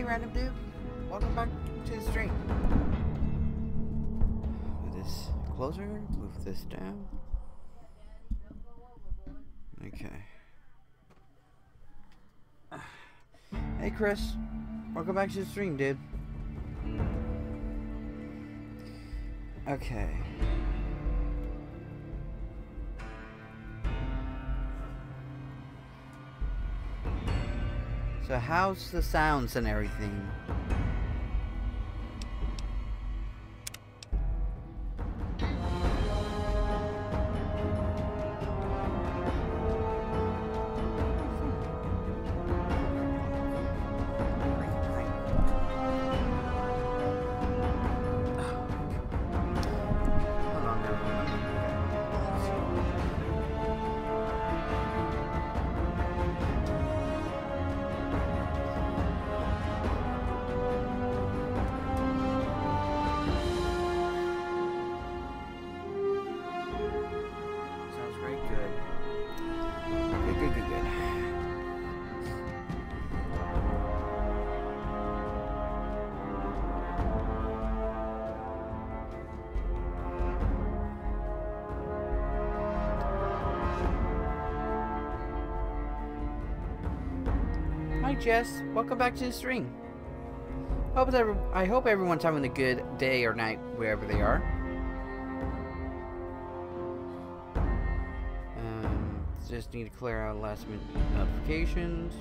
random dude. Welcome back to the stream. Move this closer. Move this down. Okay. Hey, Chris. Welcome back to the stream, dude. Okay. So how's the sounds and everything? Jess, welcome back to the stream. I hope everyone's having a good day or night wherever they are. Just need to clear out last minute notifications.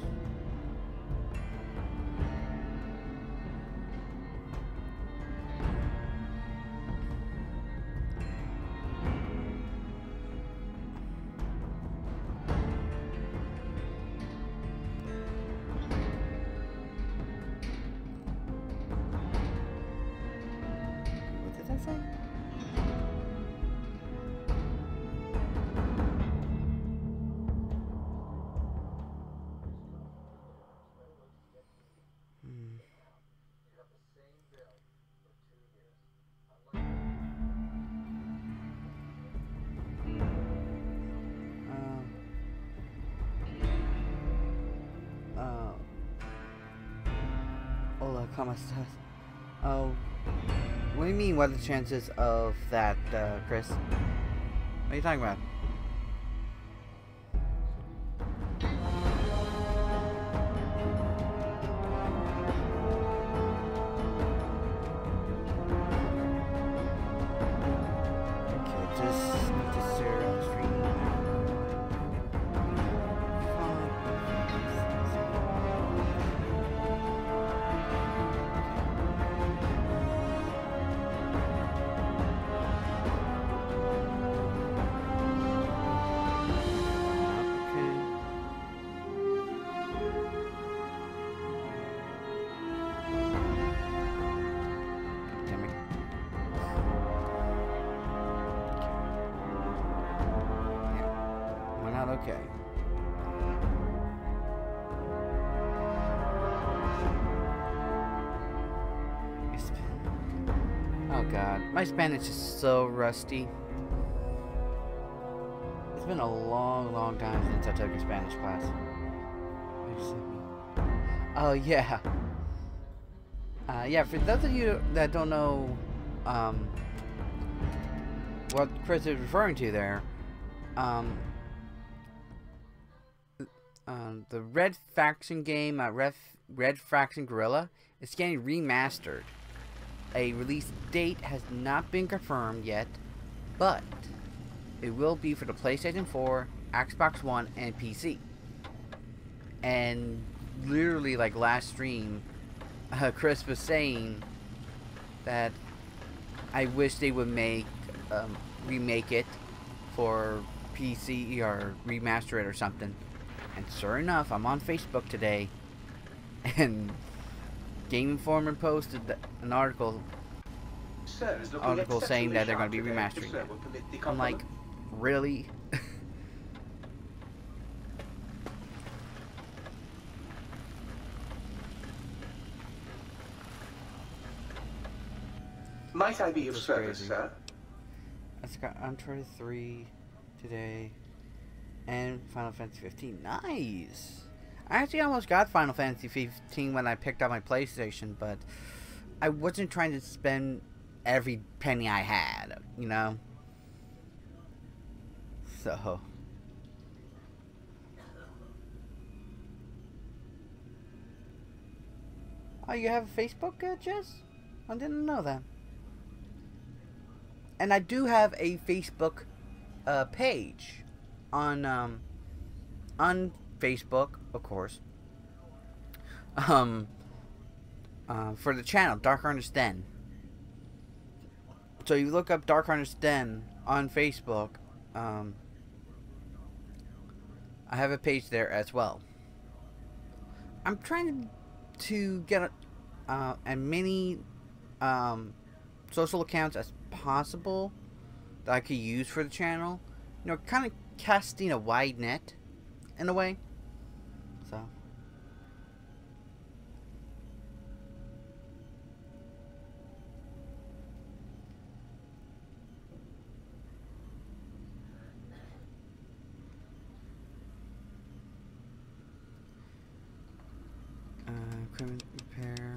Oh, what do you mean? What are the chances of that, Chris? What are you talking about? Okay. Oh god, my Spanish is so rusty. It's been a long time since I took a Spanish class. Oh yeah. Yeah, for those of you that don't know what Chris is referring to there, the Red Faction game, Red Faction Guerrilla, is getting remastered. A release date has not been confirmed yet, but it will be for the PlayStation 4, Xbox One, and PC. And literally, like last stream, Chris was saying that I wish they would remake it for PC or remaster it or something. And sure enough, I'm on Facebook today, and Game Informer posted an article saying that they're going to be remastering it. I'm like, really? Might I be of service, sir? I've got Uncharted 3 today. And Final Fantasy 15. Nice! I actually almost got Final Fantasy 15 when I picked up my PlayStation, but I wasn't trying to spend every penny I had, you know? So... Oh, you have a Facebook, Jess? I didn't know that. And I do have a Facebook page on Facebook, of course. For the channel, Darkhunter's Den. So you look up Darkhunter's Den on Facebook. I have a page there as well. I'm trying to get as many social accounts as possible that I could use for the channel. You know, kind of casting a wide net in a way. So. Equipment repair.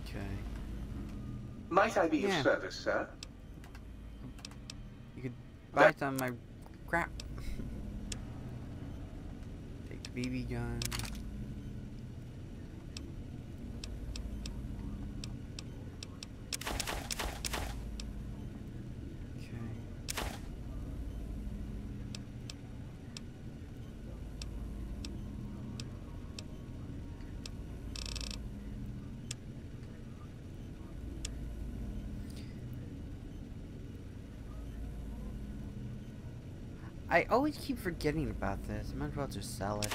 Okay. Might I be of service, sir? You could buy some of my crap. Take the BB gun. I always keep forgetting about this. I might as well just sell it.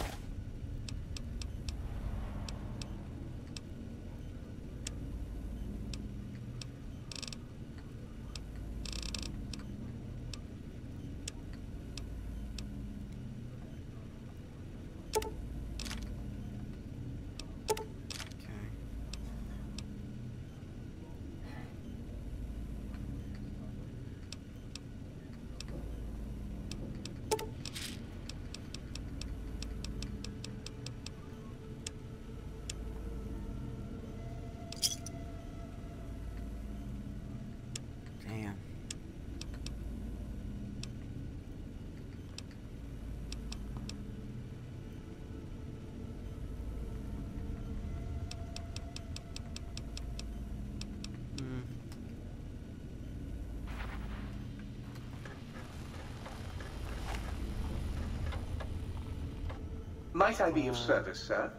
Might I be of service, sir?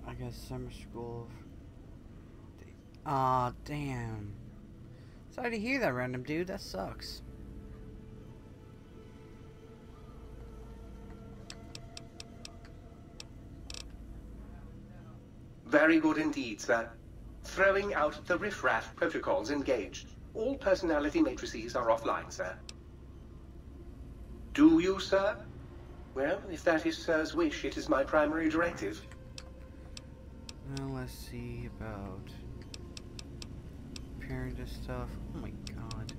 I guess summer school. Aw, damn. Sorry to hear that, random dude. That sucks. Very good indeed, sir. Throwing out the riffraff protocols engaged. All personality matrices are offline, sir. Do you, sir? Well, if that is sir's wish, it is my primary directive. Now let's see about repairing this stuff. Oh my god.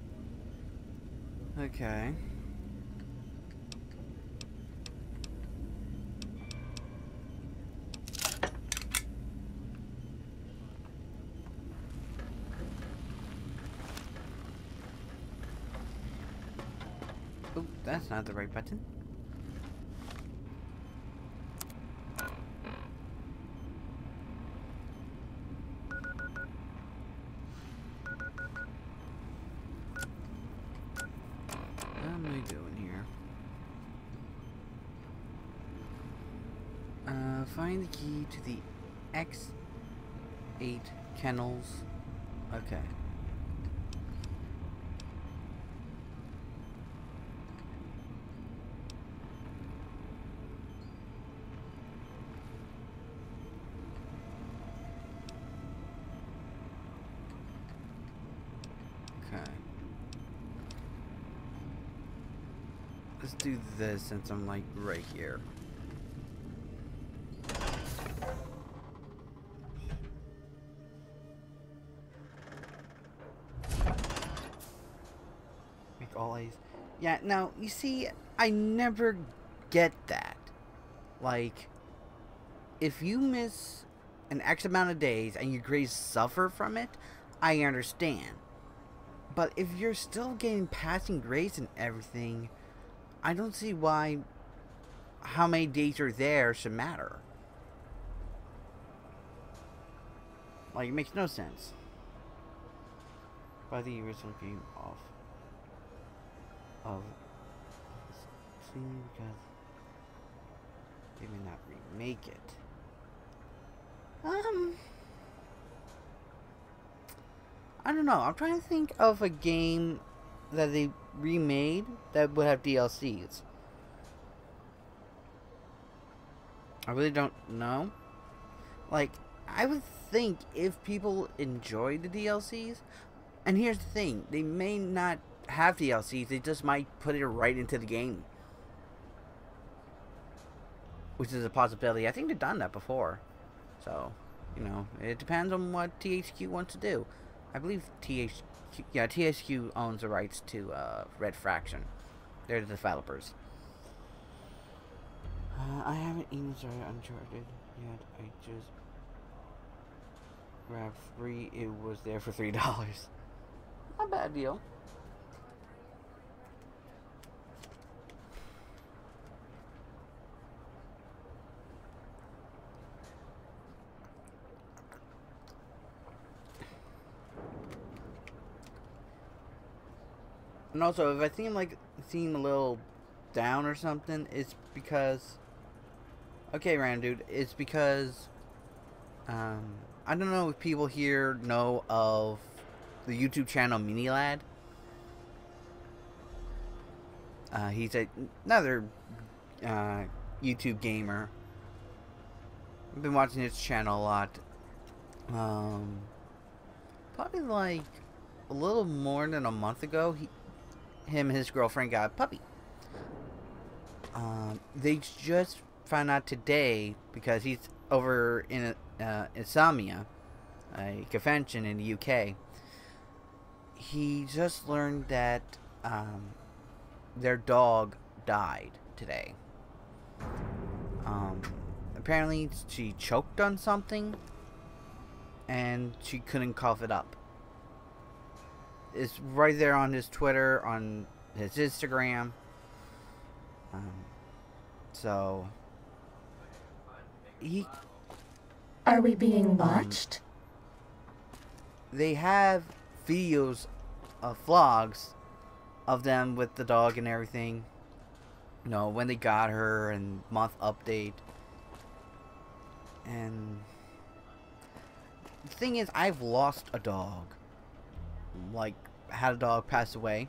Okay. Oh, that's not the right button. Find the key to the X8 kennels. Okay. Okay. Let's do this since I'm like right here. DLCs. Yeah, now, you see, I never get that. Like, if you miss an X amount of days and your grades suffer from it, I understand. But if you're still getting passing grades and everything, I don't see why how many days you're there should matter. Like, it makes no sense. By the original game off of Steam because they may not remake it. I don't know. I'm trying to think of a game that they remade that would have DLCs. I really don't know. Like, I would think if people enjoy the DLCs, and here's the thing, they may not have DLCs, they just might put it right into the game. Which is a possibility. I think they've done that before. So, you know, it depends on what THQ wants to do. I believe THQ owns the rights to Red Faction. They're the developers. I haven't even started Uncharted yet. I just grabbed 3. It was there for $3. Not a bad deal. And also, if I seem a little down or something, it's because... Okay, random dude, it's because... I don't know if people here know of the YouTube channel Minilad. He's another YouTube gamer. I've been watching his channel a lot. Probably like a little more than a month ago, him and his girlfriend got a puppy. They just found out today because he's over in Insomnia, a convention in the UK. He just learned that their dog died today. Apparently she choked on something and she couldn't cough it up. It's right there on his Twitter, on his Instagram. So Are we being watched? They have videos of vlogs of them with the dog and everything. You know, when they got her and month update. And the thing is, I've lost a dog. Like, had a dog pass away.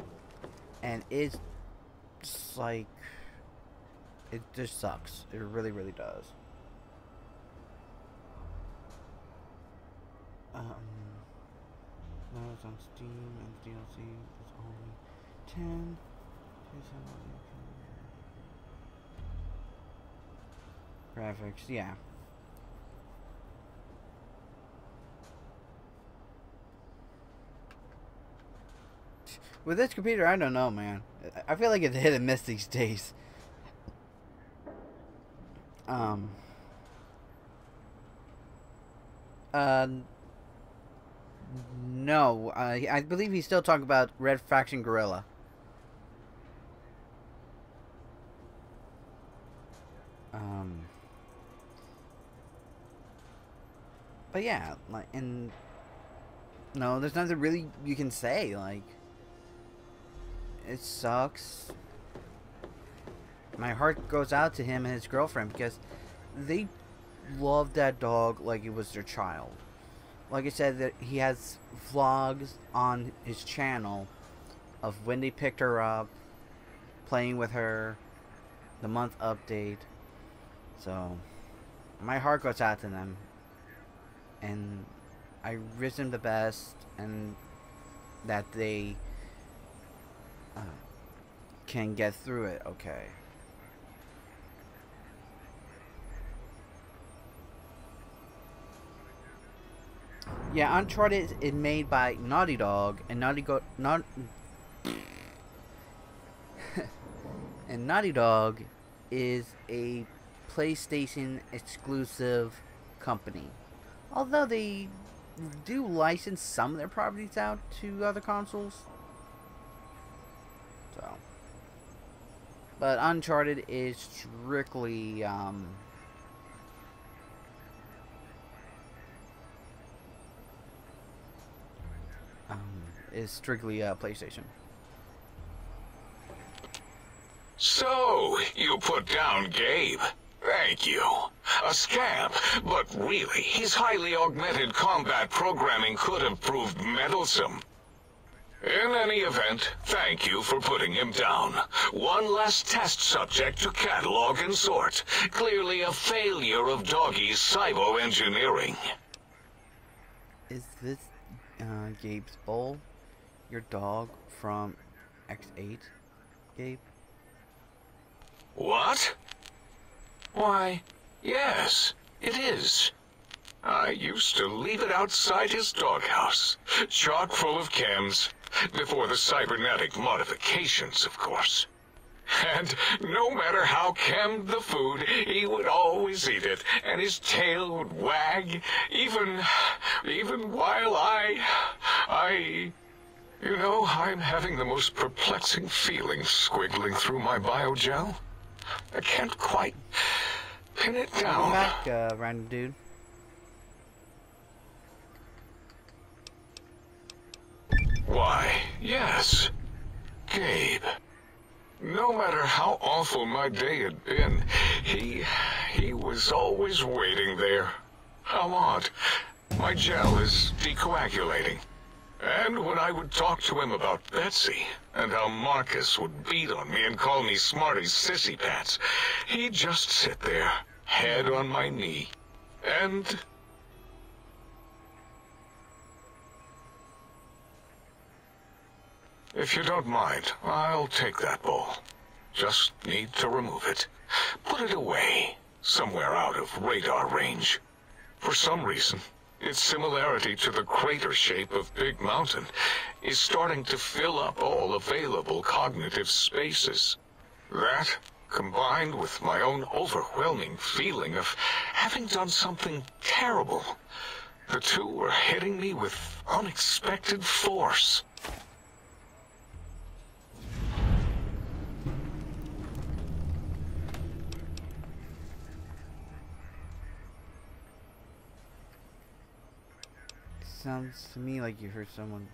And it's just like, it just sucks. It really, really does. Now it's on Steam and DLC is only 10. Graphics, yeah. With this computer, I don't know, man. I feel like it's hit and miss these days. No, I believe he's still talking about Red Faction Gorilla. But yeah, like, and no, there's nothing really you can say. Like, it sucks. My heart goes out to him and his girlfriend because they love that dog like it was their child. Like I said, that he has vlogs on his channel of when they picked her up, playing with her, the month update. So, my heart goes out to them. And I wish them the best, and that they can get through it okay. Yeah, Uncharted is made by Naughty Dog, and And Naughty Dog is a PlayStation exclusive company. Although they do license some of their properties out to other consoles. So, but Uncharted is strictly PlayStation. So, you put down Gabe. Thank you. A scamp, but really, his highly augmented combat programming could have proved meddlesome. In any event, thank you for putting him down. One less test subject to catalog and sort. Clearly a failure of Doggy's cybo-engineering. Is this Gabe's bowl? Your dog from X8, Gabe? What? Why, yes, it is. I used to leave it outside his doghouse, chock full of chems, before the cybernetic modifications, of course. And no matter how chemmed the food, he would always eat it, and his tail would wag, even while you know, I'm having the most perplexing feeling squiggling through my biogel. I can't quite pin it down. Welcome back, random dude. Why, yes. Gabe. No matter how awful my day had been, he was always waiting there. How odd. My gel is decoagulating. And when I would talk to him about Betsy, and how Marcus would beat on me and call me Smarty's sissy pants, he'd just sit there, head on my knee, and... If you don't mind, I'll take that bowl. Just need to remove it. Put it away, somewhere out of radar range. For some reason, its similarity to the crater shape of Big Mountain is starting to fill up all available cognitive spaces. That, combined with my own overwhelming feeling of having done something terrible, the two were hitting me with unexpected force. Sounds to me like you heard someone.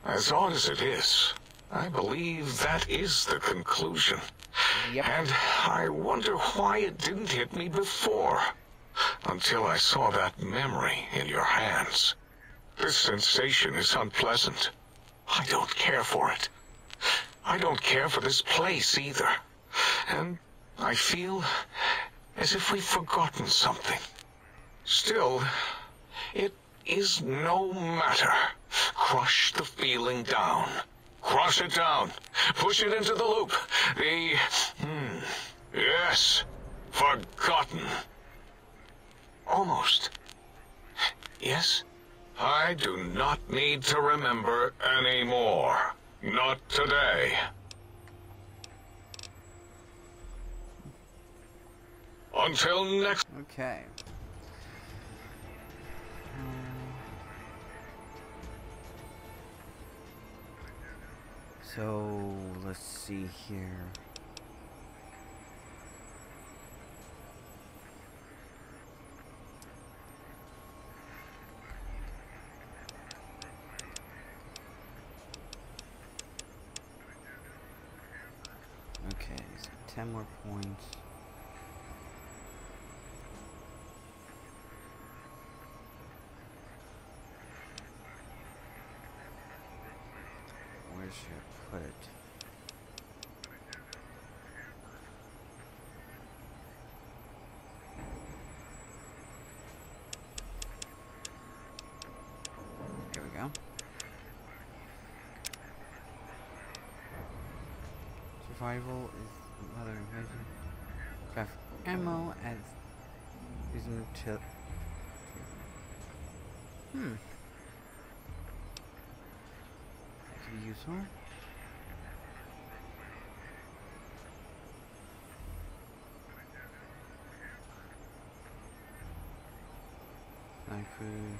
As odd as it is, I believe that is the conclusion. Yep. And I wonder why it didn't hit me before, until I saw that memory in your hands. This sensation is unpleasant. I don't care for it. I don't care for this place either. And I feel as if we've forgotten something. Still, it is no matter. Crush the feeling down. Crush it down. Push it into the loop. Yes, forgotten. Almost. Yes, I do not need to remember anymore. Not today. Until next... Okay. So, let's see here. Okay, so 10 more points. Where should I put it? There we go. Survival is another invasion. Craft ammo as using to. That could be useful. Banditcoot.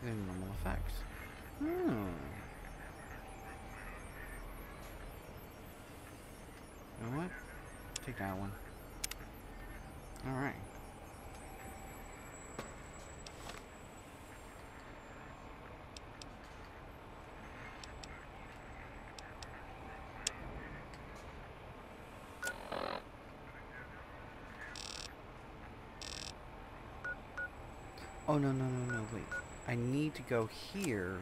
They're normal effects. Hmm. You know what? Take that one. Alright. Oh, no, wait. I need to go here.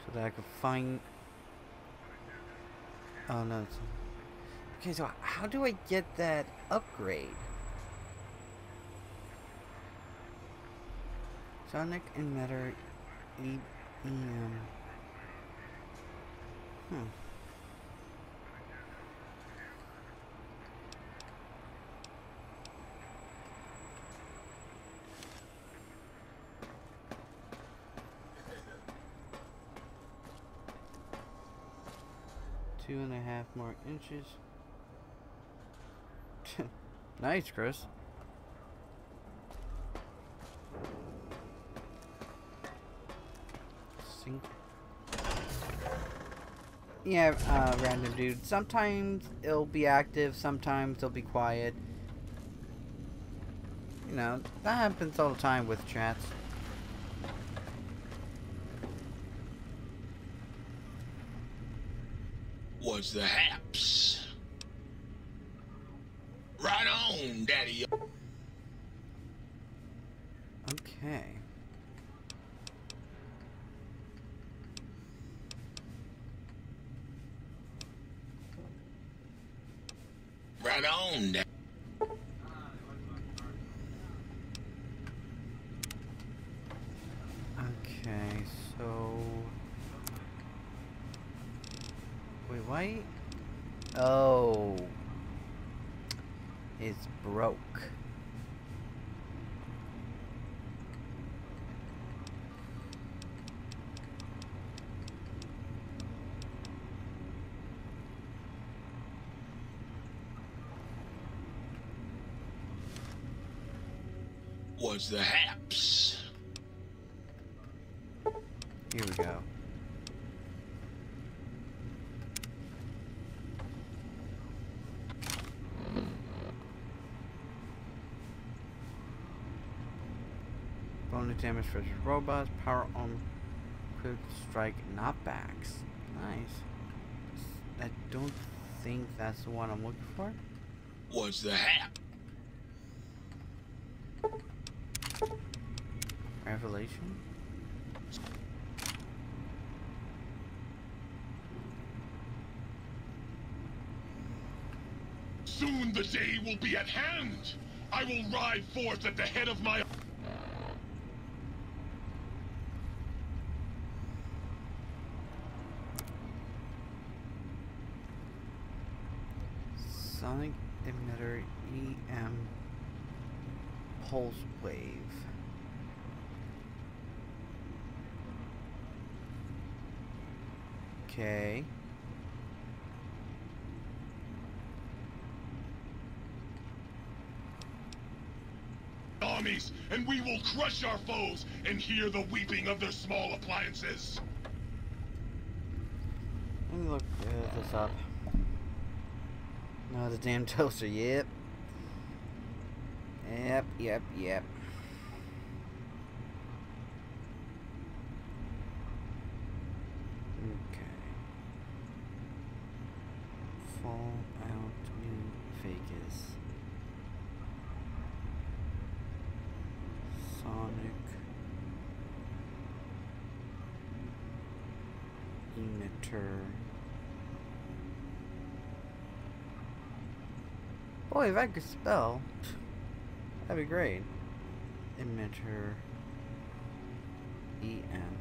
So that I could find... Oh, no. Okay, so how do I get that upgrade? Sonic emitter EM. Hmm. Two and a half more inches. Nice, Chris. Sync. Yeah, random dude. Sometimes it'll be active, sometimes it'll be quiet. You know, that happens all the time with chats. Was the haps. Right on, Daddy. Okay. Right on, Daddy. Okay, so... Wait, why? Oh. It's broke. Was the haps. Here we go. Bonus damage for robots, power on quick strike knockbacks. Nice. I don't think that's the one I'm looking for. Was the hap. Revelation. Soon the day will be at hand. I will ride forth at the head of my... Sonic emitter EM pulse wave. Okay. armies, and we will crush our foes and hear the weeping of their small appliances. Let me look this up. No, the damn toaster. Yep. Yep. Okay. Fallout New Vegas. Sonic emitter. Boy, if I could spell, that'd be great. Emitter EM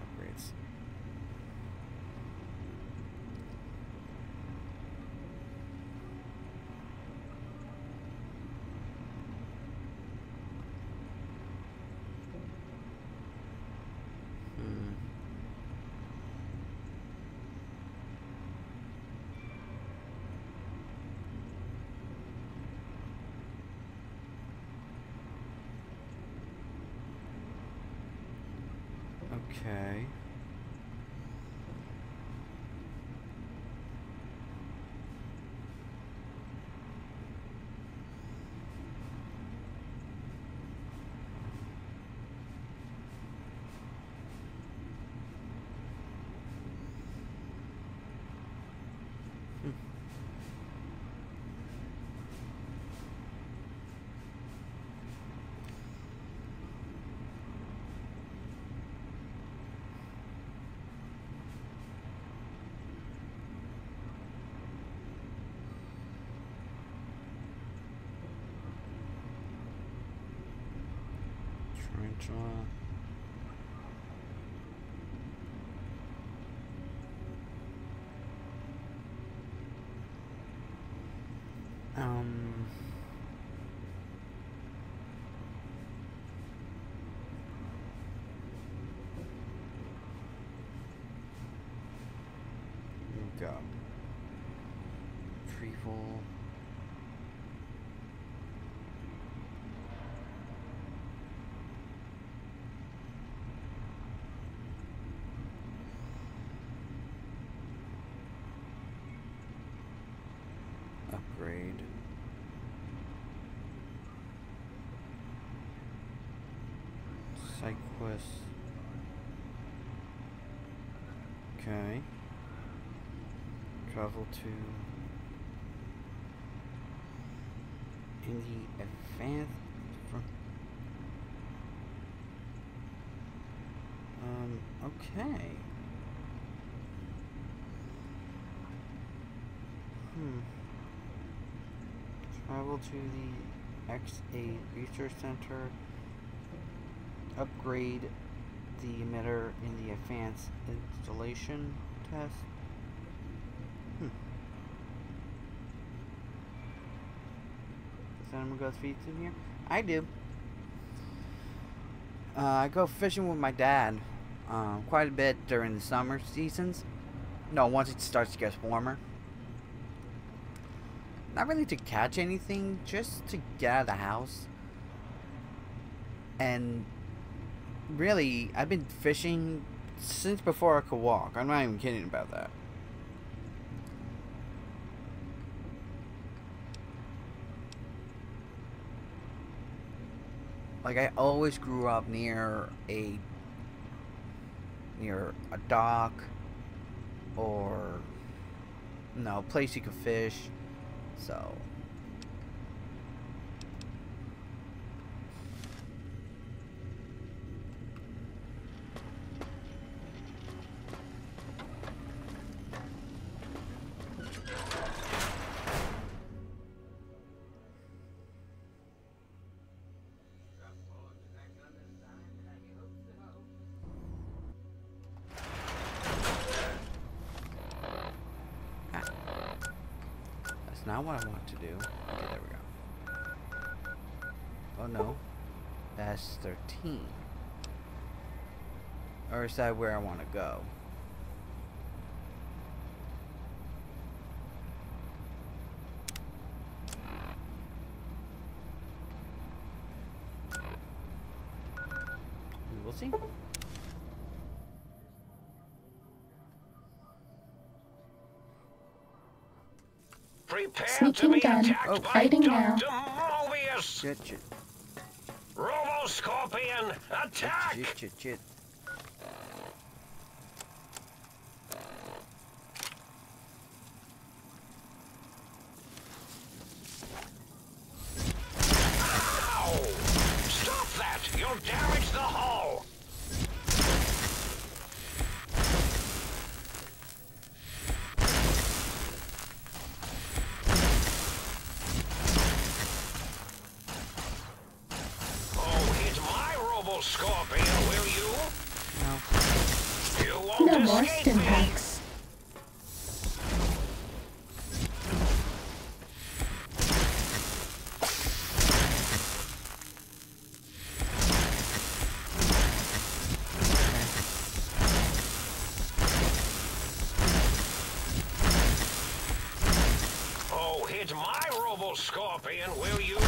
upgrades. Okay. Tarantula. Here we go. Retrieval. Upgrade. Side quest. Okay. Travel to in the advanced okay. Travel to the X8 Research Center. Upgrade the emitter in the advanced installation test. Does anyone go feeds in here? I do. I go fishing with my dad quite a bit during the summer seasons. No, once it starts to get warmer. Not really to catch anything, just to get out of the house. And really, I've been fishing since before I could walk. I'm not even kidding about that. Like, I always grew up near a dock or a place you could fish. So not what I want to do. Okay, there we go. Oh no. That's 13. Or is that where I want to go? We'll see. Sneaking gun. Fighting now. Shit. Robo-Scorpion, attack! Shit. Ow! Stop that! You'll damage the hull! Scorpion, will you? No. You won't No more escape stim me. packs. Oh, hit my Robo-Scorpion, will you?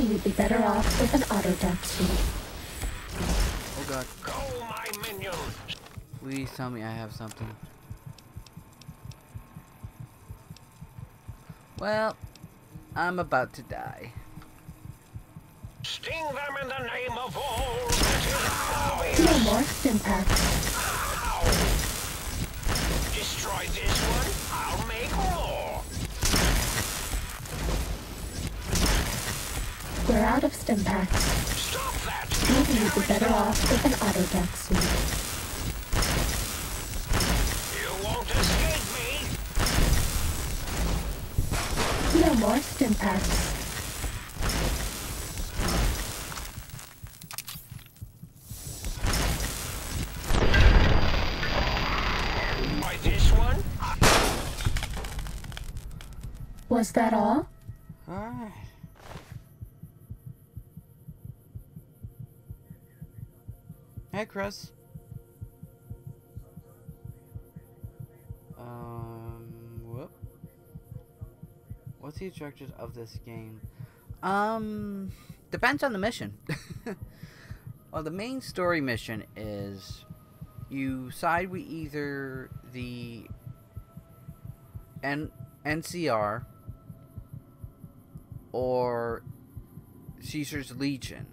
you'd be better off with an auto-duck suit. Oh god. Go, my minion! Please tell me I have something. Well, I'm about to die. Sting them in the name of all that is No glorious! more stimpaks. Ow! Destroy this one, I'll make more! We're out of stimpaks. Stop that! Maybe you'd be better off with an auto-duck suit. You won't escape me! No more stimpaks. By this one? Was that all? Alright. Hey, Chris. Whoop. What's the objective of this game? Depends on the mission. Well, the main story mission is you side with either the NCR or Caesar's Legion.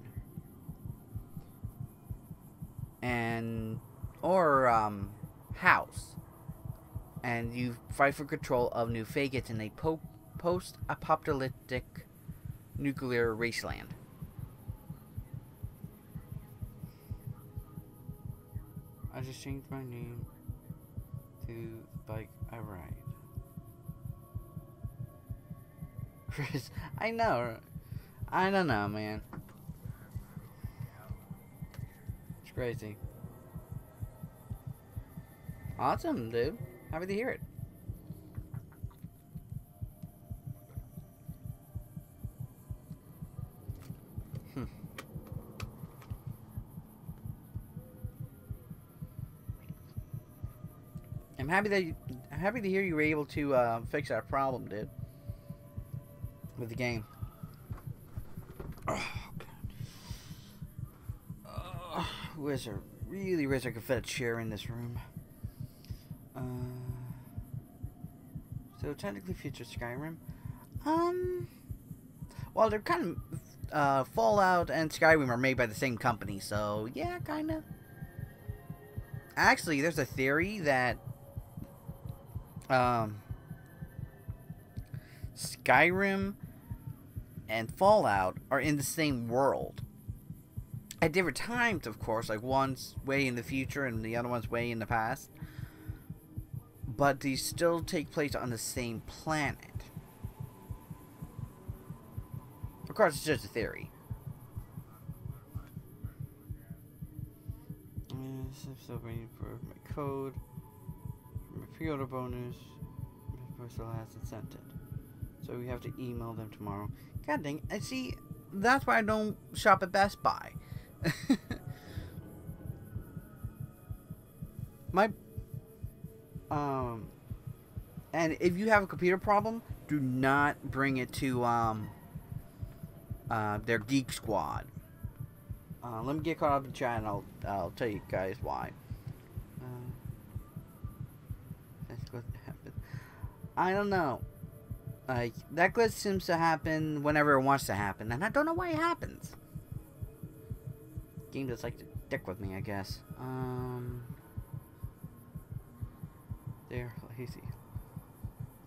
Or House, and you fight for control of New Vegas in a post-apocalyptic nuclear wasteland. I just changed my name to Bike I Ride. Chris, I know. I don't know, man. It's crazy. Awesome, dude. Happy to hear it. I'm happy to hear you were able to fix that problem, dude. With the game. Oh, God. Really wish I could fit a chair in this room. So technically future Skyrim. Well, they're kind of Fallout and Skyrim are made by the same company, so yeah, kind of. Actually, there's a theory that Skyrim and Fallout are in the same world. At different times, of course, like one's way in the future and the other one's way in the past. But these still take place on the same planet. Of course, it's just a theory. I'm still waiting for my code. My pre-order bonus. My still hasn't sent it. So we have to email them tomorrow. God dang. And see, that's why I don't shop at Best Buy. And if you have a computer problem, do not bring it to their Geek Squad. Let me get caught up in chat and I'll tell you guys why. That's what happened. I don't know. Like, that glitch seems to happen whenever it wants to happen, and I don't know why it happens. Game just like to dick with me, I guess. They're lazy.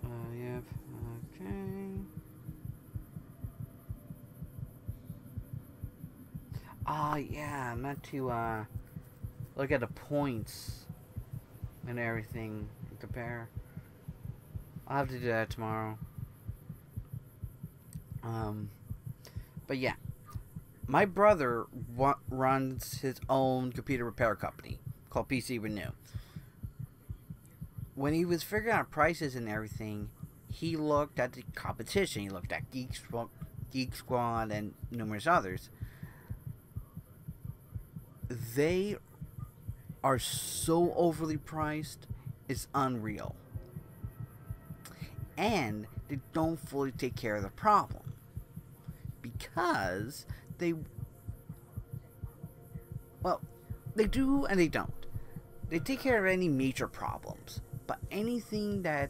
Yep. Okay. Yeah, I meant to look at the points and everything and compare. I'll have to do that tomorrow. But yeah, my brother runs his own computer repair company called PC Renew. When he was figuring out prices and everything, he looked at the competition. He looked at Geek Squad and numerous others. They are so overly priced, it's unreal. And they don't fully take care of the problem. because they, well, they do and they don't. They take care of any major problems, but anything that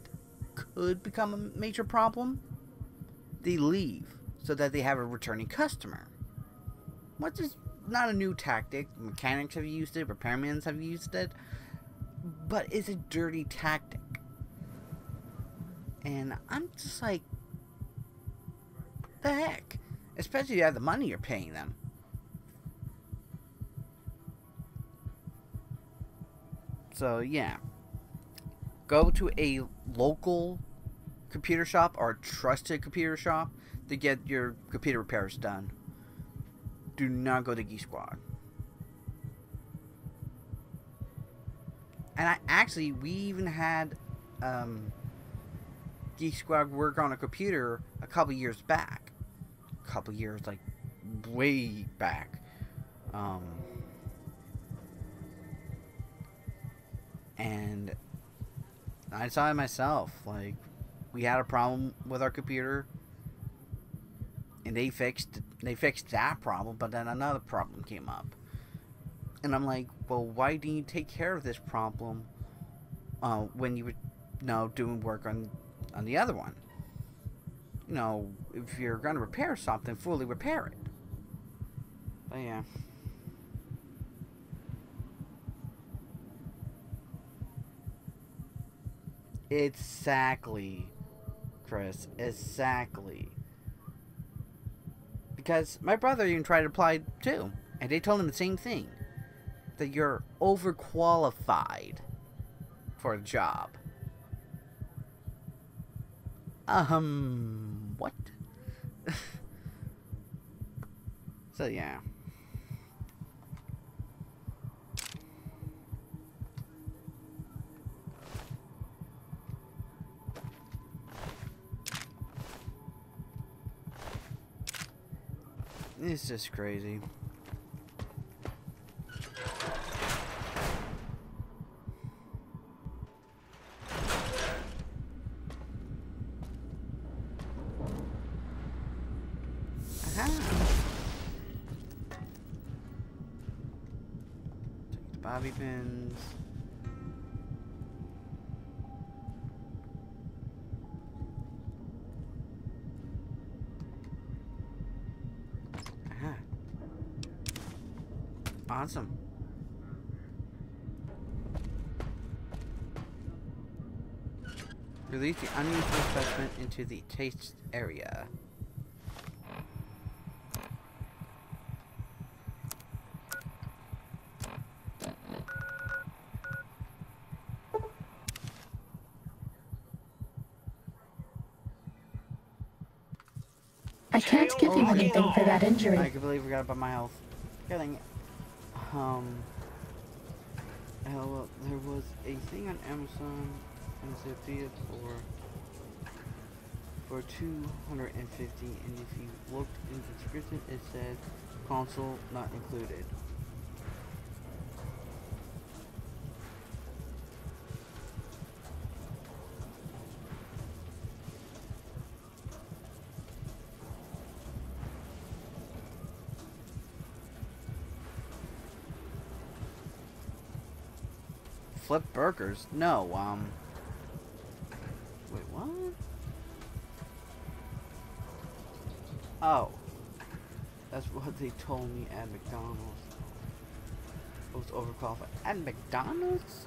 could become a major problem, they leave so that they have a returning customer. Which is not a new tactic. Mechanics have used it, repairmen have used it, but it's a dirty tactic. And I'm just like, the heck? Especially if you have the money you're paying them. So yeah, go to a local computer shop or a trusted computer shop to get your computer repairs done. Do not go to Geek Squad. And we even had Geek Squad work on a computer a couple years back. A couple years, like, way back. And I saw it myself. Like, we had a problem with our computer, and they fixed that problem, but then another problem came up. And I'm like, well, why didn't you take care of this problem when you were doing work on the other one? You know, if you're going to repair something, fully repair it. But yeah. Exactly, Chris. Exactly. Because my brother even tried to apply too, and they told him the same thing. That you're overqualified for a job. What? So yeah. It's just crazy. Aha! Take the bobby pins. Awesome. Release the unused specimen into the taste area. I can't give you anything for that injury. I completely forgot about my health. Getting it. There was a thing on Amazon and it said for $250, and if you looked in the description, it said console not included. Flip burgers? No, wait, what? Oh. That's what they told me at McDonald's. I was overqualified. At McDonald's?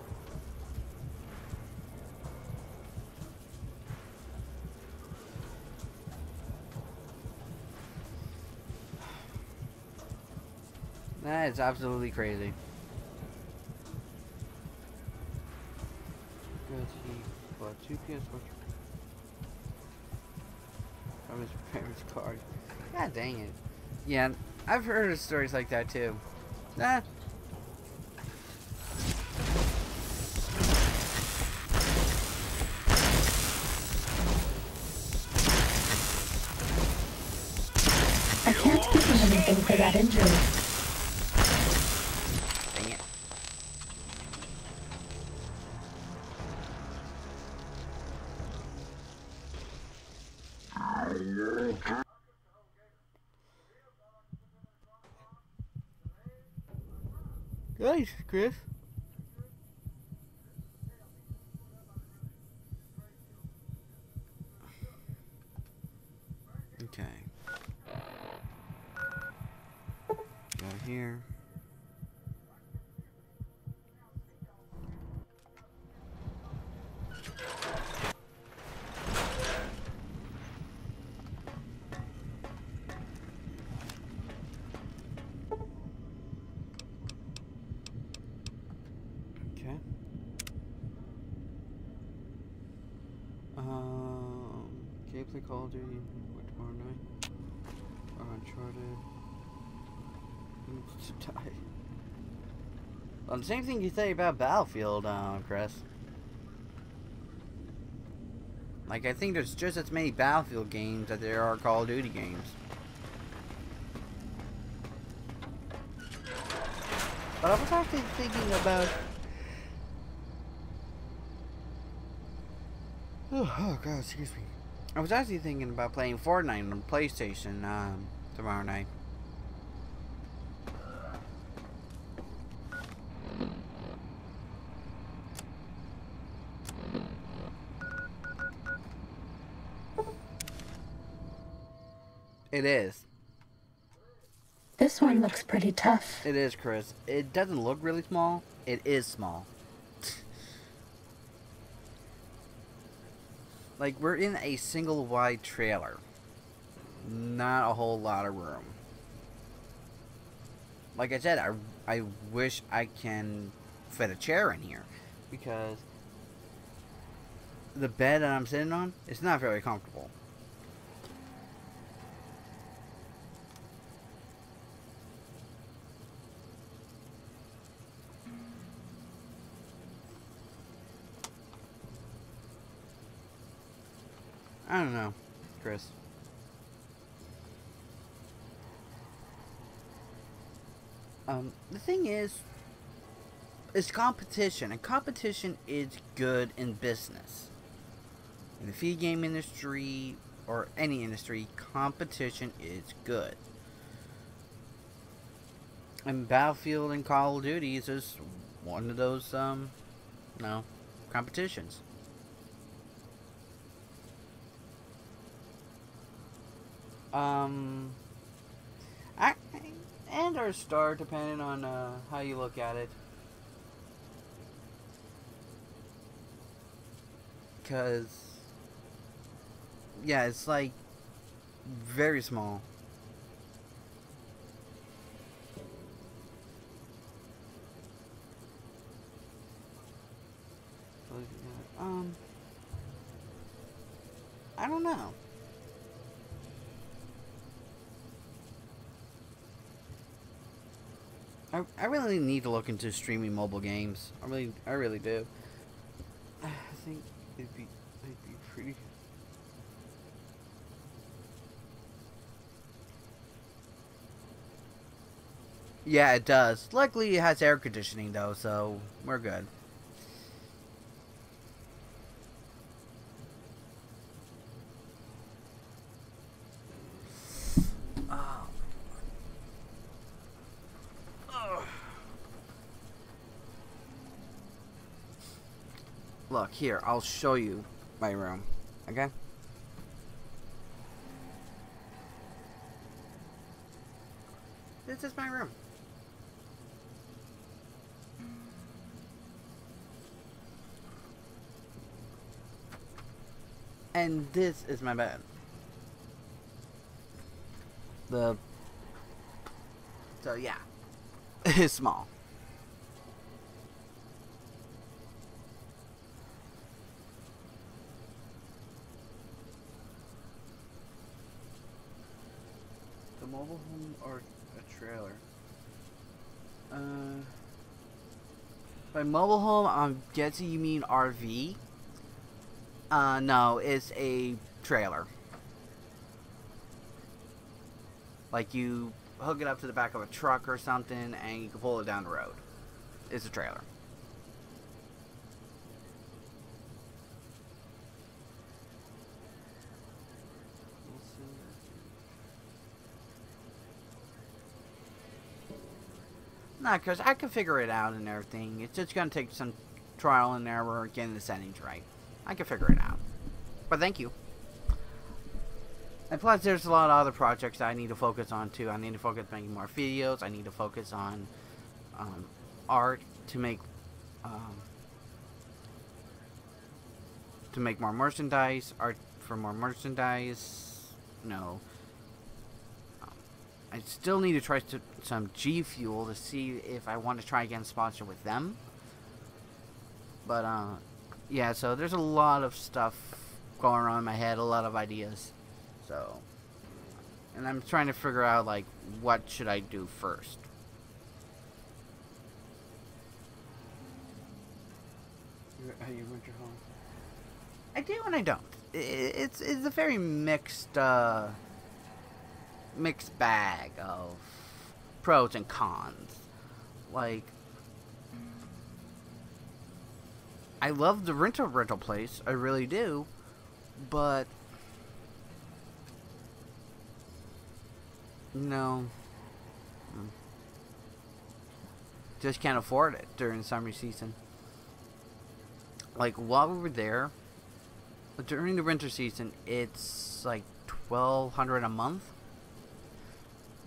That is absolutely crazy. He bought 2 PS4 from his parents' card. God dang it. Yeah, I've heard of stories like that too. I can't give you anything for that injury. Dang it. Nice, Chris. Okay. Go here. Okay. Gameplay Call of Duty tomorrow night. Or Uncharted. To die. Well, the same thing you say about Battlefield, Chris. Like, I think there's just as many Battlefield games as there are Call of Duty games. But I was actually thinking about... Oh god, excuse me. I was actually thinking about playing Fortnite on PlayStation tomorrow night. It is. This one looks pretty tough. It is, Chris. It doesn't look really small. It is small. Like, we're in a single wide trailer. Not a whole lot of room. Like I said, I wish I can fit a chair in here. Because the bed that I'm sitting on is not very comfortable. I don't know, Chris. The thing is, it's competition, and competition is good in business. In the video game industry, or any industry, competition is good. And Battlefield and Call of Duty is just one of those, competitions. And or star, depending on how you look at it. Because, yeah, it's like very small. I don't know. I really need to look into streaming mobile games. I really do. I think it'd be pretty. Yeah, it does. Luckily, it has air conditioning though, so we're good. Look, here, I'll show you my room, okay? This is my room. And this is my bed. So yeah, it's small. Mobile home or a trailer? By mobile home, I'm guessing you mean RV? No, it's a trailer. Like you hook it up to the back of a truck or something and you can pull it down the road. It's a trailer. Nah, because I can figure it out and everything. It's just going to take some trial and error getting the settings right. I can figure it out. But thank you. And plus, there's a lot of other projects that I need to focus on, too. I need to focus on making more videos. I need to focus on art to make more merchandise. Art for more merchandise. No. I still need to try some G Fuel to see if I want to try again sponsor with them. But, yeah, so there's a lot of stuff going on in my head, a lot of ideas. So, and I'm trying to figure out, like, what should I do first. You rent your home? I do and I don't. It's a very mixed bag of pros and cons. Like, I love the rental place, I really do, but no, just can't afford it during summer season. Like, while we were there, during the winter season, it's like $1,200 a month.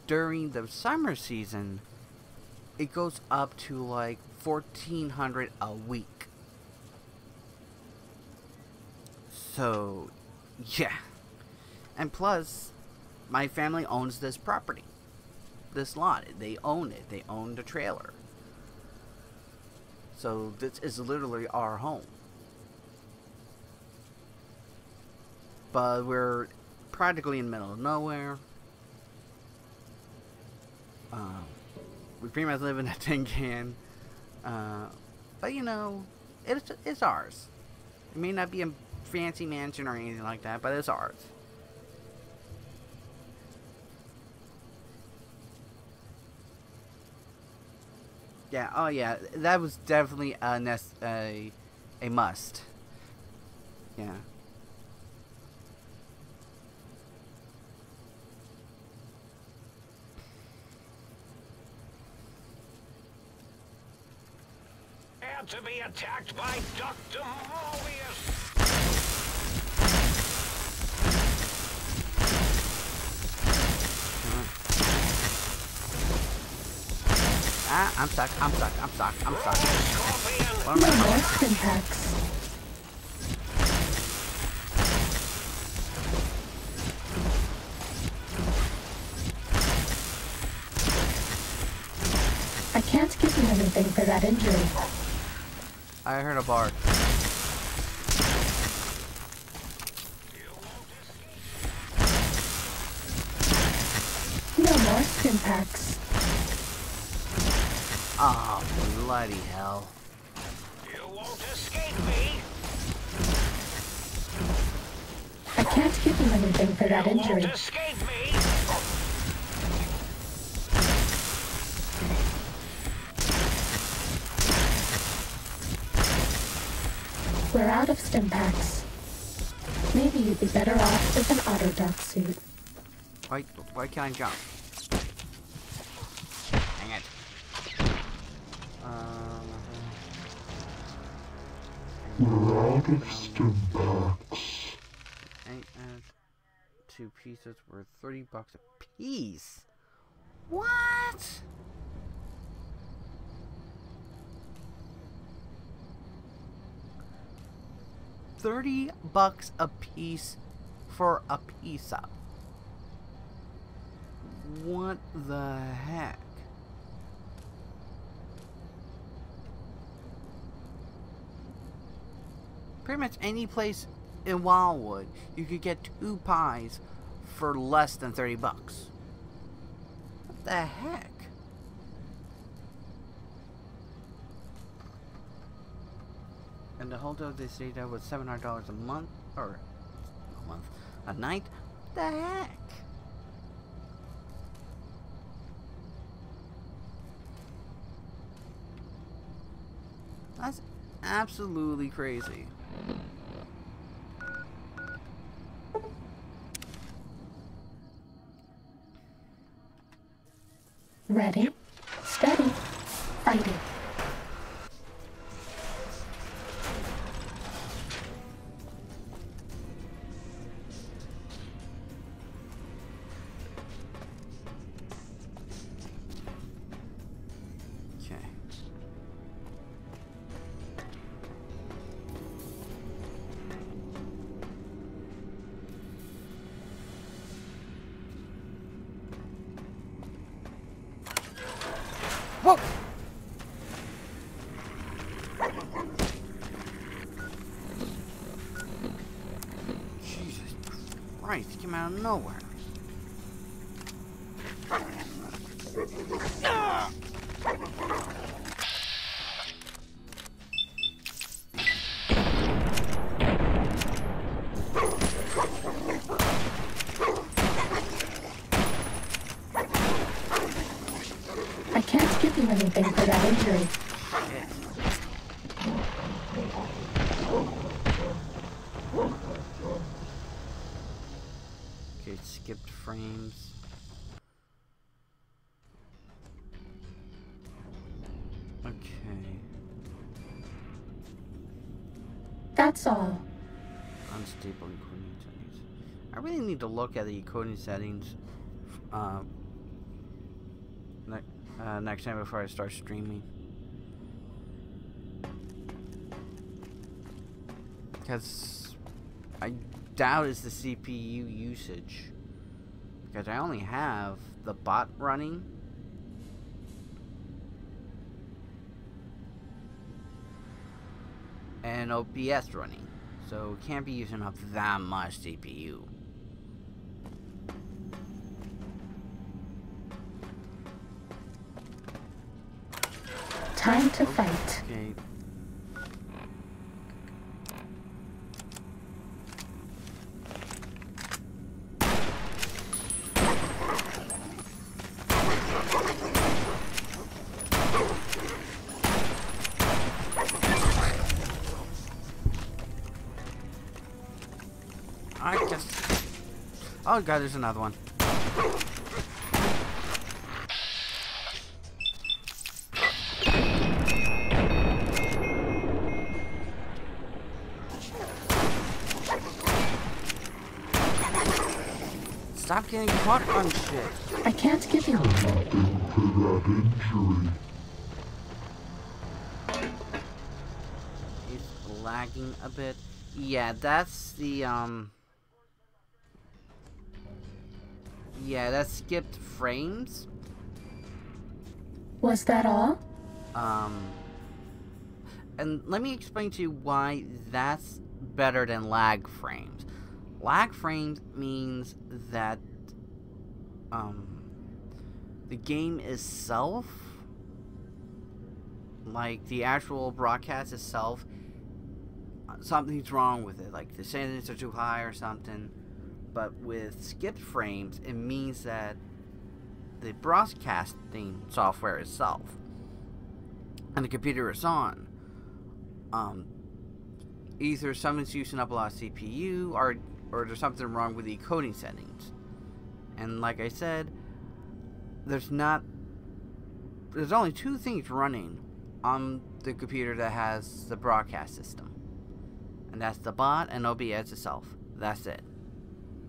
During the summer season, it goes up to like $1,400 a week. So, yeah. And plus, my family owns this property. This lot. They own it. They own the trailer. So, this is literally our home. But we're practically in the middle of nowhere. We pretty much live in a tin can. But, you know, it's ours. It may not be a fancy mansion or anything like that, but it's ours. Yeah, oh yeah, that was definitely a must. Yeah. And to be attacked by Dr. Mobius. I'm stuck. What No am I more doing? syntax. I can't give you anything for that injury. I heard a bark. No more syntax. Oh, bloody hell. You won't escape me. I can't give you anything for that You injury. won't escape me. We're out of stim packs. Maybe you'd be better off with an auto dock suit. Why can't I jump? Dang it. We're out of stim packs. 2 pieces worth $30 a piece. What? $30 a piece for a pizza. What the heck? Pretty much any place in Wildwood, you could get 2 pies for less than $30. What the heck? And the hotel they stayed at was $700 a month, or a night. What the heck? That's absolutely crazy. Ready, steady. Christ, he came out of nowhere. I can't give you anything for that injury. Okay, skipped frames. Okay. That's all. Unstable encoding settings. I really need to look at the encoding settings next time before I start streaming. Because I doubt it's the CPU usage. Because I only have the bot running. And OBS running. So it can't be using up that much CPU. Time to fight. Okay. I guess. Oh god, there's another one. Stop getting caught on shit. I can't give you. That injury. It's lagging a bit. Yeah, that's the yeah, that skipped frames. Was that all? And let me explain to you why that's better than lag frames. Lag frames means that the game itself, like the actual broadcast itself, something's wrong with it, like the settings are too high or something. But with skipped frames, it means that the broadcasting software itself and the computer it's on, either something's using up a lot of CPU or there's something wrong with the encoding settings. And like I said, there's only two things running on the computer that has the broadcast system, and that's the bot and OBS itself. That's it.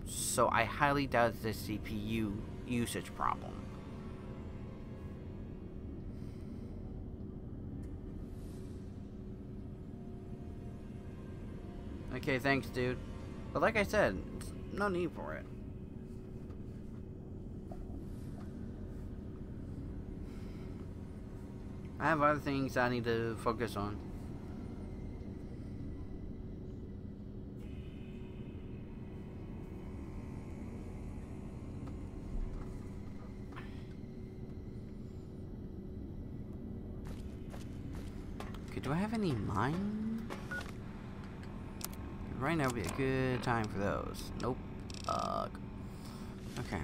So I highly doubt it's the CPU usage problem. Okay, thanks, dude. But like I said, no need for it. I have other things I need to focus on. Okay, do I have any mine? Right now would be a good time for those. Nope. Ugh. Okay.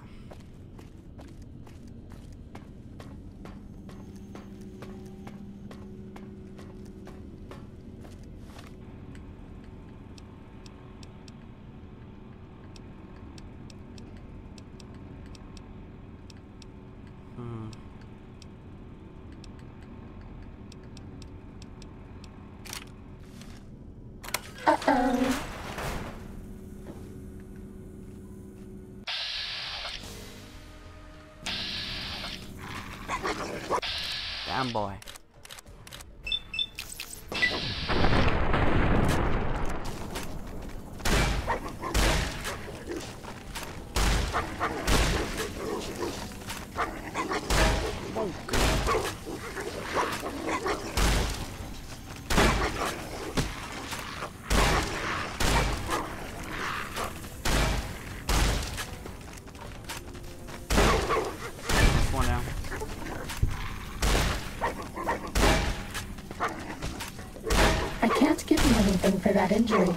Uh-oh. Damn boy. anything for that injury.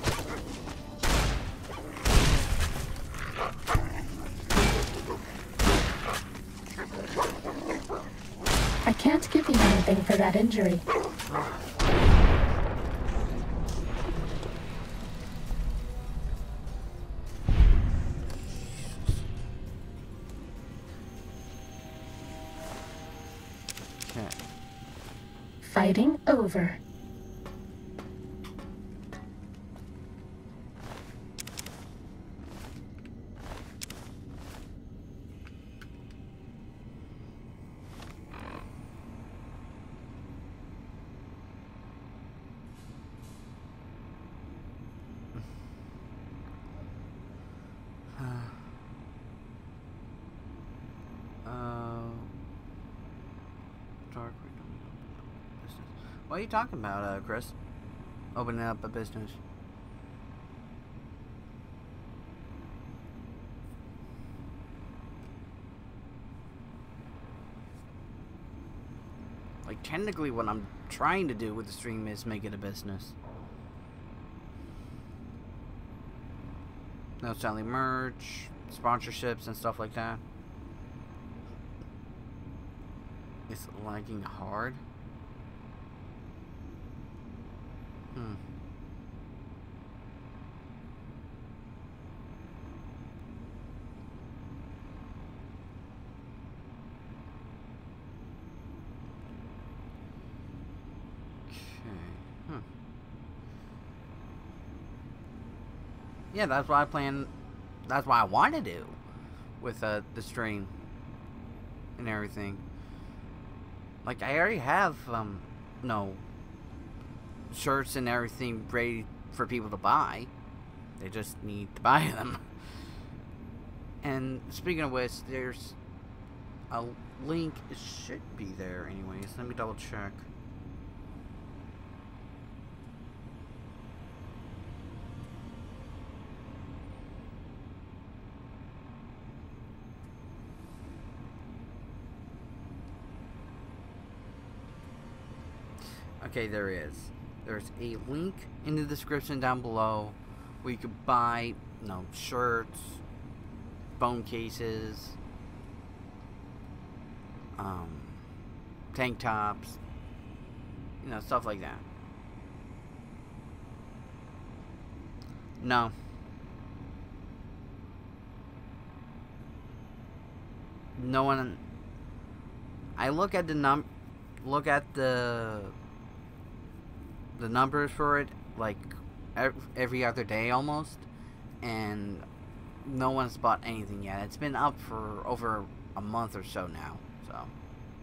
I can't give you anything for that injury. Fighting over. What are you talking about, Chris? Opening up a business. Like, technically what I'm trying to do with the stream is make it a business. No selling merch, sponsorships, and stuff like that. It's lagging hard. Yeah, that's what I plan. That's what I want to do with the stream and everything. Like, I already have no shirts and everything ready for people to buy. They just need to buy them. And speaking of which, there's a link. It should be there anyways. Let me double check. Okay, there is. There's a link in the description down below where you could buy, shirts, phone cases, tank tops, stuff like that. No. No one. I look at the the numbers for it like every other day almost, and no one's bought anything yet. It's been up for over a month or so now, so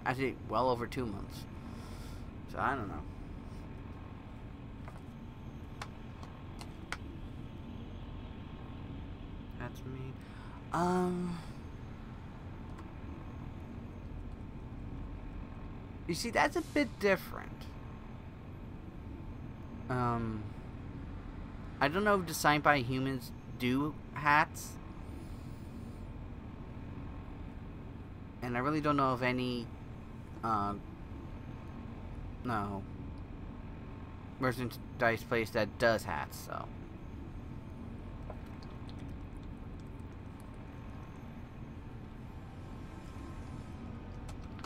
actually well over 2 months, so I don't know. That's me. You see, that's a bit different. I don't know if Designed by Humans do hats. And I really don't know of any, merchandise place that does hats, so.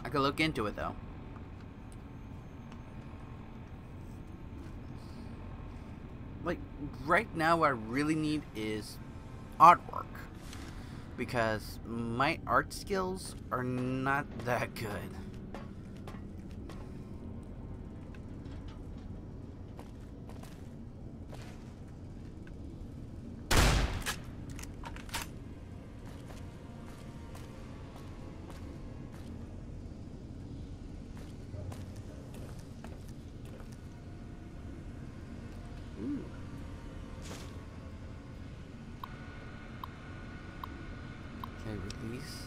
I could look into it, though. Like, right now what I really need is artwork, because my art skills are not that good. Release.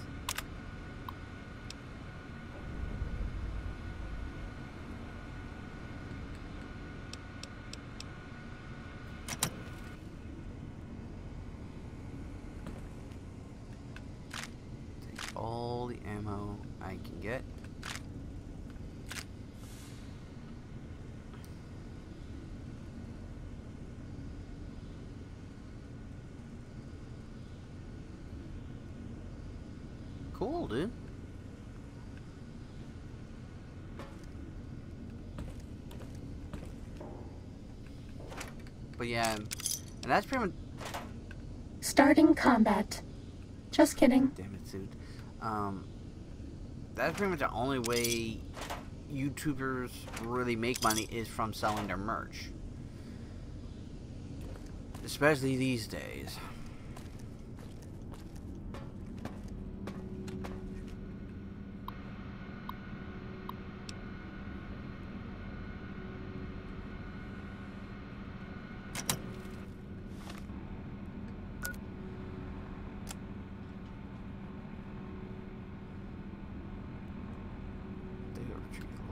Take all the ammo I can get. cool, dude. But yeah, and that's pretty much... Starting combat. Just kidding. Damn it, dude. That's pretty much the only way YouTubers really make money is from selling their merch. Especially these days.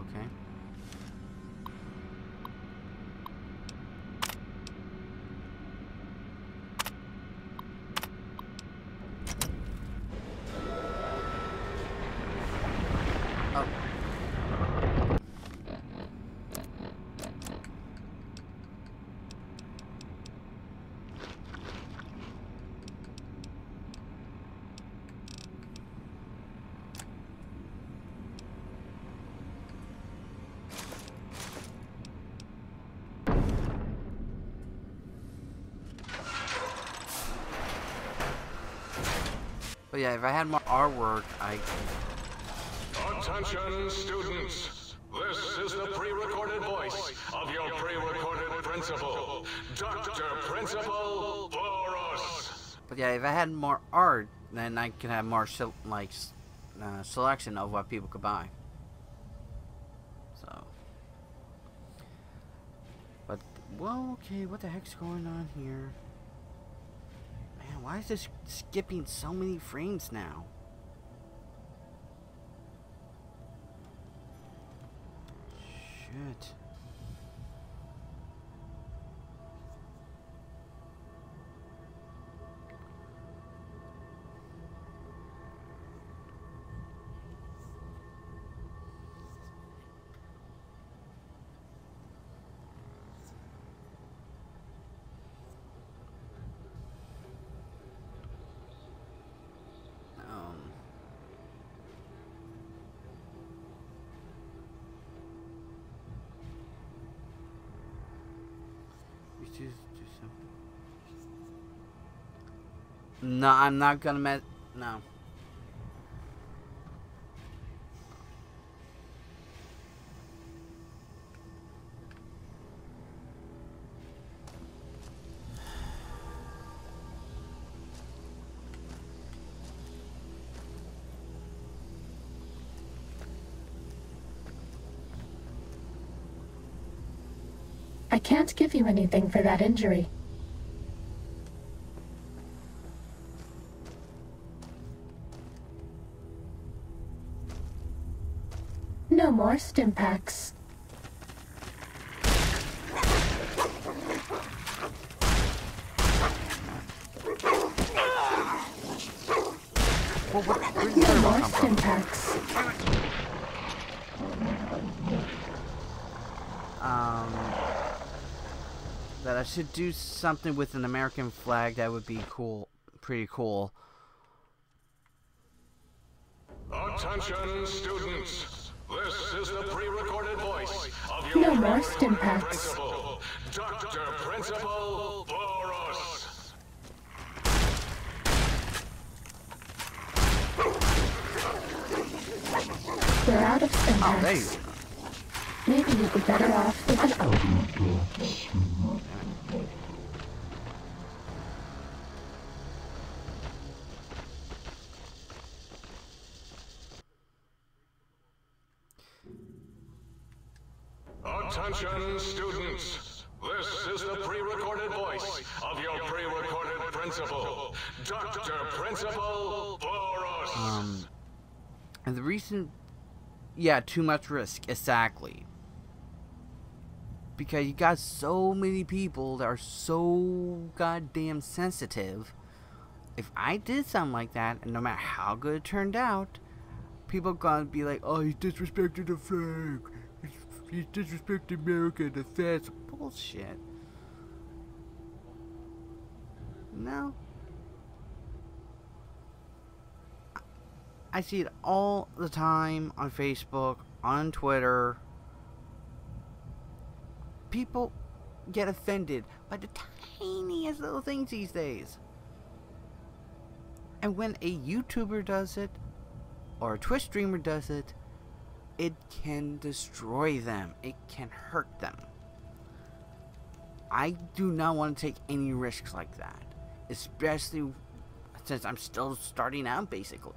Okay. Oh. But yeah, if I had more artwork, I... Attention, students. This is the pre-recorded voice of your pre-recorded principal, Dr. Principal Boros. But yeah, if I had more art, then I could have more selection of what people could buy. So... But, well, okay, what the heck's going on here? Man, why is this skipping so many frames now? Shit. Do something. No, I'm not gonna mess. No. I can't give you anything for that injury. No more stim packs. No more stim packs. That I should do something with an American flag. That would be cool. Pretty cool. Attention, students. This is the pre-recorded voice of your No more stim packs. principal, Dr. Principal Boros. We're out of stim Oh, there you packs. go. Maybe you'd be better off with an Attention, students. This is the pre-recorded voice of your pre-recorded principal, Dr. Principal Boros. And the reason, yeah, too much risk, exactly. Because you got so many people that are so goddamn sensitive. If I did something like that, and no matter how good it turned out, people are gonna be like, oh, he disrespected the flag. He's disrespecting America, that's bullshit. No. I see it all the time on Facebook, on Twitter. People get offended by the tiniest little things these days. And when a YouTuber does it, or a Twitch streamer does it, it can destroy them. It can hurt them. I do not want to take any risks like that. Especially since I'm still starting out, basically.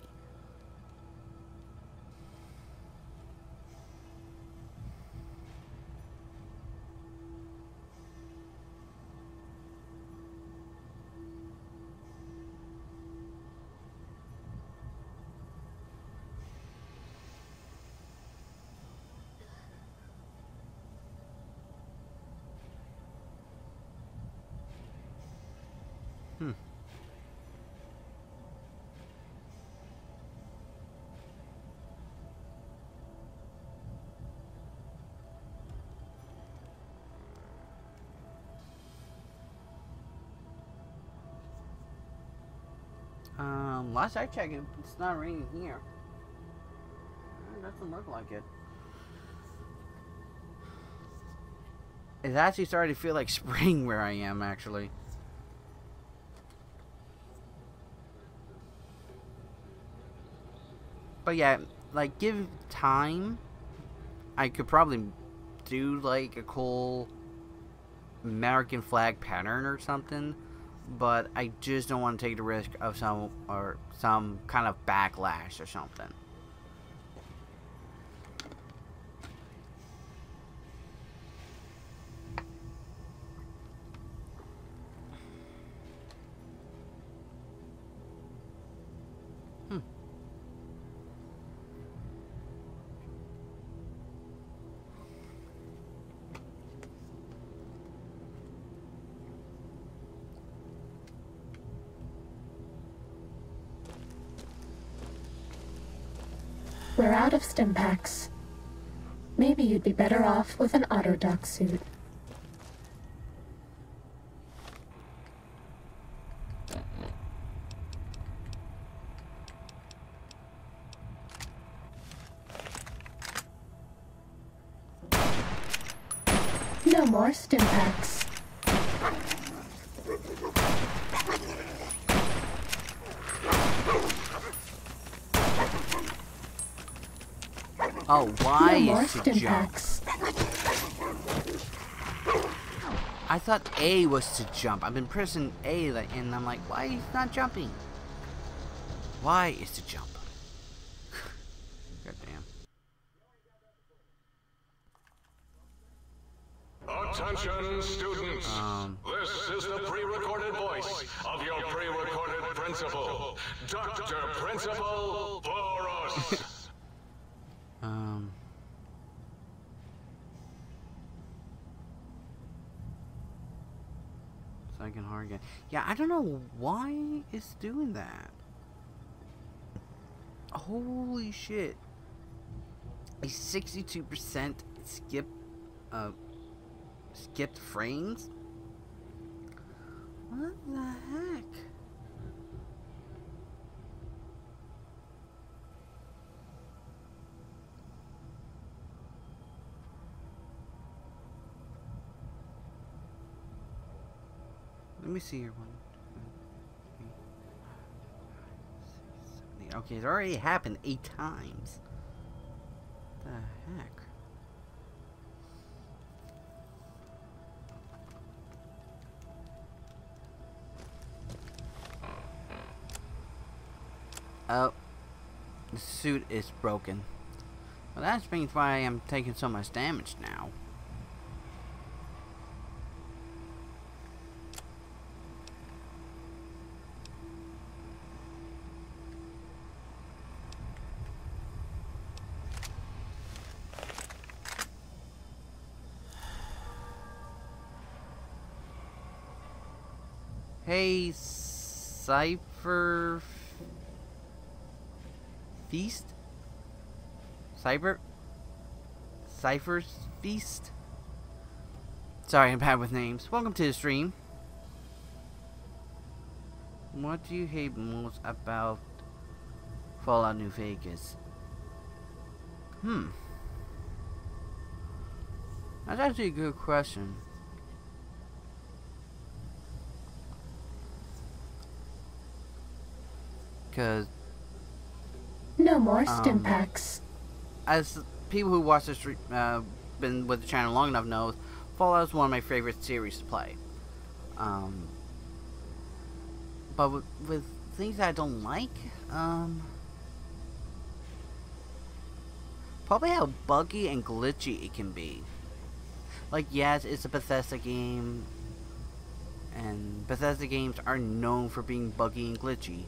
Last I checked, it's not raining here. It doesn't look like it. It's actually starting to feel like spring where I am, actually. But yeah, like, give time. I could probably do, like, a cool American flag pattern or something. But I just don't want to take the risk of some kind of backlash or something. We're out of stim packs. Maybe you'd be better off with an auto dock suit. No more stim packs. Oh, why No more is it stim jump? packs. I thought A was to jump. I've been pressing A, and I'm like, why is not jumping? Y is to jump. God damn. Attention, students. This is the pre-recorded voice of your pre-recorded principal, Dr. Principal Boros. Second hard again. Yeah, I don't know why it's doing that. Holy shit. A 62% skipped frames? What the heck? Let me see here. 1, 2, 3, 4, 5, 6, 7, 8. Okay, it's already happened 8 times. What the heck? Oh, the suit is broken. Well, that explains why I'm taking so much damage now. Hey, Cypher Feast? Cypher's Feast? Sorry, I'm bad with names. Welcome to the stream. What do you hate most about Fallout New Vegas. That's actually a good question. Because No more stim packs. as people who watch this, been with the channel long enough knows, Fallout is one of my favorite series to play. But with things that I don't like, probably how buggy and glitchy it can be. Like, yes, it's a Bethesda game, and Bethesda games are known for being buggy and glitchy.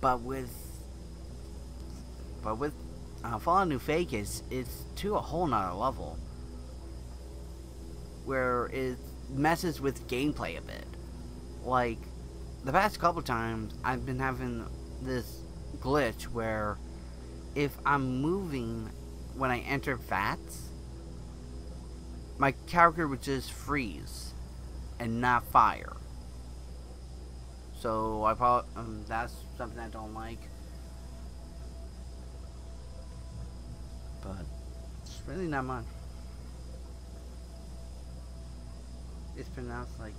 But with Fallout New Vegas, it's to a whole nother level, where it messes with gameplay a bit. Like, the past couple times, I've been having this glitch where if I'm moving when I enter vats, my character would just freeze and not fire. So I probably that's something I don't like. But it's really not much. It's pronounced like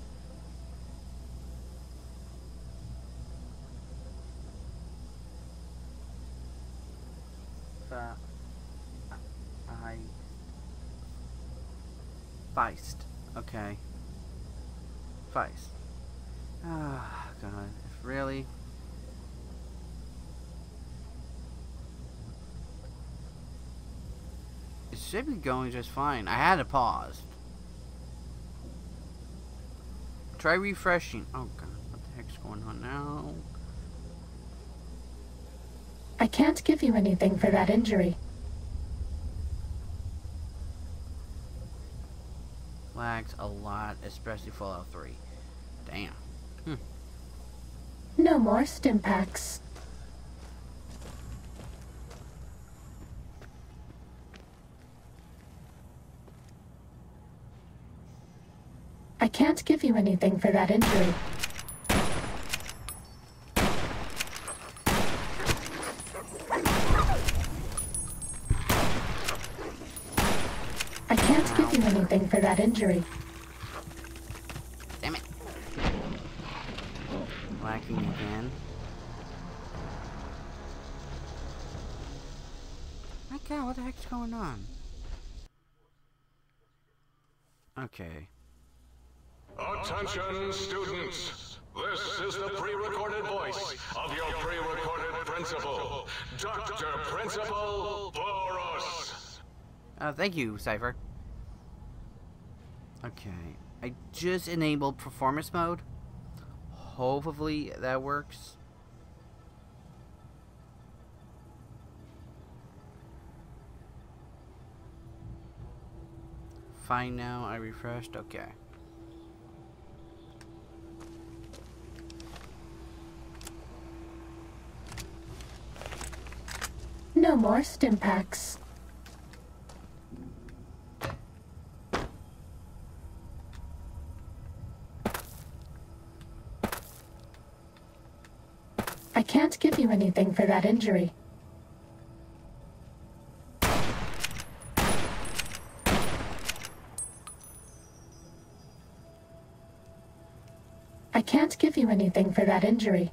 Feist. Okay. Feist. Ah, God. Really? It should be going just fine. I had to pause. Try refreshing. Oh, God. What the heck's going on now? I can't give you anything for that injury. Lags a lot, especially Fallout 3. Damn. No more stim packs. I can't give you anything for that injury. I can't give you anything for that injury. Damn it. Lagging again. My God, what the heck's going on? Okay. Attention, students. This is the pre-recorded voice of your pre-recorded principal, Dr. Principal Boros. Thank you, Cypher. Okay. I just enabled performance mode. Hopefully that works. Fine now, I refreshed. Okay. No more stim packs. I can't give you anything for that injury. I can't give you anything for that injury.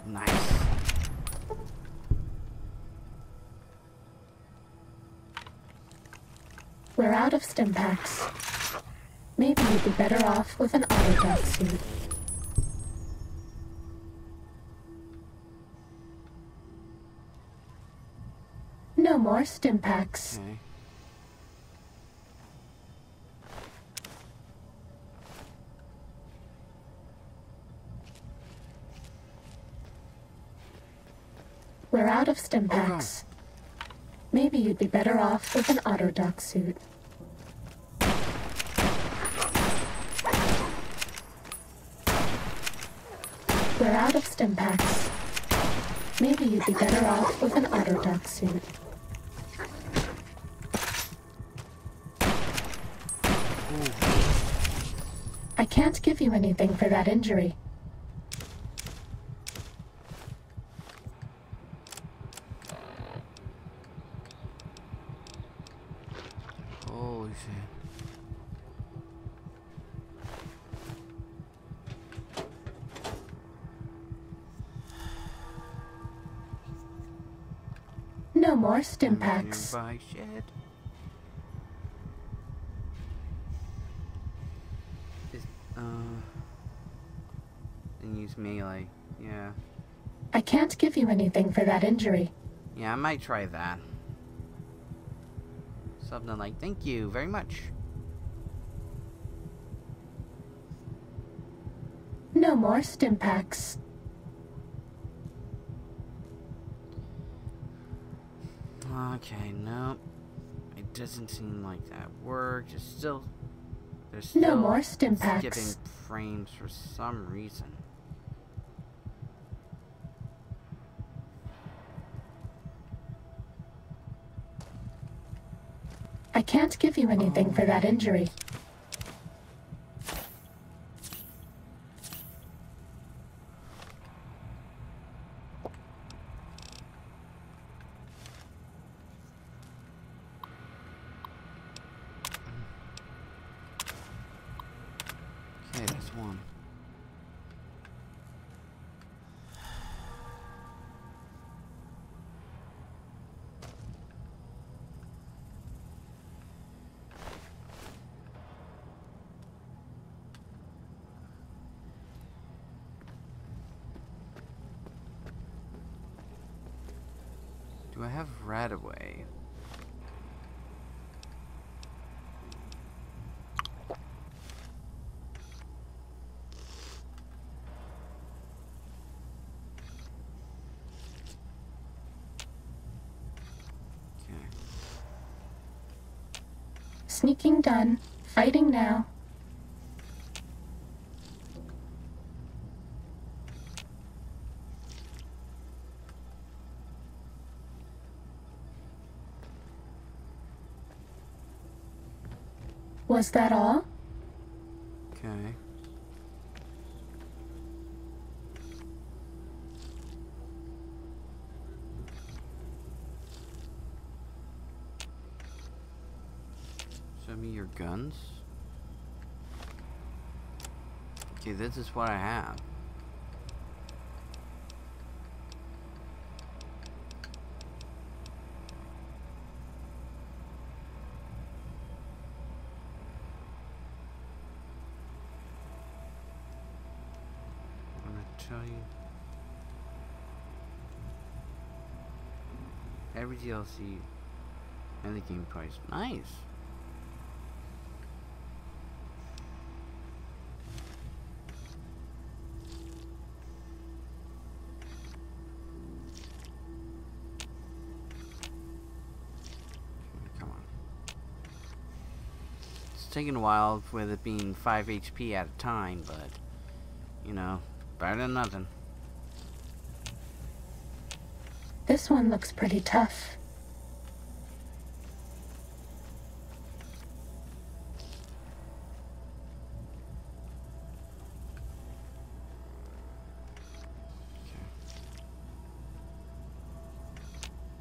Nice. We're out of stim packs. Maybe you'd be better off with an auto-dock suit. No more stim packs. Okay. We're out of stim packs. Maybe you'd be better off with an auto-dock suit. We're out of stim packs. Maybe you'd be better off with an auto-dock suit. I can't give you anything for that injury. No more stim packs. Buy shit. And use melee. Yeah. I can't give you anything for that injury. Yeah, I might try that. Something like, thank you very much. No more stim packs. Okay, nope. It doesn't seem like that worked. There's still No more stim skipping packs. frames for some reason. I can't give you anything for that injury. Okay, that's one. Do I have Radaway? Sneaking done. Fighting now. Was that all? Okay. Show me your guns. Okay, this is what I have. I'm gonna tell you. Every DLC and the game price. Nice. Come on. It's taking a while with it being 5 HP at a time, but you know, better than nothing. This one looks pretty tough.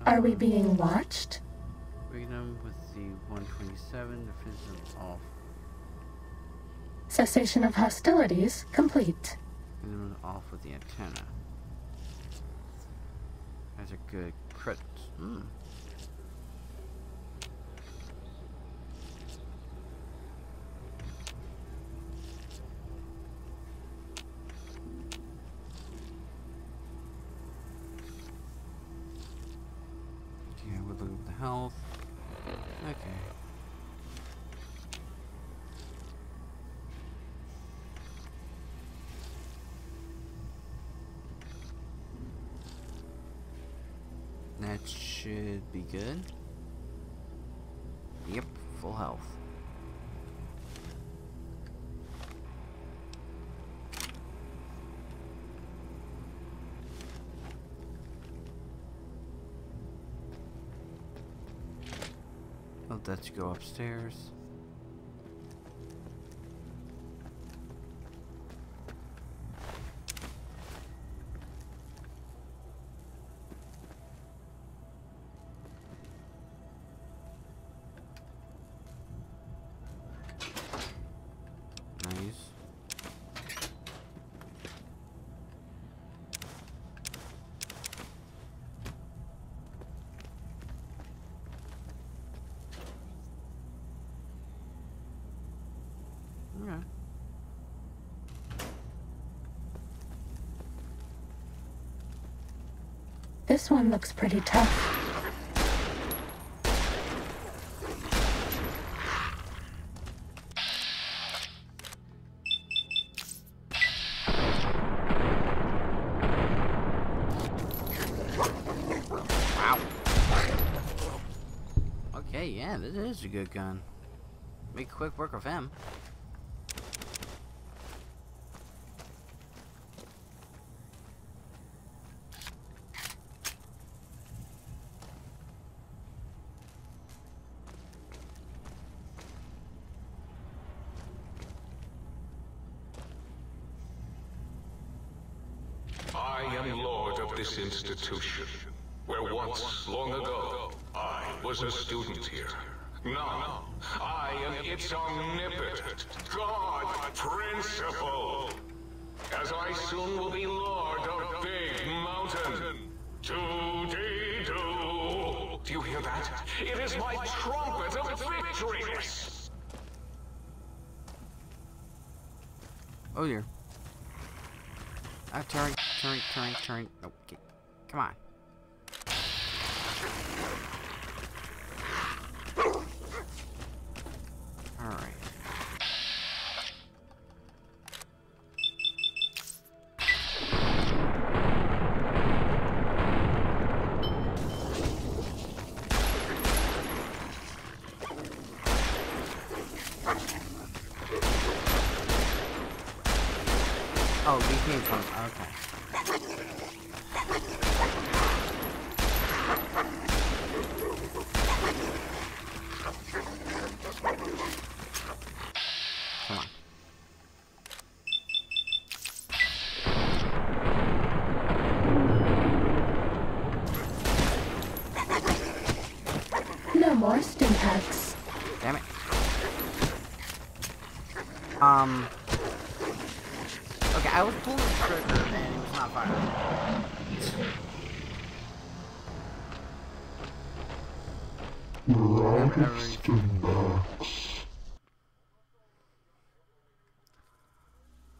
Are we being watched? Freedom with the 127, defensive off. Cessation of hostilities complete. Freedom off with the antenna. That's a good crit. Okay, we'll look at the health. Okay. That should be good. Yep, full health. Let's go upstairs. Nice. This one looks pretty tough. Wow. Okay, yeah, this is a good gun. Make quick work of him. I am lord of this institution, where once, long ago, I was a student here. Now, I am its omnipotent God Principal, as I soon will be lord of Big Mountain. Do-dee-do. Do you hear that? It is my trumpet of victory! Oh dear. Turn. Okay, come on. Alright. Oh, we came from. Okay. Come on. No more stim packs. Damn it. Okay, I was pulling the trigger and it was not firing. We're out of stimpaks.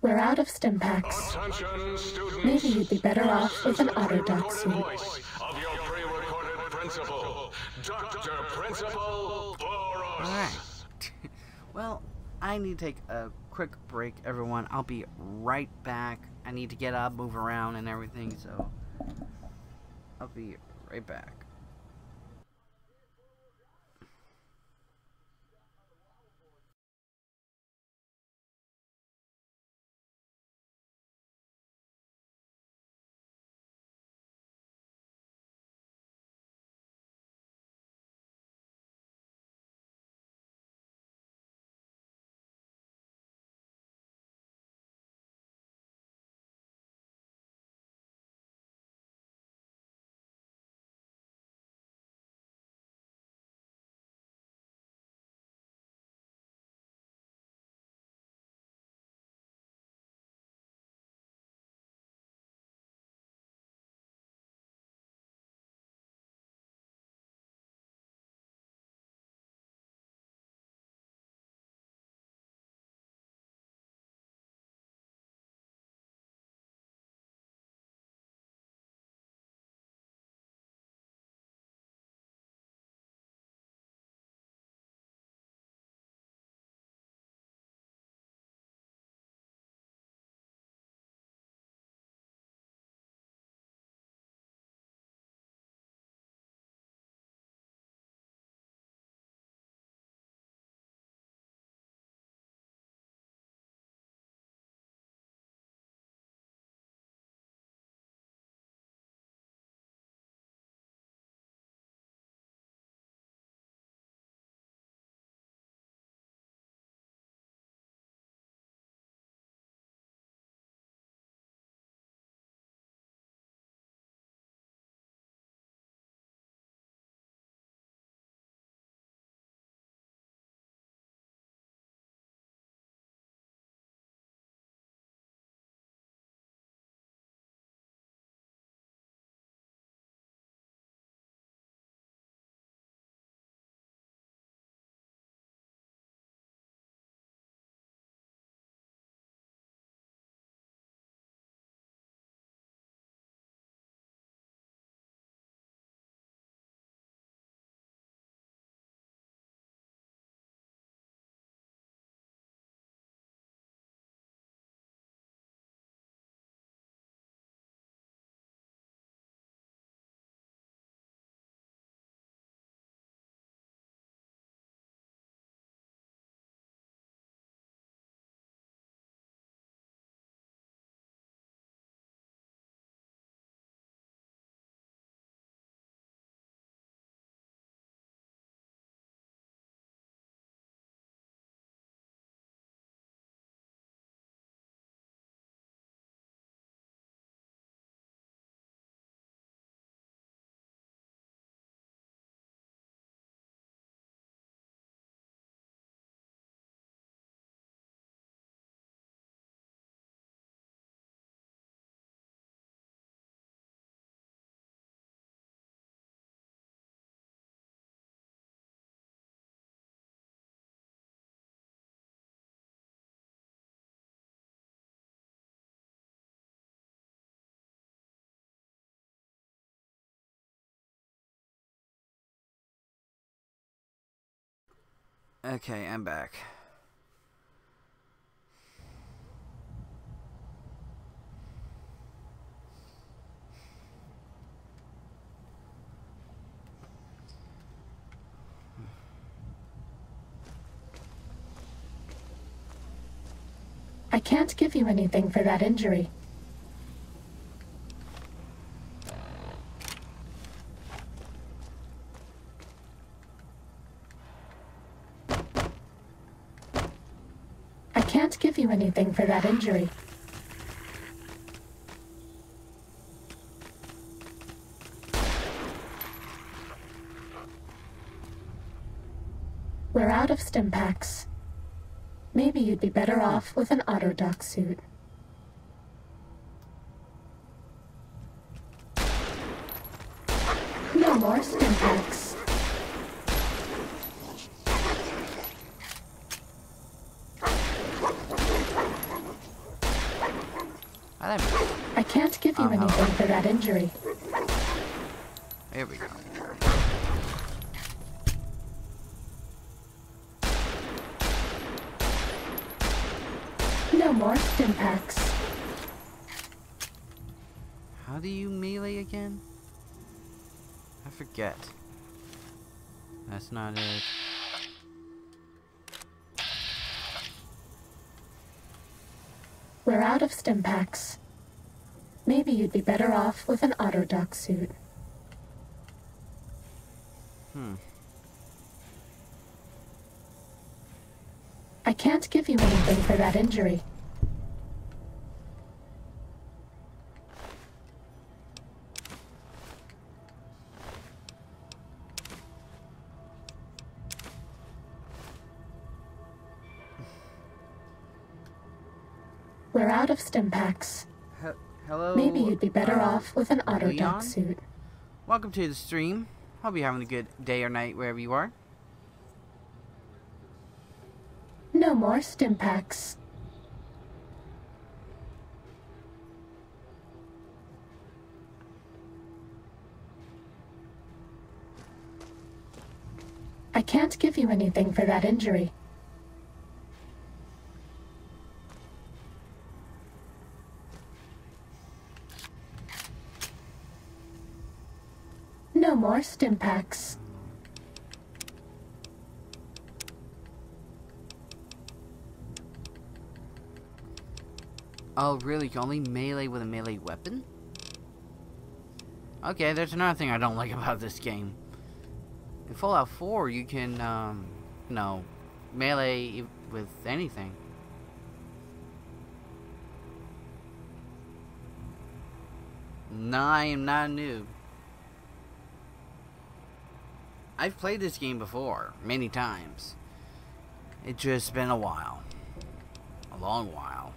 We're out of stim packs. Attention, students. Maybe you'd be better off with an Autodoc suit. Voice of your pre-recorded principal, Dr. Principal Boros. Alright. Well, I need to take a quick break, everyone. I'll be right back. I need to get up, move around, and everything, so I'll be right back. Okay, I'm back. I can't give you anything for that injury. I can't give you anything for that injury. We're out of stim packs. Maybe you'd be better off with an autodoc suit. No more stim packs. I can't give you anything for that injury. There we go. No more stim packs. How do you melee again? I forget. That's not it. We're out of stim packs. Maybe you'd be better off with an autodoc suit. I can't give you anything for that injury. We're out of stim packs. Hello? Maybe you'd be better off with an autodoc Leon? suit. Welcome to the stream. Hope you're having a good day or night wherever you are. No more stim packs. I can't give you anything for that injury. No more stim packs. Oh, really? You can only melee with a melee weapon? Okay, there's another thing I don't like about this game. In Fallout 4, you can, melee with anything. No, I am not a noob. I've played this game before, many times. It's just been a while. A long while.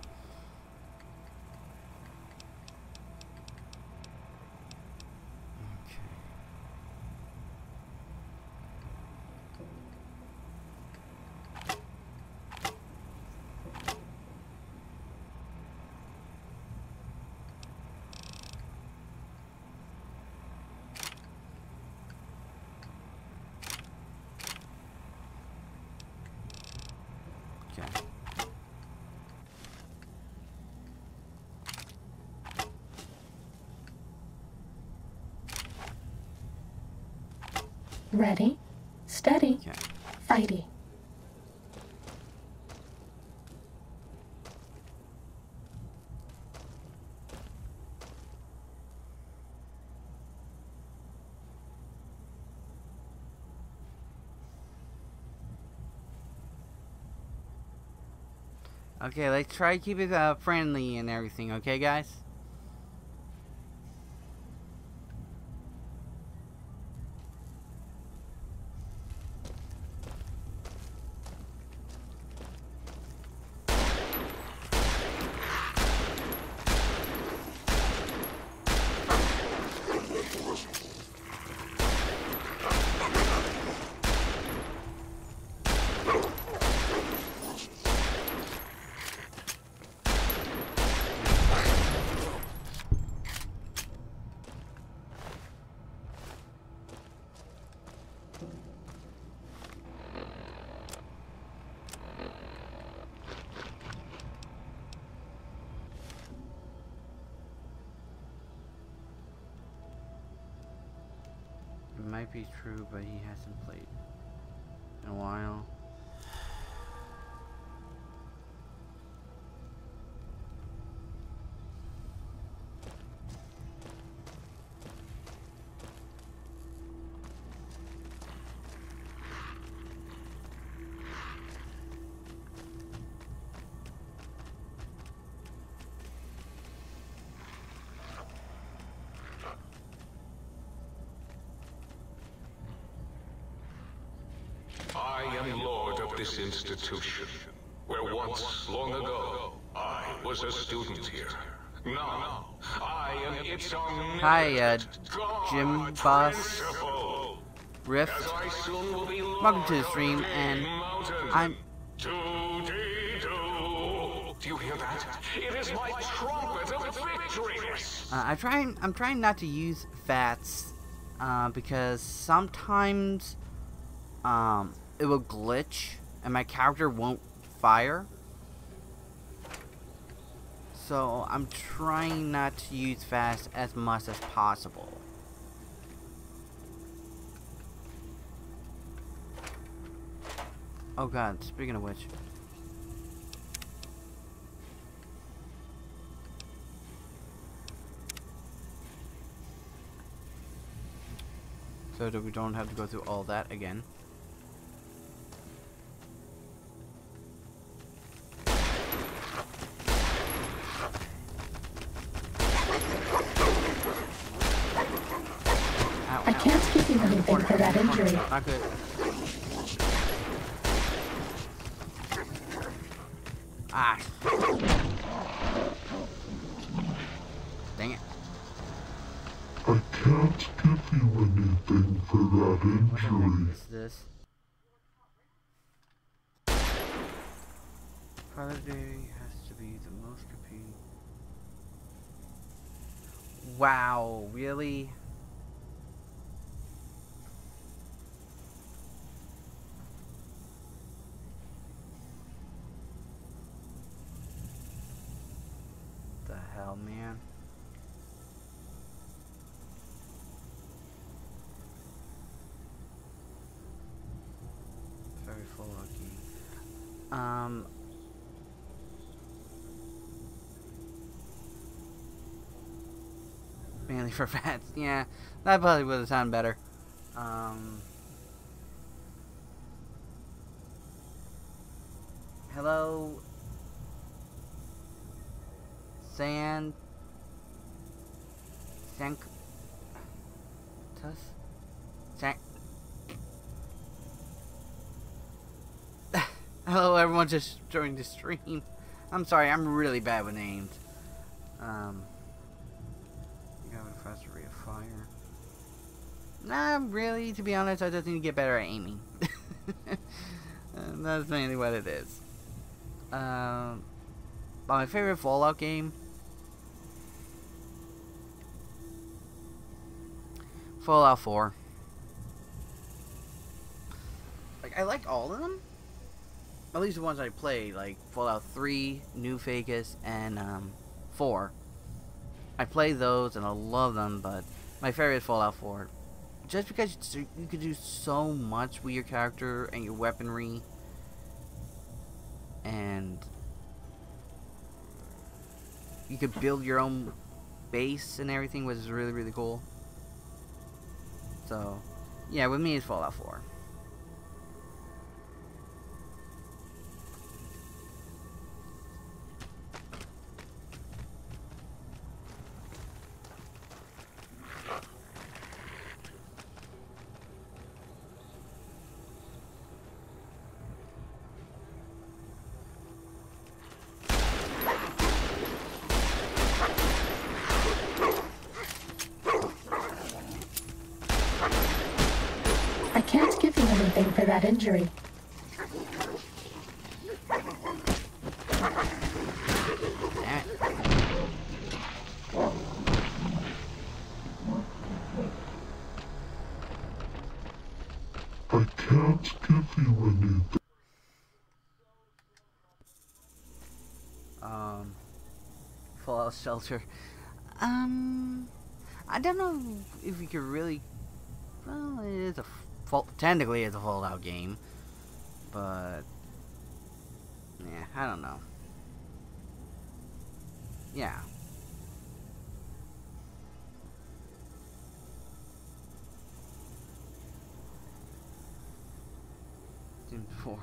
Ready, steady, Okay. fighty. Okay, let's try to keep it friendly and everything, okay, guys? might be true, but he hasn't played in a while. I am lord of this institution, where once, long ago, I was a student here. Now, I am its omnipotent Hi, Gym God Boss Principal. Rift. As I soon will be Welcome to the lord stream, of and Mountain. I'm... Do you hear that? It is my trumpet of victories. I'm trying not to use VATS, because sometimes, it will glitch, and my character won't fire. So, I'm trying not to use VATS as much as possible. Oh god, speaking of which. So that we don't have to go through all that again. Ow, I can't give you anything for that injury. Not good. Ah. Dang it. I can't give you anything for that What the injury. heck is this? Father Day has to be the most competing. Wow, really? The hell, man? Very full game. Mainly for fats. Yeah, that probably would have sounded better. Hello, Sank. Hello, everyone just joined the stream. I'm sorry, I'm really bad with names. You have a faster rate of fire. Nah, really, to be honest, I just need to get better at aiming. And that's mainly what it is. My favorite Fallout game? Fallout 4. Like, I like all of them. At least the ones I played, like Fallout 3, New Vegas, and 4. I play those and I love them, but my favorite is Fallout 4. Just because you could do so much with your character and your weaponry. And you could build your own base and everything, which is really, really cool. So, yeah, with me it's Fallout 4. I can't give you anything for that injury. I can't give you anything. Fallout Shelter. I don't know if you could really. well, it is a technically it's a Fallout game, but yeah, I don't know. Yeah. Sims 4.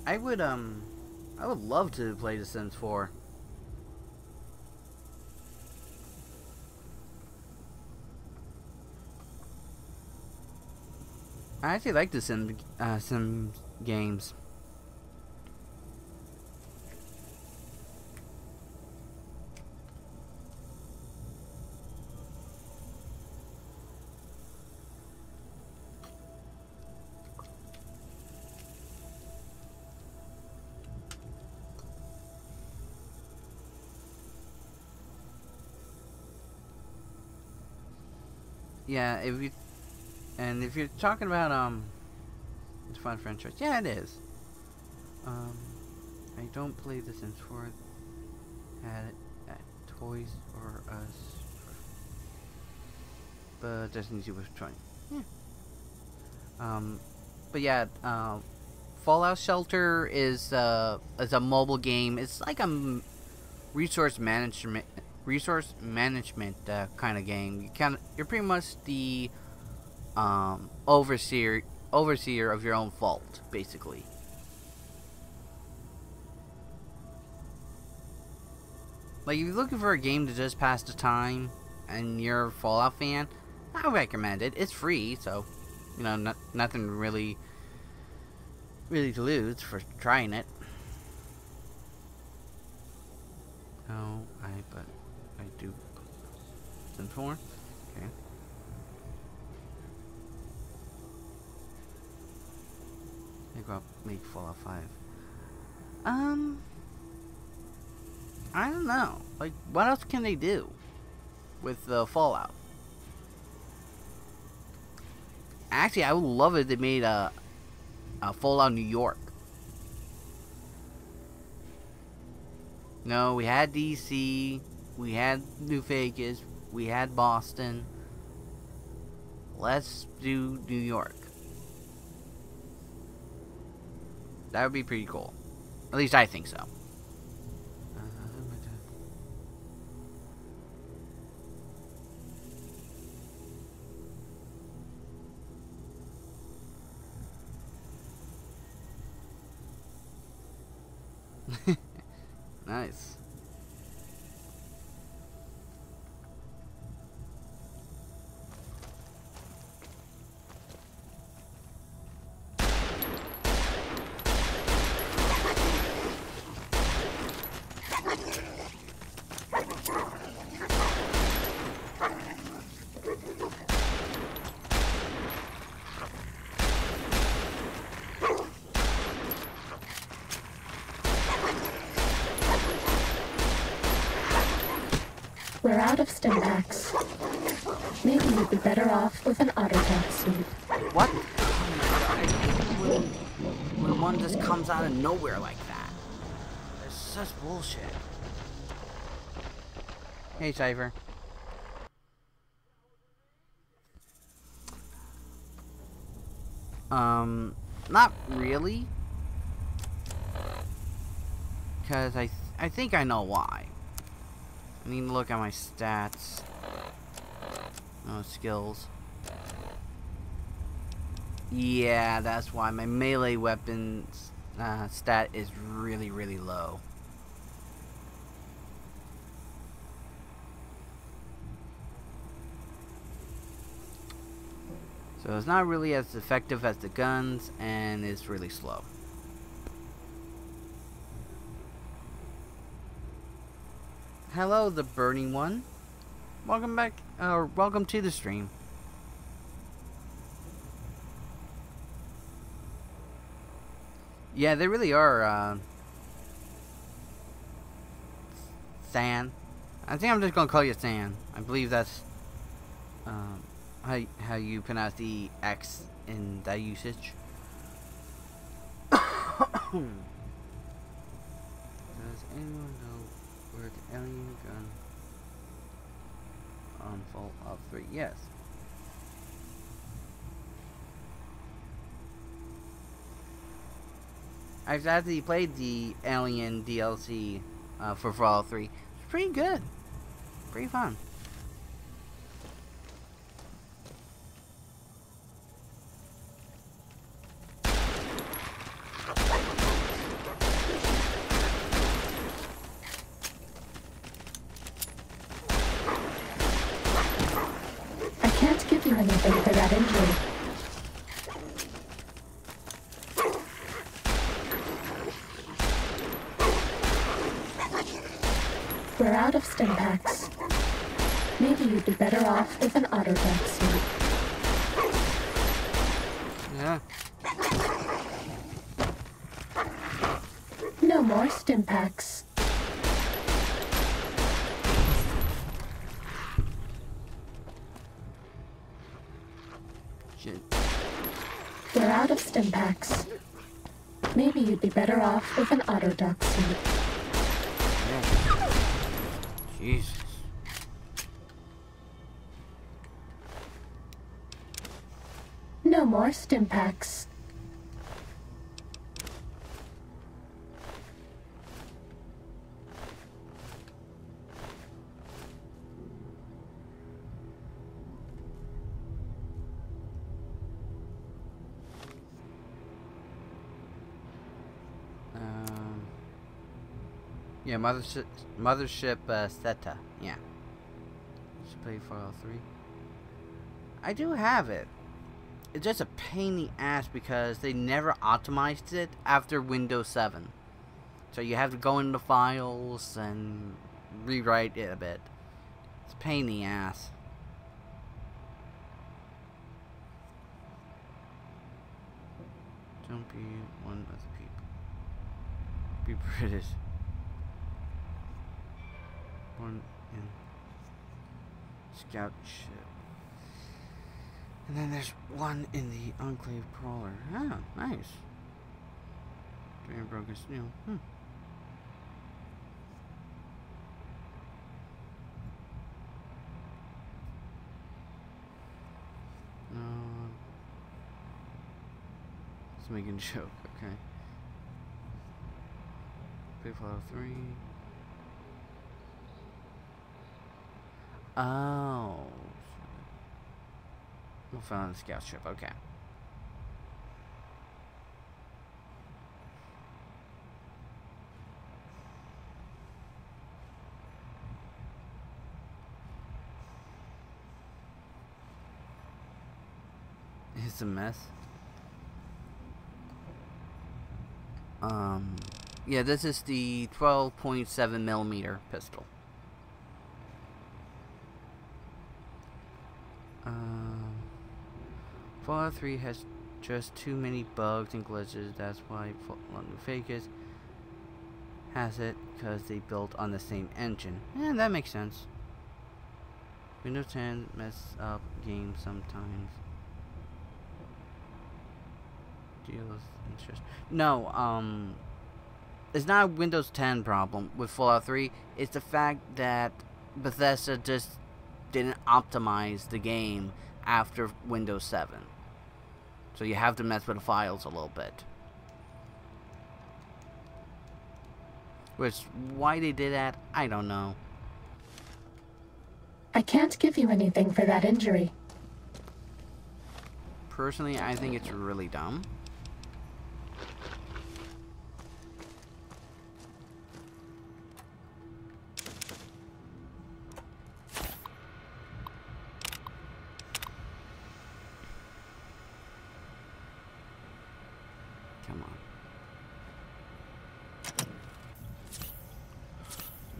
I would love to play The Sims 4. I actually like the Sim games. Yeah, if you're talking about it's a fun franchise, yeah, it is. I don't play The Sims 4 at Toys R Us, but Destiny 2 was trying. Yeah. But yeah, Fallout Shelter is a mobile game. It's like a resource management kind of game. You're pretty much the overseer of your own vault, basically. Like, if you're looking for a game to just pass the time and you're a Fallout fan, I recommend it. It's free, so you know, nothing really to lose for trying it. No, but I do. Sims 4? Okay. Maybe I'll make Fallout 5. I don't know. Like, what else can they do with Fallout? Actually, I would love it if they made a Fallout New York. No, we had DC, we had New Vegas, we had Boston. Let's do New York. That would be pretty cool. At least I think so. Nice. We're out of stim packs. Maybe you'd be better off with an Autodoc suit. What? Oh my god, I hate when one just comes out of nowhere like that. It's such bullshit. Hey, Cypher. Not really. Because I think I know why. I need to look at my stats. Oh, skills. Yeah, that's why my melee weapons stat is really, really low. So it's not really as effective as the guns, and it's really slow. Hello, the burning one. Welcome back, welcome to the stream. Yeah, they really are, San. I think I'm just gonna call you San. I believe that's, how you pronounce the X in that usage. Does anyone know Where's the alien gun? On Fallout 3, yes. I've actually played the Alien DLC for Fallout 3. It's pretty good. Pretty fun. I can't give you anything for that injury. We're out of stim packs. Maybe you'd be better off with an autodeck suit. Yeah. No more stim packs. Shit. We're out of stim packs. Maybe you'd be better off with an autodock suit. Yeah. Jesus. No more stim packs. Yeah, mothership Theta. Yeah. Should play Fallout 3. I do have it. It's just a pain in the ass because they never optimized it after Windows 7. So you have to go into files and rewrite it a bit. It's a pain in the ass. Don't be one of the people. Be British. One in scout ship. And then there's one in the Enclave Crawler. Ah, nice. Dragon broken steel. No. It's making a joke, okay. Play Fallout 3. Oh. We'll find the scout ship, okay. It's a mess. Yeah, this is the 12.7mm pistol. Fallout 3 has just too many bugs and glitches. That's why London Vegas has it, because they built on the same engine. Yeah, that makes sense. Windows 10 mess up games sometimes. Deals interest. No, it's not a Windows 10 problem with Fallout 3. It's the fact that Bethesda just didn't optimize the game after Windows 7. So you have to mess with the files a little bit. Which, why they did that, I don't know. I can't give you anything for that injury. Personally, I think it's really dumb. Come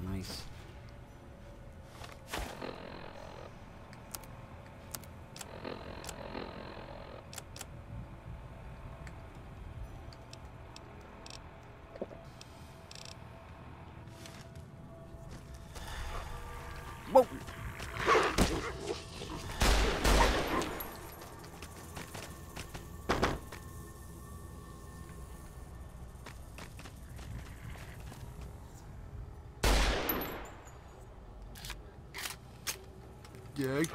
on. Nice. Whoa! Gag.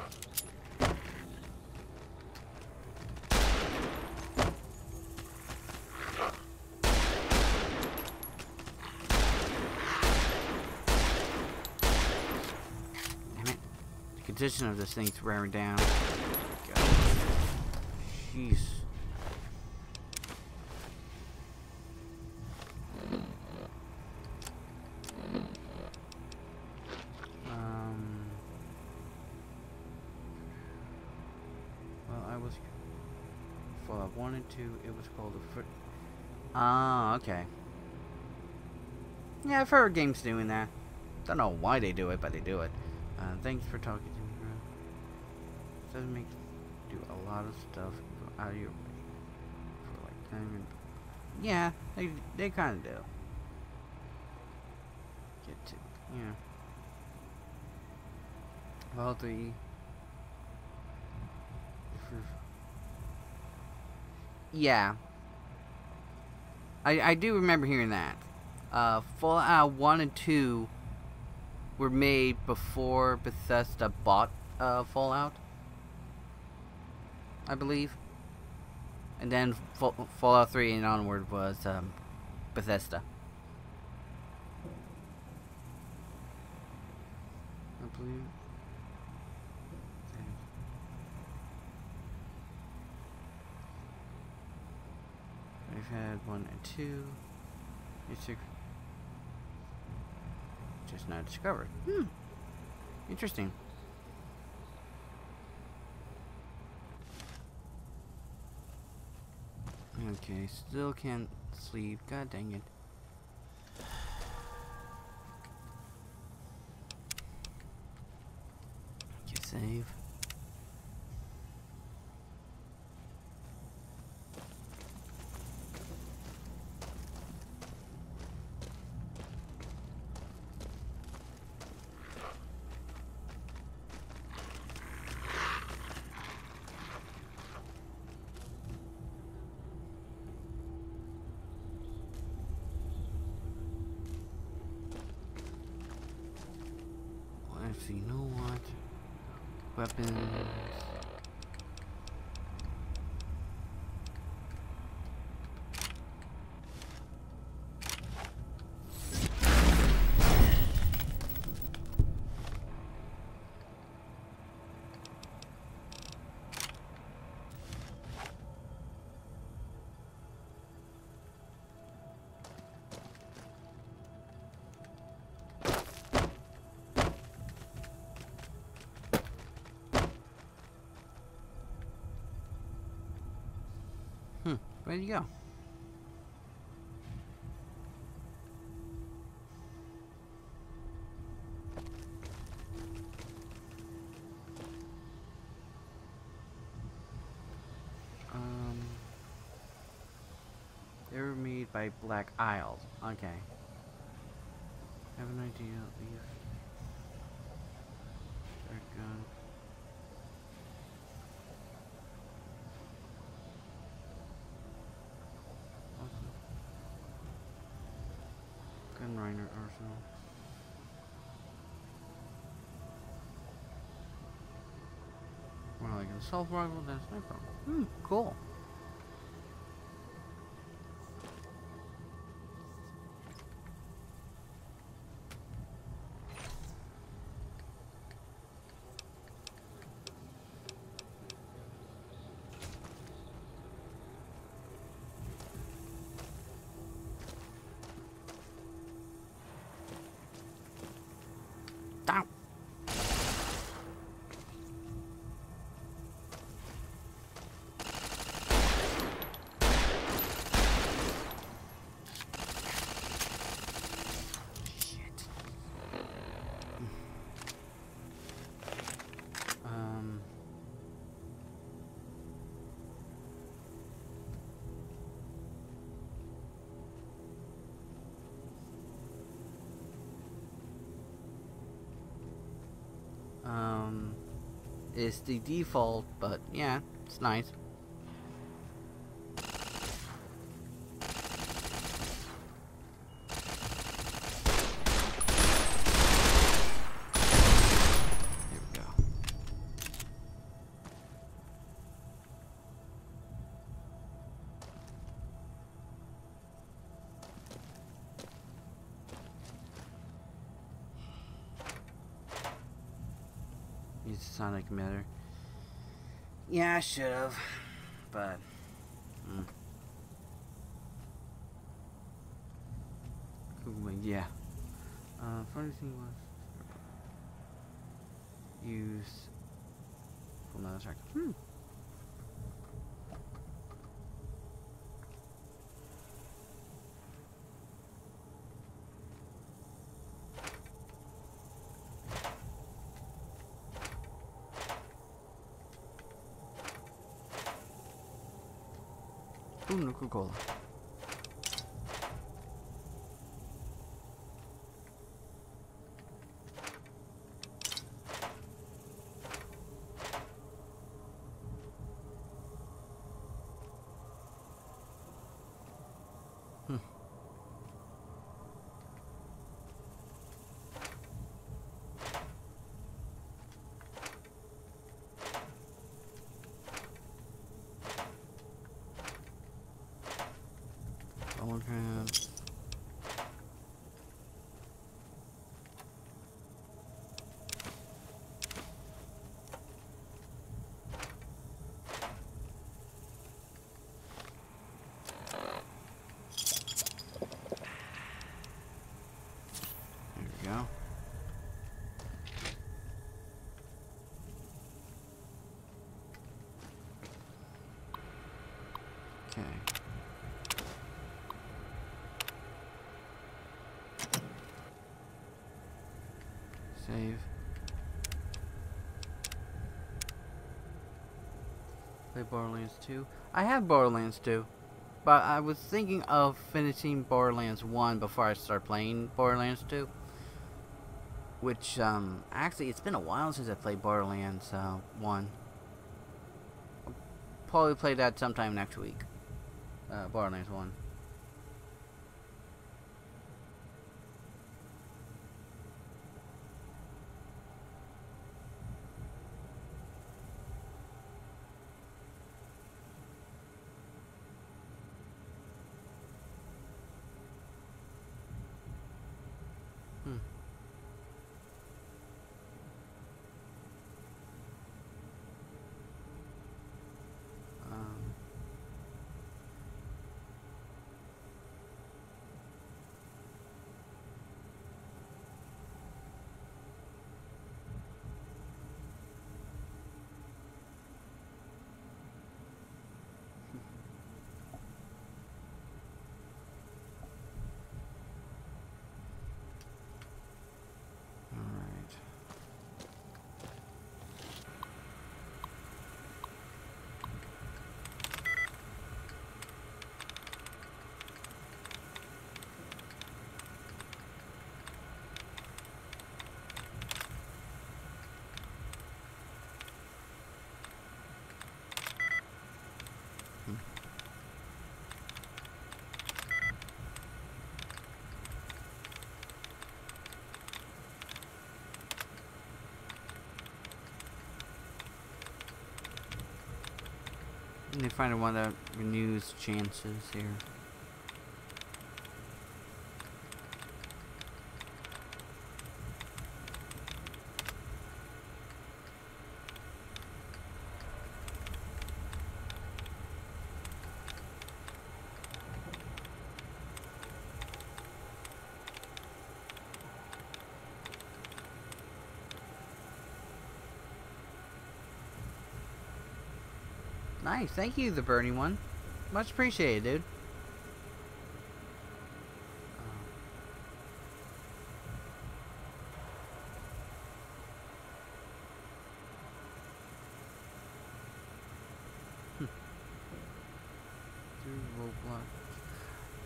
Damn it. The condition of this thing's wearing down. Jeez. Well, I was Fallout 1 and 2. It was called a foot. Ah, okay. Yeah, I've heard games doing that. Don't know why they do it, but they do it. Thanks for talking to me, bro. Doesn't make do a lot of stuff go out of your way for like time and yeah, they kind of do. Get to yeah. Well, yeah. I do remember hearing that. Fallout 1 and 2 were made before Bethesda bought Fallout, I believe. And then Fallout 3 and onward was Bethesda. I believe. We've had 1 and 2. It's just now discovered. Interesting. Okay, still can't sleep. God dang it. Get save. You know what? Weapons. Where'd you go? They were made by Black Isles. Okay. Have an idea. Leave. Start gun. Gunrunner arsenal. More like an assault rifle than a sniper. Cool. Down. Is the default, but yeah, it's nice. There we go. sonic emitter. Yeah, I should have, but yeah. Funny thing was use full another track. Ooh, Coca-Cola. Hologram. There we go. Okay. Save. Play Borderlands 2. I have Borderlands 2, but I was thinking of finishing Borderlands 1 before I start playing Borderlands 2. Which, actually, it's been a while since I played Borderlands 1. I'll probably play that sometime next week. Borderlands 1. And they find one that renews chances here. Nice, thank you, the Bernie one. Much appreciated, dude.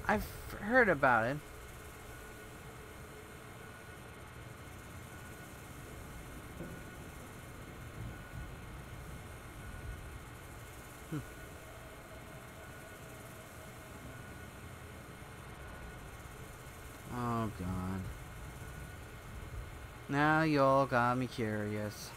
I've heard about it. Oh God. Now y'all got me curious.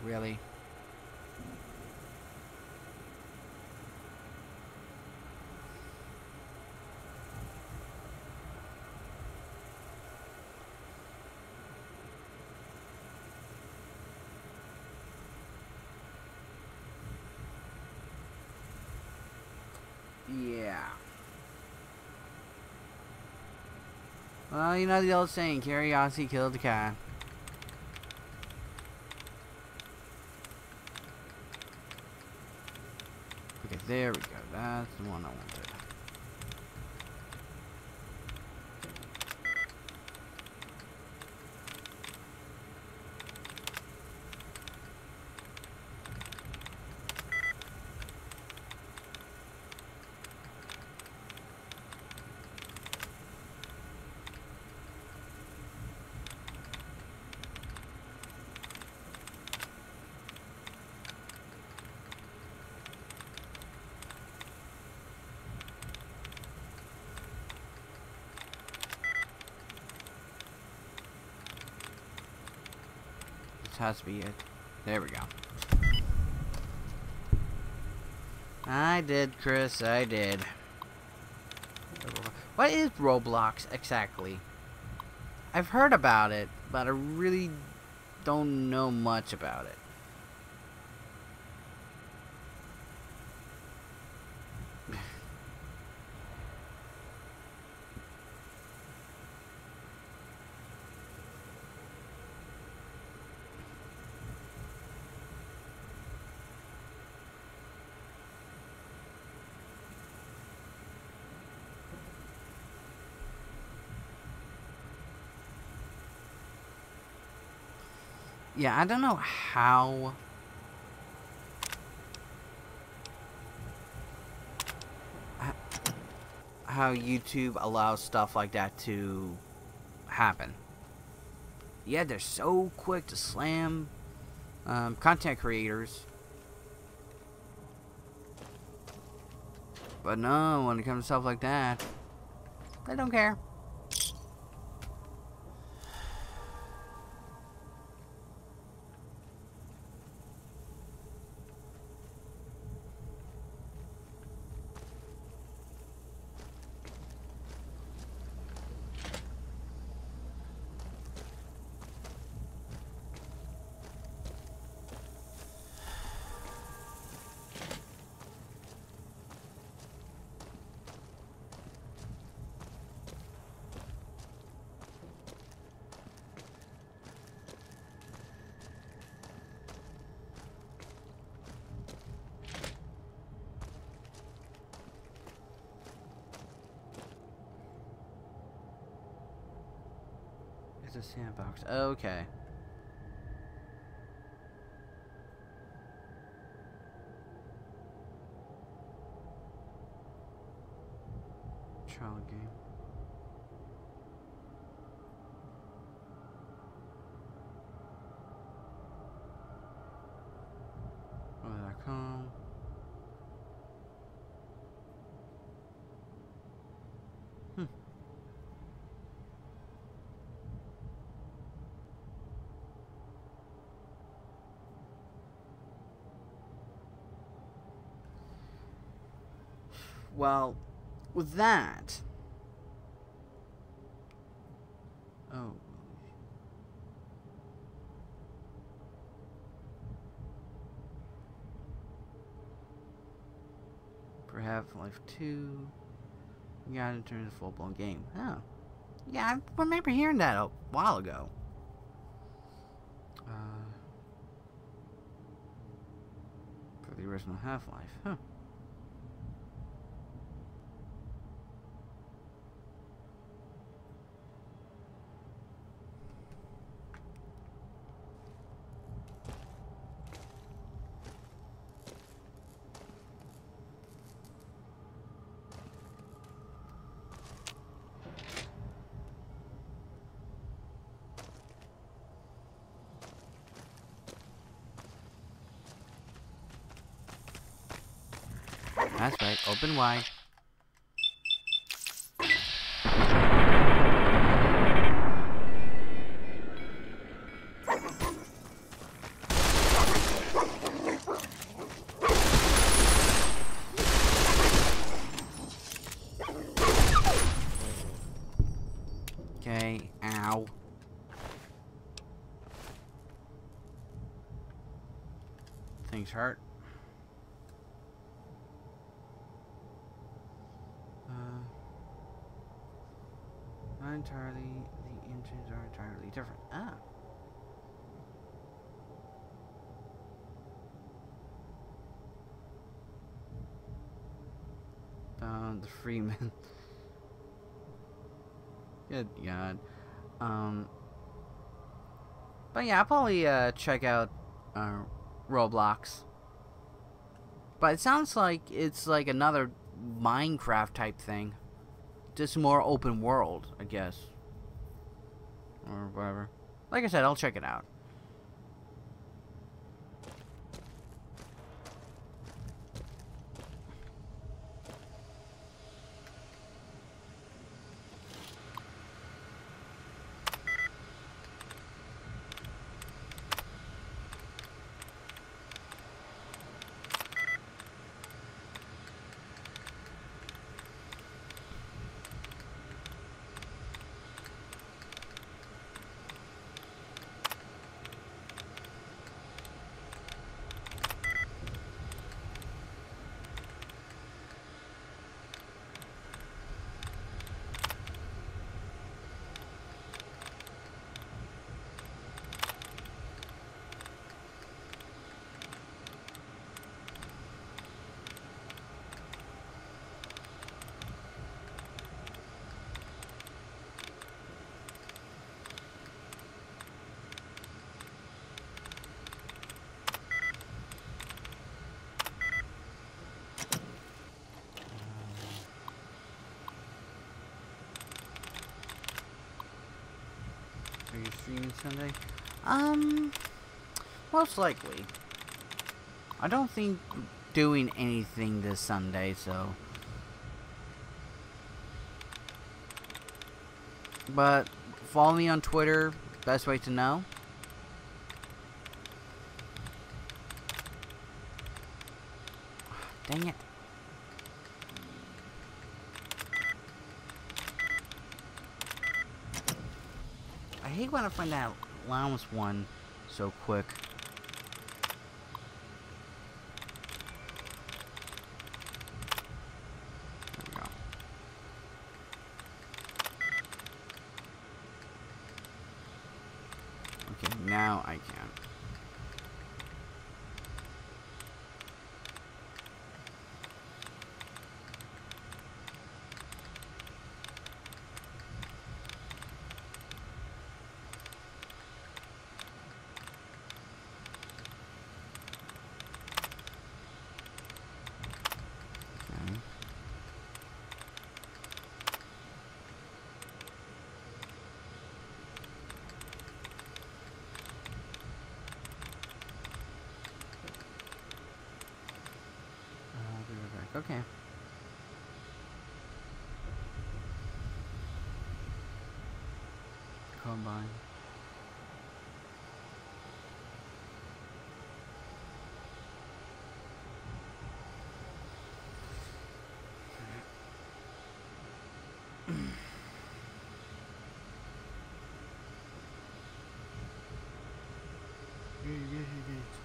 Really? Yeah. Well, you know the old saying, curiosity killed the cat. Okay, there we go. That's the one I wanted. Has to be it. There we go. I did, Chris. I did. What is Roblox exactly? I've heard about it, but I really don't know much about it. Yeah, I don't know how YouTube allows stuff like that to happen. Yeah, they're so quick to slam content creators. But no, when it comes to stuff like that, they don't care. A sandbox. Okay. Trial game. .com. Well, with that... Oh. For Half-Life 2... You gotta turn into a full-blown game. Oh. Yeah, I remember hearing that a while ago. For the original Half-Life. Huh. That's right, open wide. Okay, ow. Things hurt. Not entirely, the engines are entirely different. Ah. The Freeman. Good God. But yeah, I'll probably check out Roblox. But it sounds like it's like another Minecraft type thing. Just more open world, I guess. Or whatever. Like I said, I'll check it out. Are you streaming Sunday? Most likely. I don't think doing anything this Sunday, so. But follow me on Twitter, best way to know. Dang it. I hate when I find that allowance one so quick. There we go. Okay, now I can. Okay. Combine.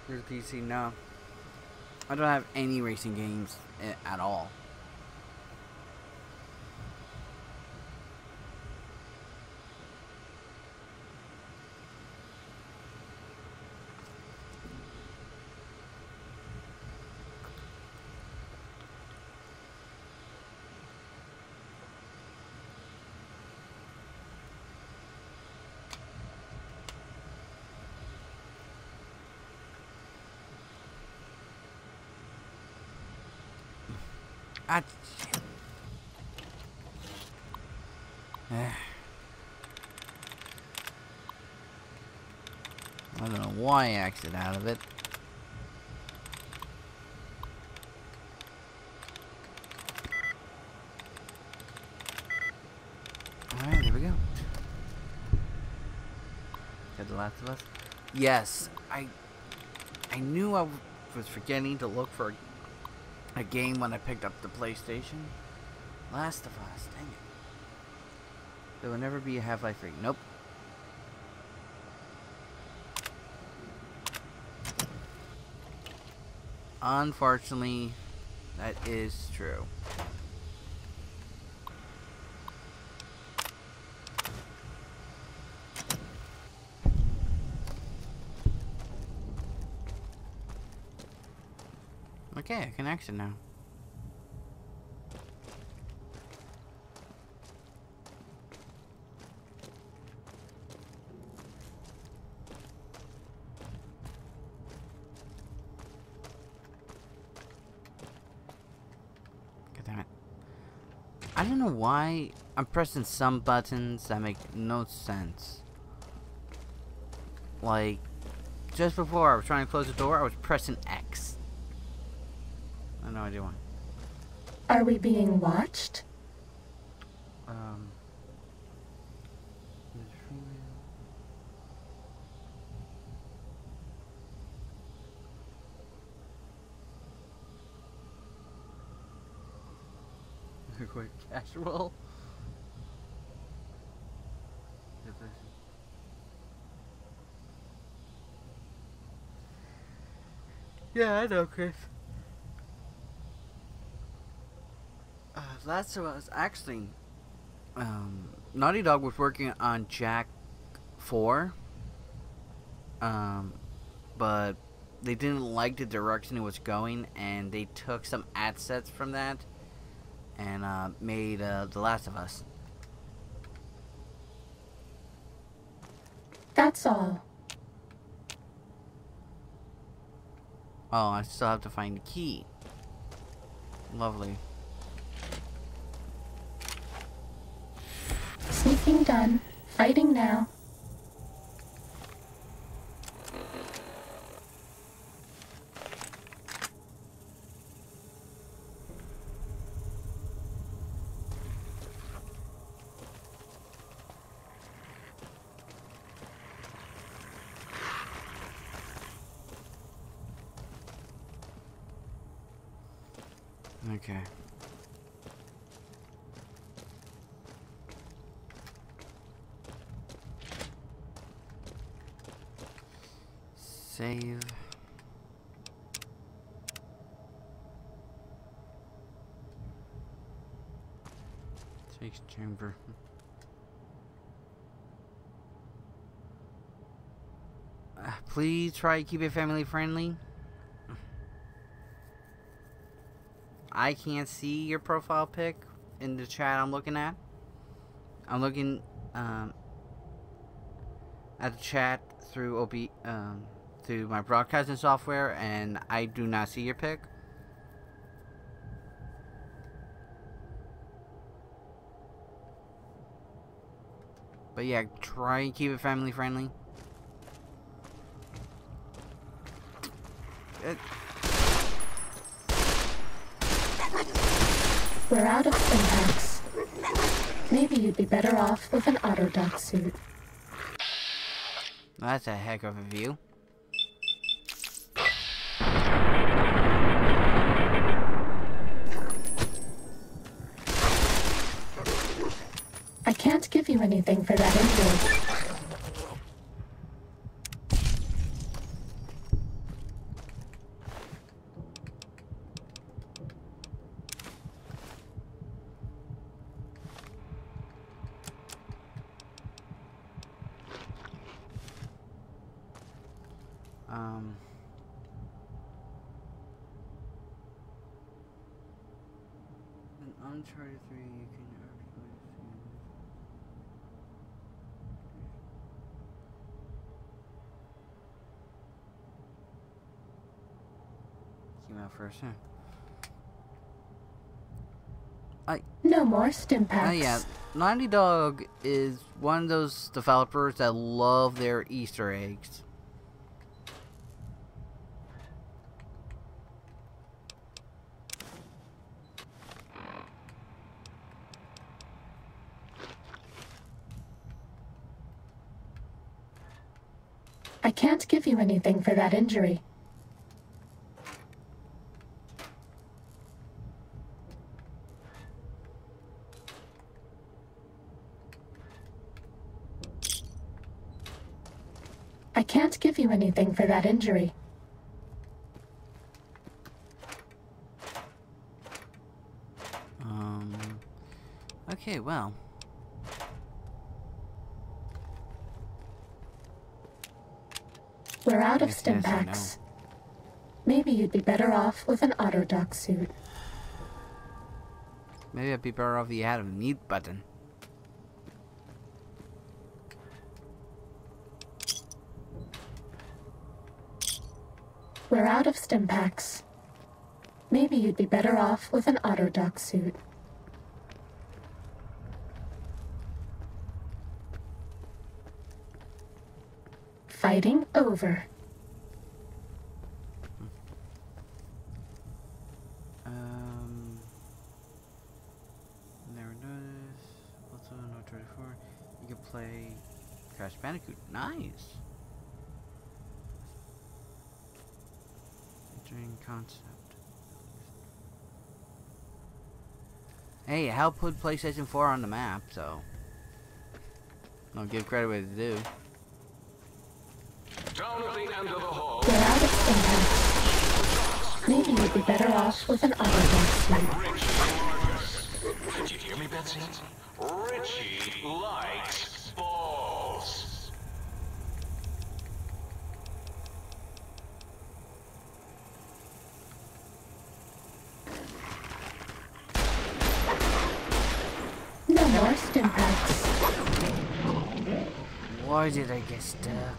For the PC, no. I don't have any racing games at all. Ah, shit. I don't know why I exited out of it. Alright, there we go. Got The Last of Us. Yes, I knew I was forgetting to look for a game when I picked up the PlayStation. Last of Us, dang There will never be a Half-Life 3. Nope. Unfortunately, that is true. Okay, I can exit now. God damn it. I don't know why I'm pressing some buttons that make no sense. Like, just before I was trying to close the door, I was pressing X. I have no idea why. Are we being watched? Quick casual. Yeah, I know, Chris. Last of Us, actually, Naughty Dog was working on Jack 4, but they didn't like the direction it was going, and they took some assets from that and made The Last of Us. That's all. Oh, I still have to find the key. Lovely. Sneaking done. Fighting now. Okay. Save. Takes chamber. Please try to keep it family friendly. I can't see your profile pic in the chat I'm looking at. I'm looking at the chat through through my broadcasting software, and I do not see your pic. But yeah, try and keep it family friendly. We're out of syntax. Maybe you'd be better off with an autodoc suit. That's a heck of a view. I can't give you anything for that injury. In Uncharted 3, you can actually Came out first, huh? No more stim packs. Yeah, Naughty Dog is one of those developers that love their Easter eggs. I can't give you anything for that injury. I can't give you anything for that injury. Okay, well. We're out of Yes, stim yes, I packs. Maybe you'd be better off with an autodoc suit. Maybe I'd be better off if you had a mute button. We're out of stim packs. Maybe you'd be better off with an autodoc suit. Fighting over. Never noticed. Also, no 34. You can play Crash Banditcoot. Nice. Featuring concept. Hey, it helped put PlayStation 4 on the map, so I'll give credit where it's due. Down at the end of the hall. We're out of stim packs. Maybe you'd be better off with an autodoc suit. Did you hear me, Betsy? Richie likes balls. No more stim packs. Why did I get stuck?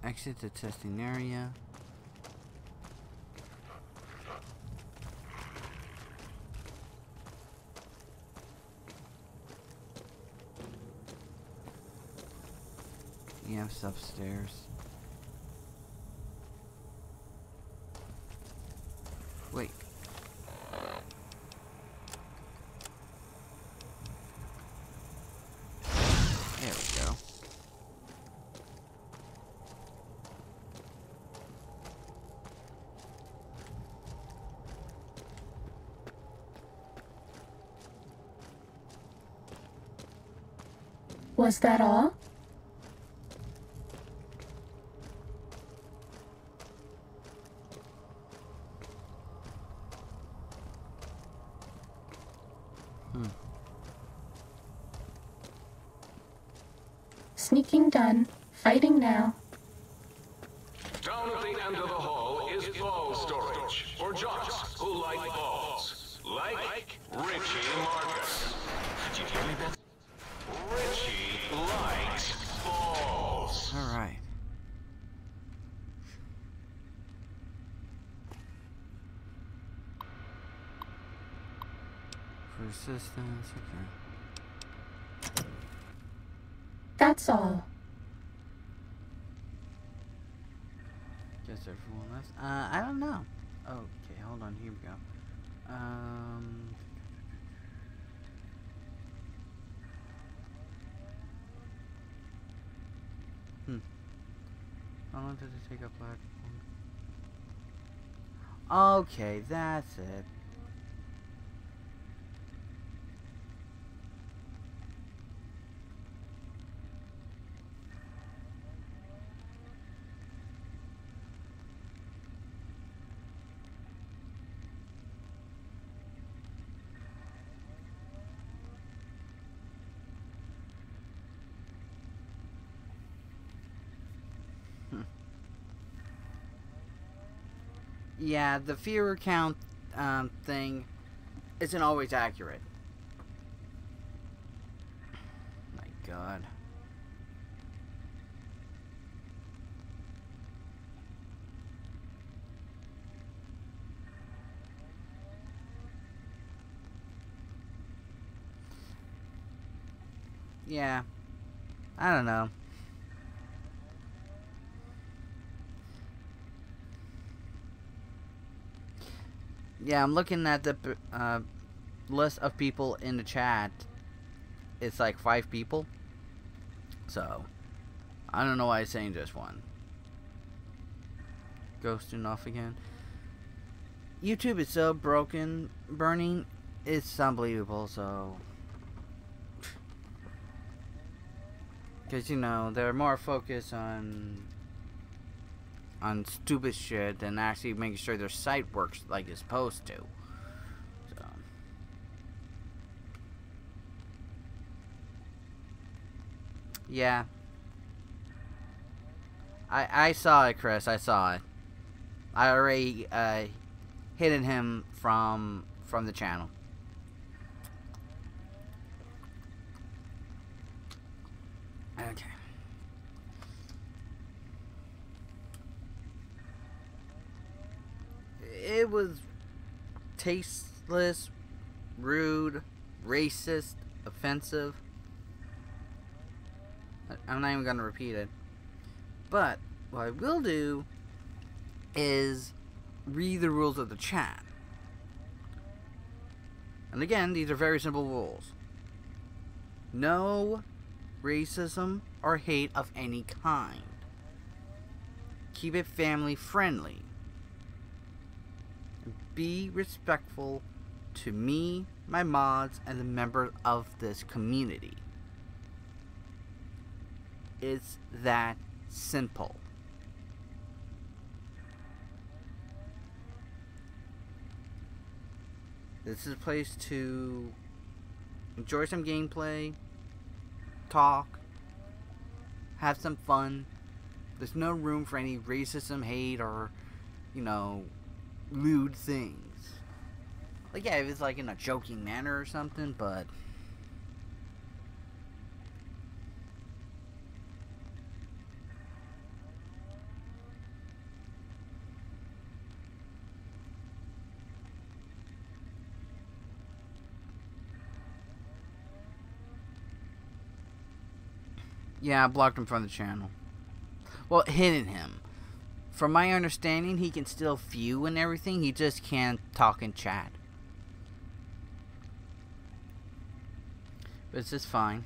Exit the testing area. Yeah, it's upstairs. Wait. There we go. Was that all? Sneaking done. Fighting now. Down at the end of the hall is ball storage for jocks who like balls. Like Richie Marcus. Did you hear me, Betsy? Richie likes balls. Alright. For assistance, okay. That's all. Guess everyone left. I don't know. Okay, hold on, here we go. How long does it take a platform? Okay, that's it. Yeah, the fear count thing isn't always accurate. My God. Yeah. I don't know. Yeah, I'm looking at the list of people in the chat. It's like 5 people. So, I don't know why it's saying just one. Ghosting off again. YouTube is so broken, Burning. It's unbelievable, so... Because, you know, they're more focused on stupid shit than actually making sure their site works like it's supposed to. So... Yeah. I saw it, Chris. I saw it. I already hidden him from the channel. Okay. It was tasteless, rude, racist, offensive. I'm not even gonna repeat it. But what I will do is read the rules of the chat. And again, these are very simple rules. No racism or hate of any kind. Keep it family friendly. Be respectful to me, my mods, and the members of this community. It's that simple. This is a place to enjoy some gameplay, talk, have some fun. There's no room for any racism, hate, or, you know, lewd things. Like, yeah, if it's like in a joking manner or something, but... Yeah, I blocked him from the channel. Well, hidden him. From my understanding, he can still view and everything. He just can't talk and chat. But it's just fine.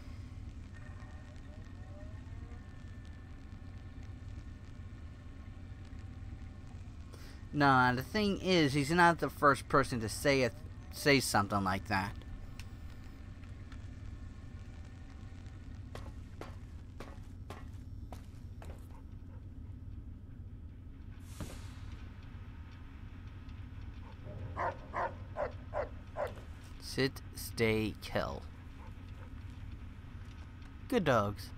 Nah, the thing is, he's not the first person to say something like that. Sit, stay, kill. Good dogs.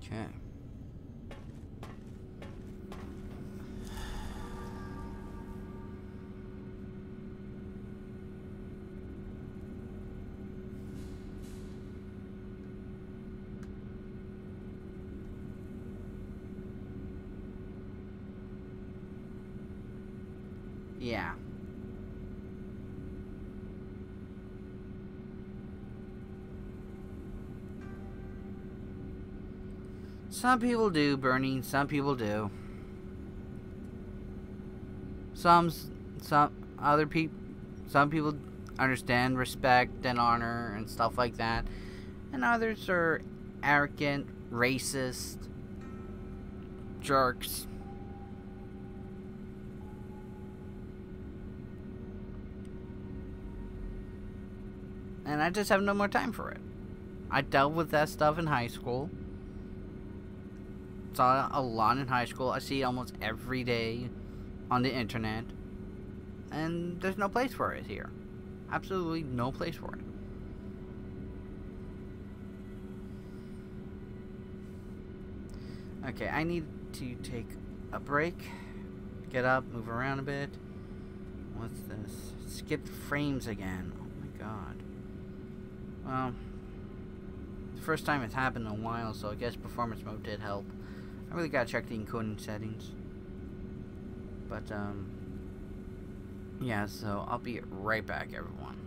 Okay. Yeah. Some people do, Bernie. Some people do. Some people understand respect and honor and stuff like that. And others are arrogant, racist, jerks. And I just have no more time for it. I dealt with that stuff in high school. Saw it a lot in high school. I see it almost every day on the internet. And there's no place for it here. Absolutely no place for it. Okay, I need to take a break. Get up, move around a bit. What's this? Skipped frames again. Oh my god. Well, the first time it's happened in a while, so I guess performance mode did help. I really gotta check the encoding settings. But, yeah, so I'll be right back, everyone.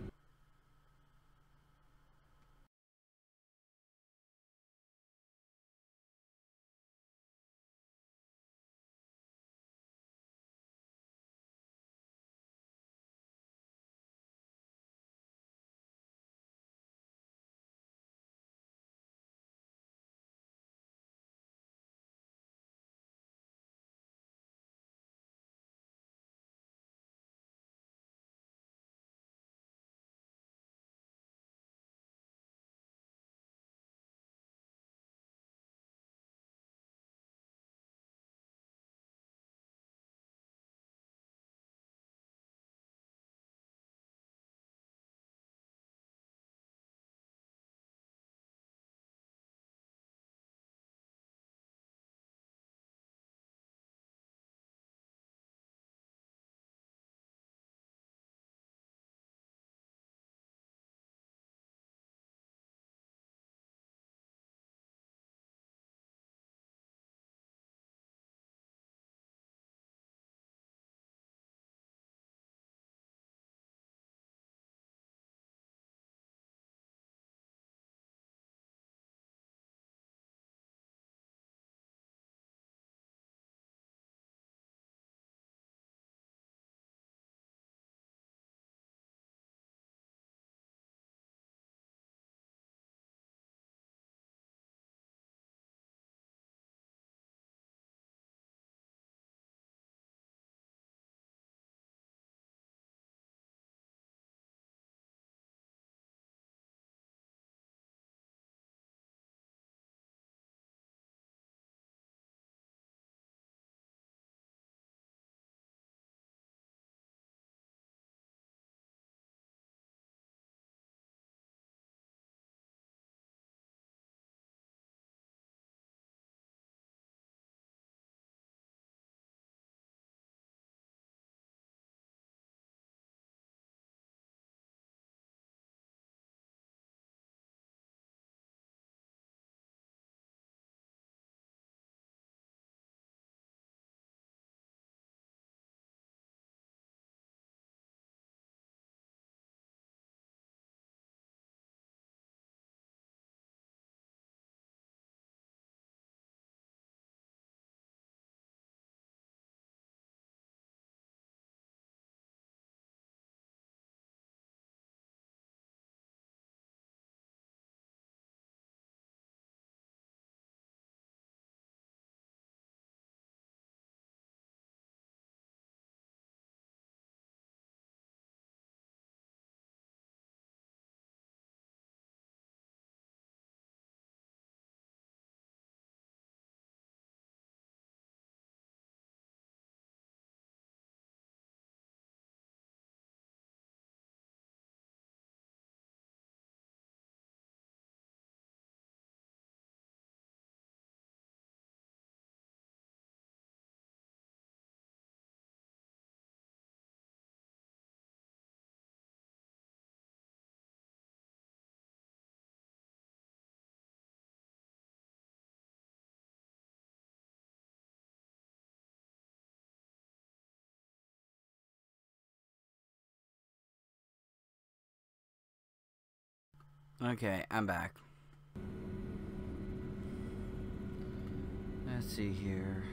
Okay, I'm back. Let's see here.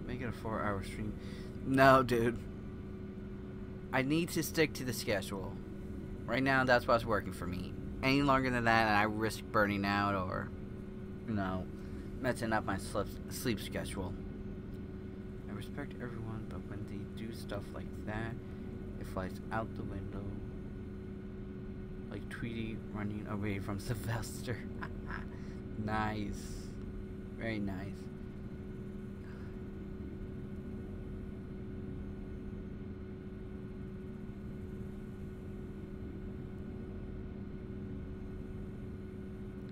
Make it a 4-hour stream. No, dude. I need to stick to the schedule. Right now, that's what's working for me. Any longer than that, and I risk burning out or, you know, messing up my sleep schedule. I respect everyone, but when they do stuff like that, it flies out the window. Like Tweety running away from Sylvester. Nice. Very nice.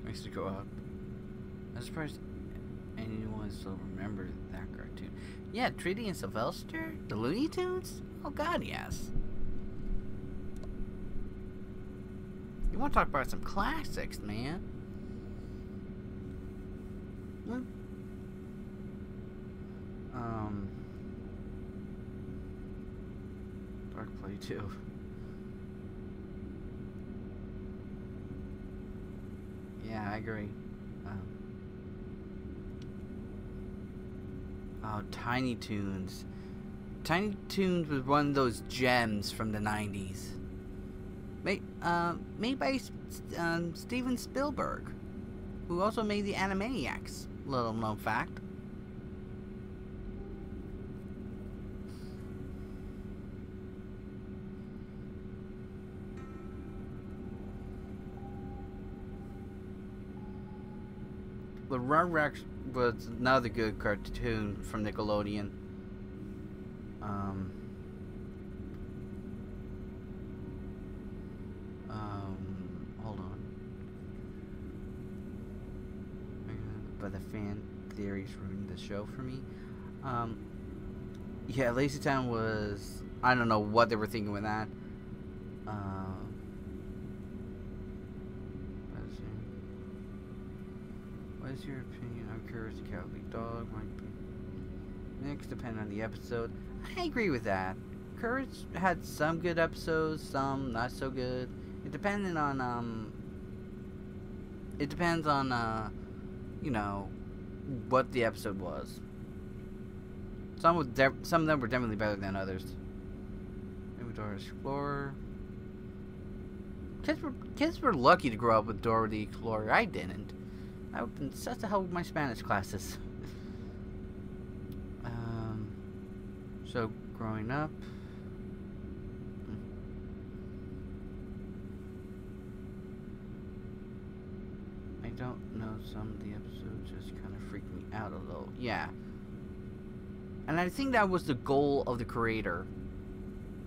Makes it go up. I'm surprised anyone still remembers that cartoon. Yeah, Trudy and Sylvester? The Looney Tunes? Oh god, yes. You want to talk about some classics, man? Hmm? Dark Play 2. Yeah, I agree. Oh, Tiny Toons. Tiny Toons was one of those gems from the 90s. Made by Steven Spielberg, who also made the Animaniacs. Little known fact. The Rugrats was another good cartoon from Nickelodeon. Hold on. But the fan theories ruined the show for me. Yeah, Lazy Town was... I don't know what they were thinking with that. What is your opinion on Courage the Cowardly Dog? Might be mixed depending on the episode. I agree with that. Courage had some good episodes, some not so good. It depended on it depends on you know, what the episode was. Some of them were definitely better than others. Maybe Dora Explorer. Kids were lucky to grow up with Dora the Explorer. I didn't. I would have been such a hell with my Spanish classes. So growing up. I don't know, some of the episodes just kind of freaked me out a little. Yeah. And I think that was the goal of the creator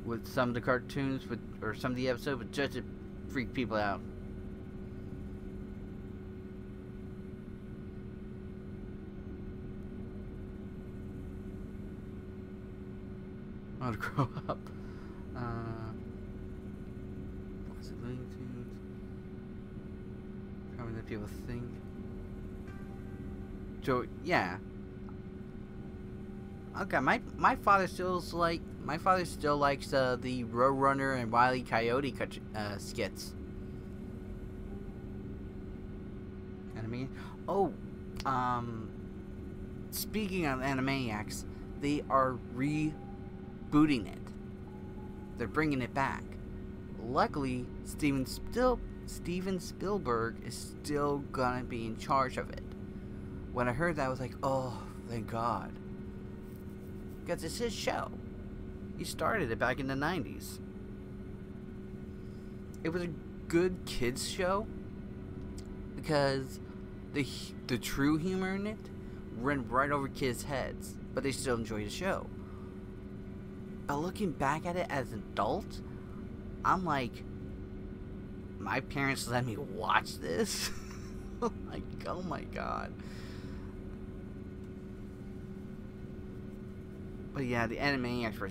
with some of the cartoons, or some of the episodes, but just to freak people out. I want to grow up. What's it Looney Tunes? Probably that people think. So yeah. Okay, my father still likes the Roadrunner and Wile E. Coyote skits. You know what I mean? Oh, speaking of Animaniacs, they are rebooting it. They're bringing it back. Luckily, Steven Spielberg is still gonna be in charge of it. When I heard that, I was like, oh, thank God. Because it's his show. He started it back in the 90s. It was a good kids show because the true humor in it went right over kids' heads, but they still enjoyed the show. But looking back at it as an adult, I'm like, my parents let me watch this? Like, oh my God. But yeah, the Animaniacs were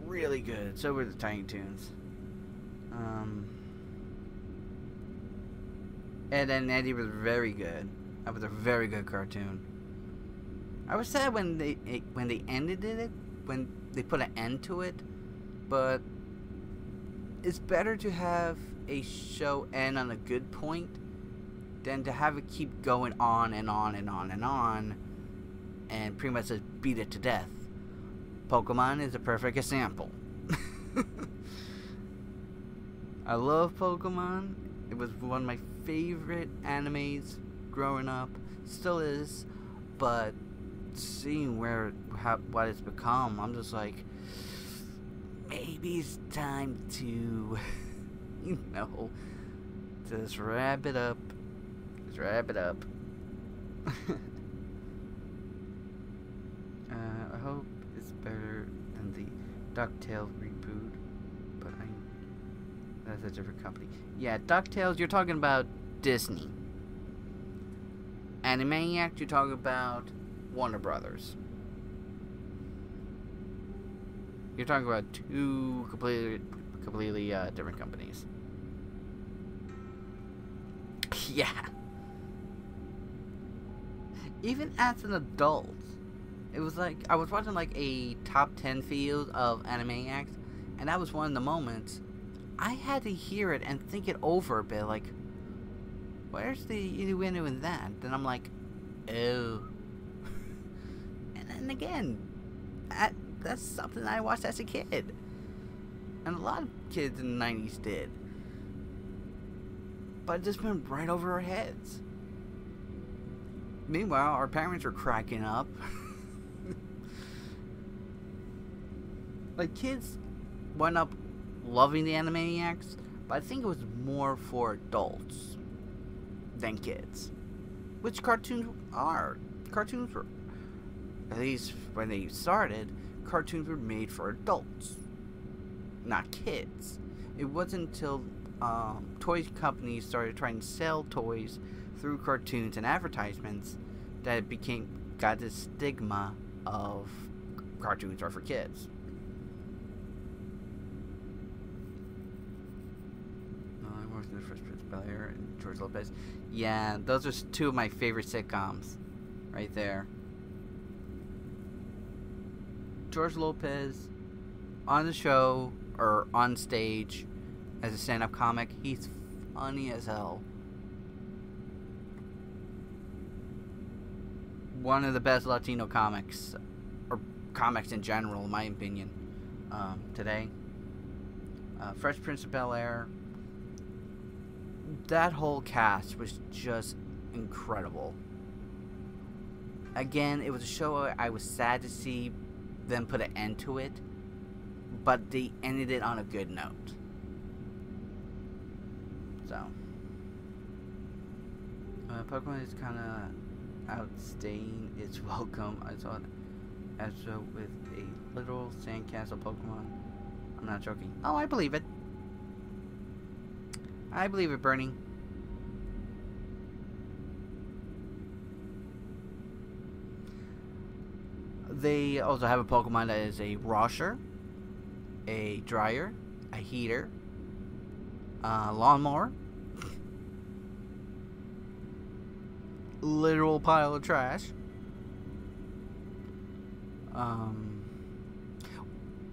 really good. So were the Tiny Toons. Ed and Eddie was very good. That was a very good cartoon. I was sad when they ended it, when they put an end to it. But it's better to have a show end on a good point than to have it keep going on and on and on and on, and pretty much just beat it to death. Pokemon is a perfect example. I love Pokemon. It was one of my favorite animes growing up. Still is. But seeing what it's become, I'm just like, maybe it's time to, you know, just wrap it up. Just wrap it up. I hope it's better than the DuckTales reboot, but that's a different company. Yeah, DuckTales, you're talking about Disney. Animaniacs, you're talking about Warner Brothers. You're talking about two completely different companies. Yeah. Even as an adult, it was like I was watching like a top 10 field of Animaniacs, and that was one of the moments I had to hear it and think it over a bit. Like, where's the innuendo in that? Then I'm like, oh. And then again, that's something I watched as a kid, and a lot of kids in the 90s did. But it just went right over our heads. Meanwhile, our parents were cracking up. Like, kids went up loving the Animaniacs, but I think it was more for adults than kids. Which cartoons are. Cartoons were, at least when they started, cartoons were made for adults, not kids. It wasn't until toy companies started trying to sell toys through cartoons and advertisements that it got this stigma of cartoons are for kids. I worked in the Fresh Prince of Bel-Air and George Lopez. Yeah, those are two of my favorite sitcoms, right there. George Lopez, on the show or on stage as a stand-up comic, he's funny as hell. One of the best Latino comics, or comics in general, in my opinion, today. Fresh Prince of Bel-Air. That whole cast was just incredible. Again, it was a show I was sad to see them put an end to it, but they ended it on a good note. So, Pokemon is kind of outstaying its welcome. I saw it as with a literal sandcastle Pokemon. I'm not joking. Oh, I believe it. I believe it, Bernie. They also have a Pokemon that is a washer, a dryer, a heater, lawnmower, literal pile of trash, a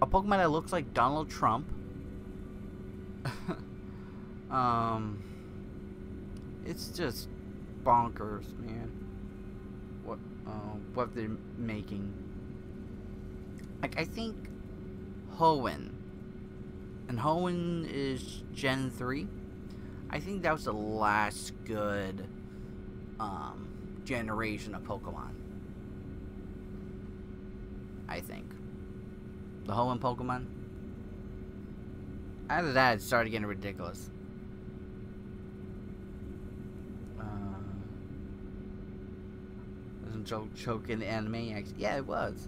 Pokemon that looks like Donald Trump, it's just bonkers, man, what they're making. Like, I think Hoenn, and Hoenn is Gen 3. I think that was the last good generation of Pokemon. I think. The Hoenn Pokemon. After that, it started getting ridiculous. Wasn't joking the Animaniacs. Yeah, it was.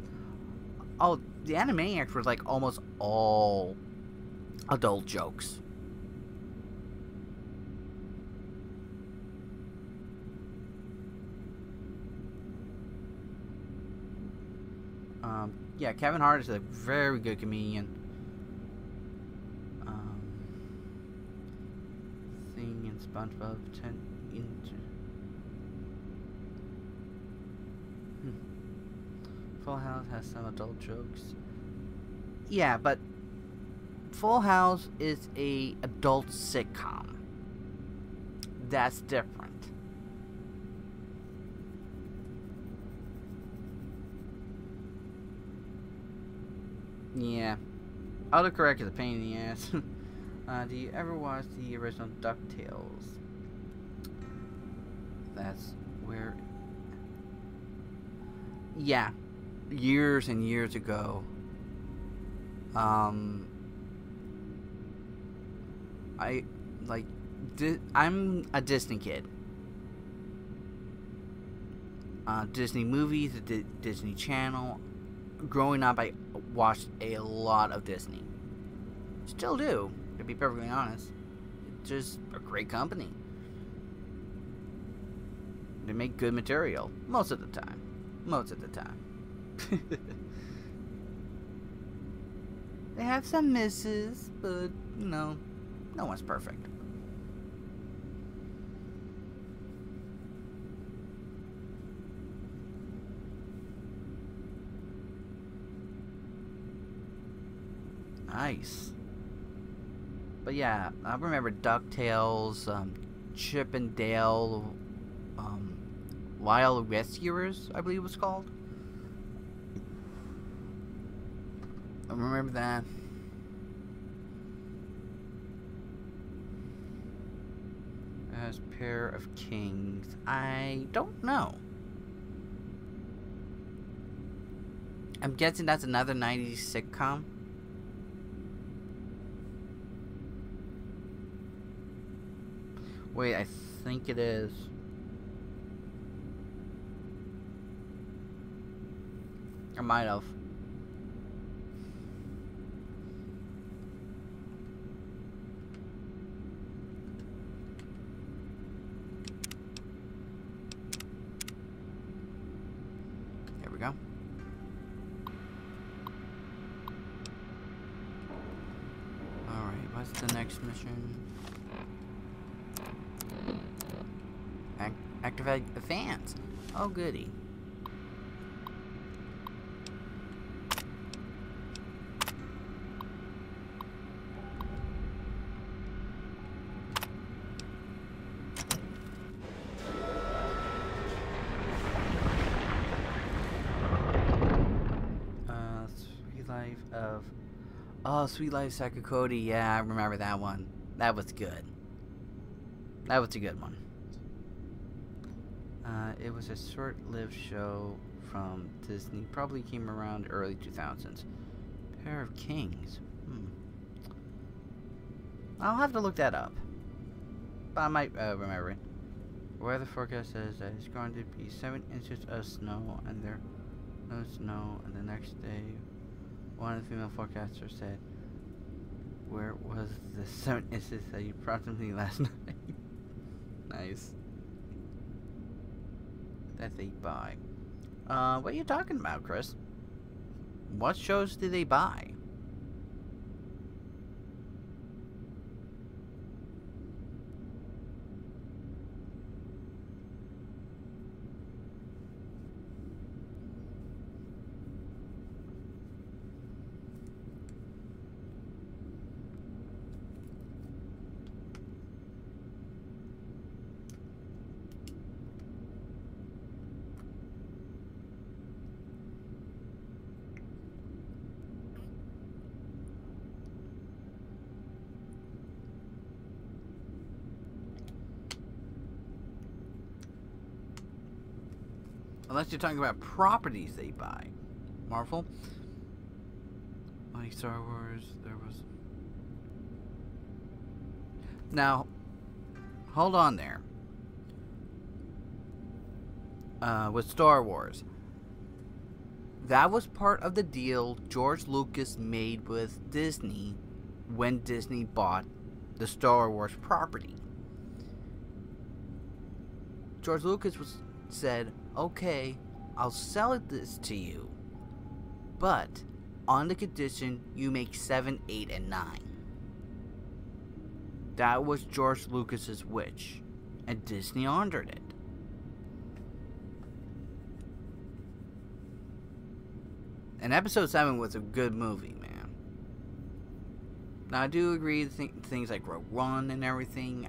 Oh, the Animaniacs were like almost all adult jokes. Yeah, Kevin Hart is a very good comedian. Thing in SpongeBob Full House has some adult jokes. Yeah, but Full House is a adult sitcom. That's different. Yeah. Autocorrect is a pain in the ass. Do you ever watch the original DuckTales? That's where... Yeah. Years and years ago. I'm a Disney kid. Disney movies, the Disney Channel. Growing up, I watched a lot of Disney. Still do, to be perfectly honest. It's just a great company. They make good material. Most of the time. Most of the time. They have some misses, but, you know, no one's perfect. Nice. But yeah, I remember DuckTales, Chip and Dale, Wild Rescuers, I believe it was called. I remember that. As Pair of Kings, I don't know. I'm guessing that's another 90s sitcom. Wait, I think it is. I might have. There we go. Alright, what's the next mission? Activate advance. Oh, goody. Sweet Life of... Oh, Sweet Life of Sakakody. Yeah, I remember that one. That was good. That was a good one. It was a short-lived show from Disney. Probably came around early 2000s. Pair of Kings. I'll have to look that up. But I might remember it. Weather forecast says that it's going to be 7 inches of snow, and there no snow. And the next day, one of the female forecasters said, "Where was the 7 inches that you promised me last night?" Nice. That they buy. What are you talking about, Chris? What shows do they buy? Unless you're talking about properties they buy. Marvel? Like Star Wars, there was... Now, hold on there. With Star Wars. That was part of the deal George Lucas made with Disney when Disney bought the Star Wars property. George Lucas said, "Okay, I'll sell this to you, but on the condition you make 7, 8, and 9. That was George Lucas's wish, and Disney honored it. And Episode 7 was a good movie, man. Now, I do agree things like Rogue One and everything.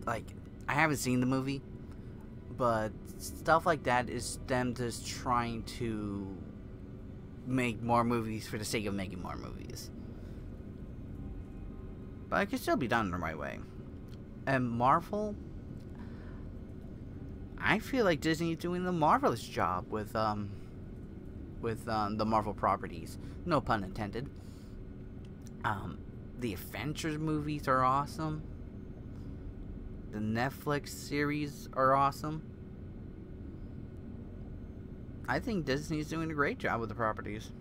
Like, I haven't seen the movie, but stuff like that is them just trying to make more movies for the sake of making more movies. But it can still be done the right way. And Marvel, I feel like Disney's doing the marvelous job with the Marvel properties. No pun intended. The Avengers movies are awesome. The Netflix series are awesome. I think Disney's doing a great job with the properties.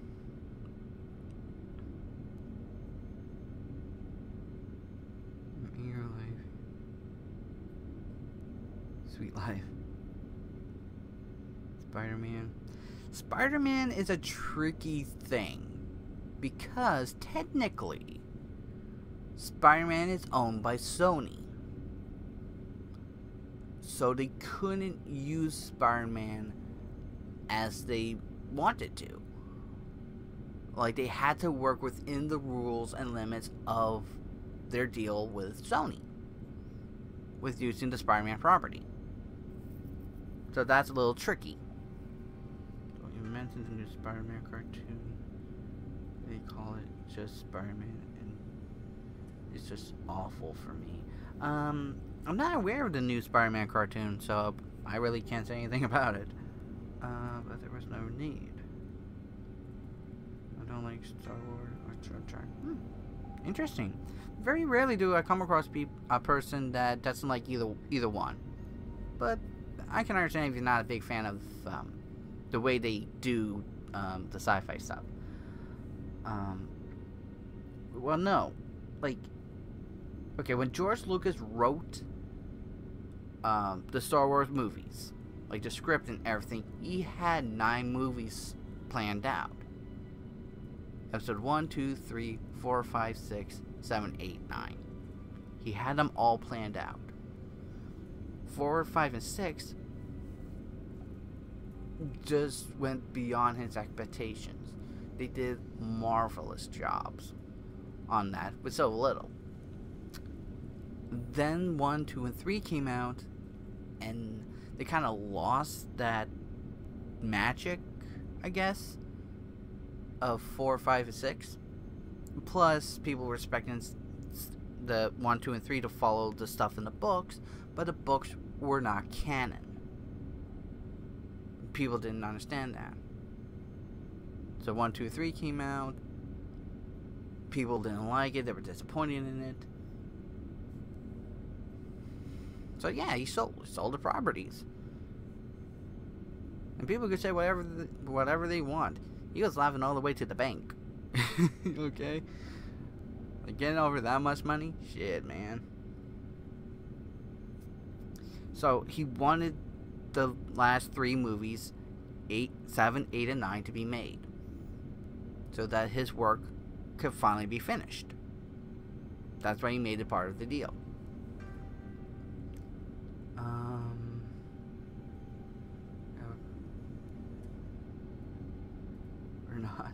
Your Life. Sweet Life. Spider-Man. Spider-Man is a tricky thing because technically Spider-Man is owned by Sony. So they couldn't use Spider-Man as they wanted to. Like, they had to work within the rules and limits of their deal with Sony with using the Spider-Man property. So that's a little tricky. So you mentioned the new Spider-Man cartoon. They call it just Spider-Man, and it's just awful for me. I'm not aware of the new Spider-Man cartoon, so I really can't say anything about it. But there was no need. I don't like Star Wars or Star Trek. Interesting. Very rarely do I come across a person that doesn't like either one. But I can understand if you're not a big fan of the way they do the sci-fi stuff. Well, no. Like, okay, when George Lucas wrote the Star Wars movies, like the script and everything, he had 9 movies planned out. Episode 1, 2, 3, 4, 5, 6, 7, 8, 9. He had them all planned out. 4, 5, and 6 just went beyond his expectations. They did marvelous jobs on that with so little. Then 1, 2, and 3 came out, and they kind of lost that magic, I guess, of 4, 5, and 6. Plus, people were expecting the 1, 2, and 3 to follow the stuff in the books, but the books were not canon. People didn't understand that. So 1, 2, 3 came out. People didn't like it. They were disappointed in it. So yeah, he sold the properties. And people could say whatever they want. He was laughing all the way to the bank. Okay? Like, getting over that much money? Shit, man. So he wanted the last 3 movies, 7, 8, and 9, to be made, so that his work could finally be finished. That's why he made it part of the deal. Or not.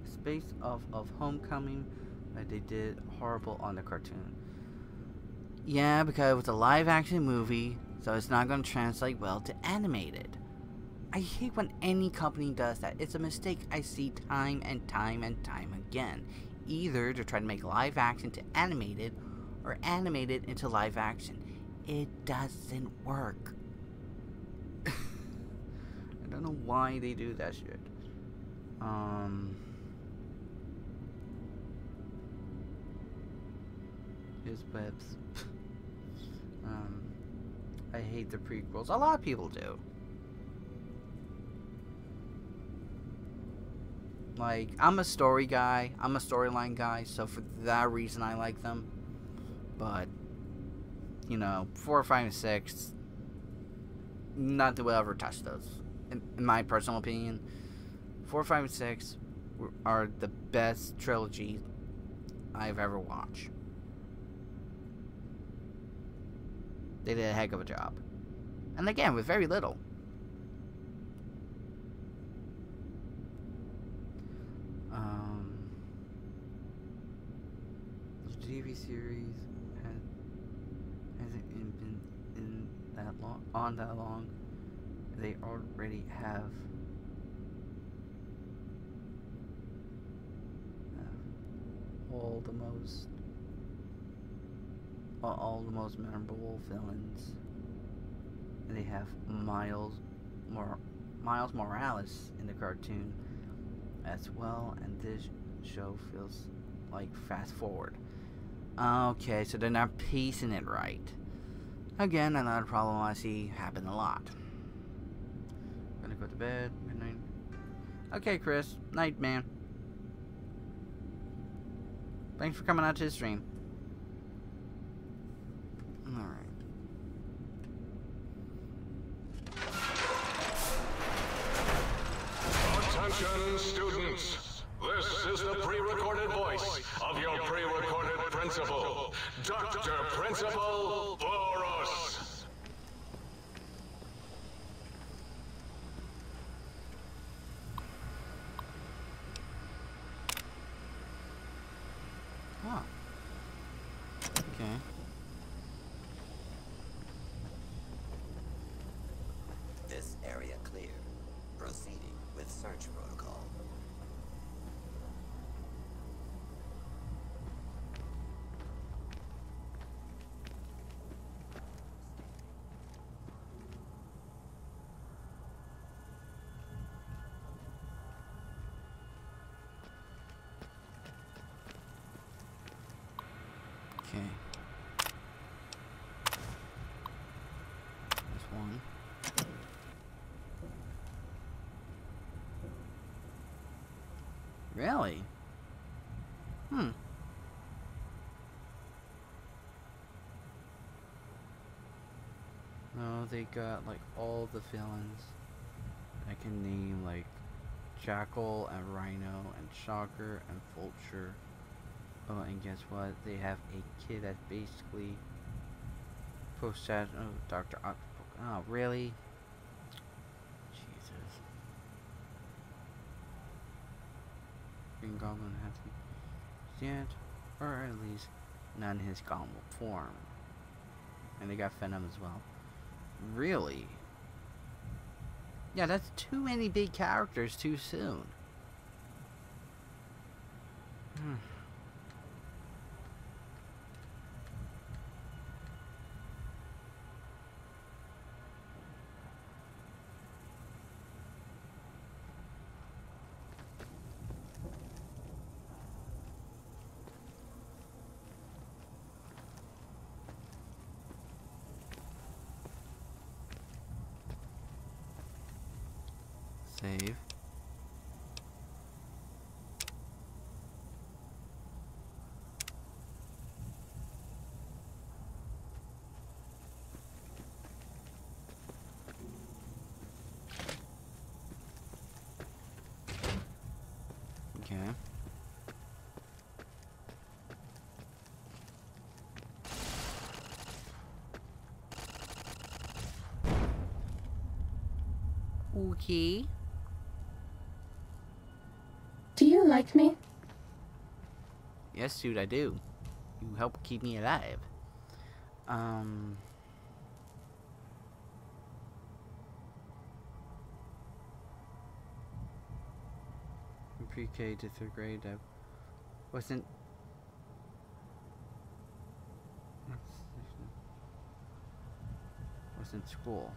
Space of Homecoming, but they did horrible on the cartoon. Yeah, because it was a live action movie, so it's not going to translate well to animated. I hate when any company does that. It's a mistake I see time and time and time again. Either to try to make live action to animated, or animated into live action. It doesn't work. I don't know why they do that shit. His webs. I hate the prequels. A lot of people do. Like, I'm a story guy. I'm a storyline guy, so for that reason I like them. But, you know, 4, 5, and 6, nothing will ever touch those. In my personal opinion, 4, 5, and 6 are the best trilogy I've ever watched. They did a heck of a job. And again, with very little. The TV series hasn't been in that long. They already have all the most memorable villains. And they have Miles Morales in the cartoon as well, and this show feels like fast forward. Okay, so they're not pacing it right. Again, another problem I see happen a lot. Gonna go to bed. Good night. Okay, Chris. Night, man. Thanks for coming out to the stream. Alright. Attention, students. This is the pre-recorded voice of your pre-recorded principal, Dr. Principal Boros. Huh. Okay. This area clear. Proceeding with search protocol. Okay. There's one. Really? No, they got like all the villains. I can name like Jackal and Rhino and Shocker and Vulture. Oh, and guess what? They have a kid that basically post that. Oh, Dr. Octopus. Oh, really? Jesus. Green Goblin hasn't yet, or at least not in his Goblin form. And they got Venom as well. Really? Yeah, that's too many big characters too soon. Save. Okay. Okay. Do you like me? Yes, dude, I do. You help keep me alive. From pre-K to 3rd grade, I wasn't... was in school.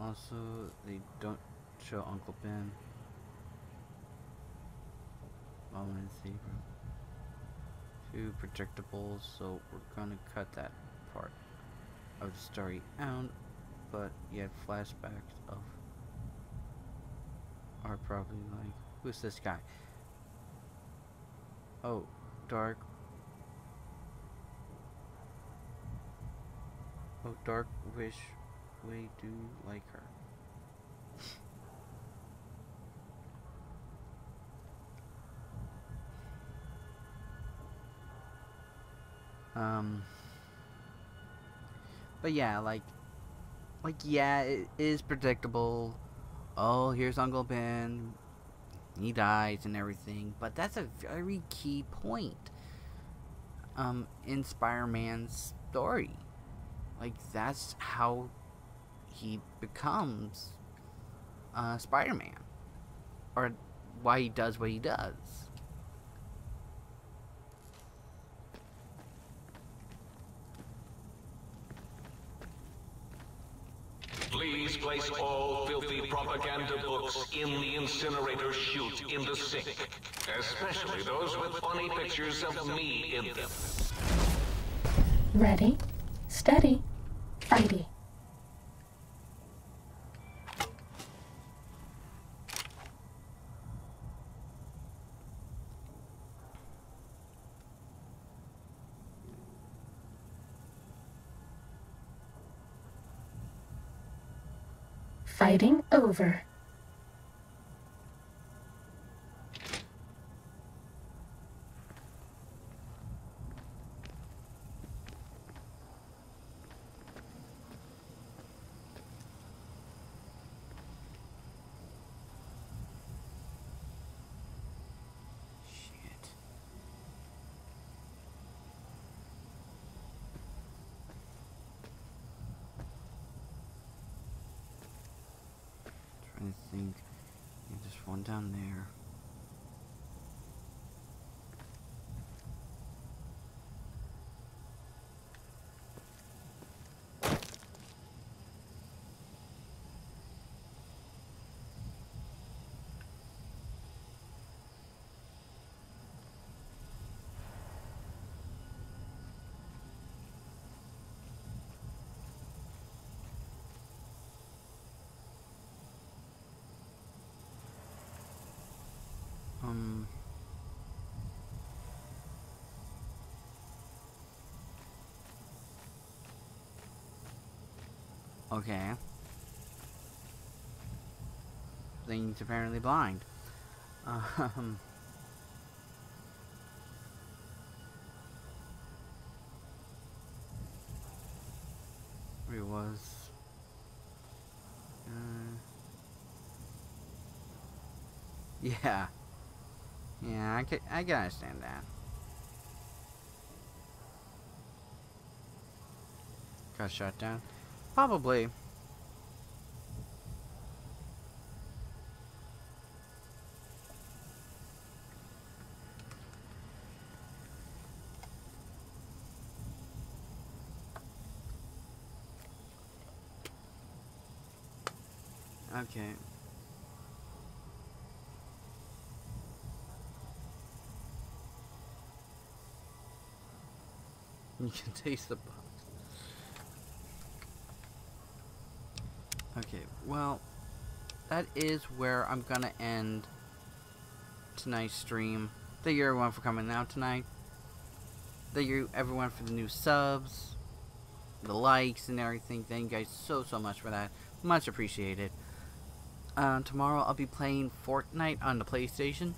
Also, they don't show Uncle Ben. Mama and Zebra. Too predictable, so we're gonna cut that part of the story out. But yet flashbacks of are probably like, who's this guy? Oh, Dark. Oh, Dark Wish. We do like her. But yeah, like yeah, it is predictable. Oh, here's Uncle Ben. He dies and everything, but that's a very key point in Spider-Man's story. Like, that's how he becomes Spider-Man, or why he does what he does. Please place all filthy propaganda books in the incinerator chute in the sink, especially those with funny pictures of me in them. Ready, steady, fighty. fighting over. I think there's one down there. Okay. Thing's apparently blind. Where he was. Yeah. Yeah, I can understand that. Got shut down? Probably. Okay. You can taste the box. Okay, well, that is where I'm gonna end tonight's stream. Thank you everyone for coming out tonight. Thank you everyone for the new subs, the likes and everything. Thank you guys so much for that. Much appreciated. Tomorrow I'll be playing Fortnite on the PlayStation.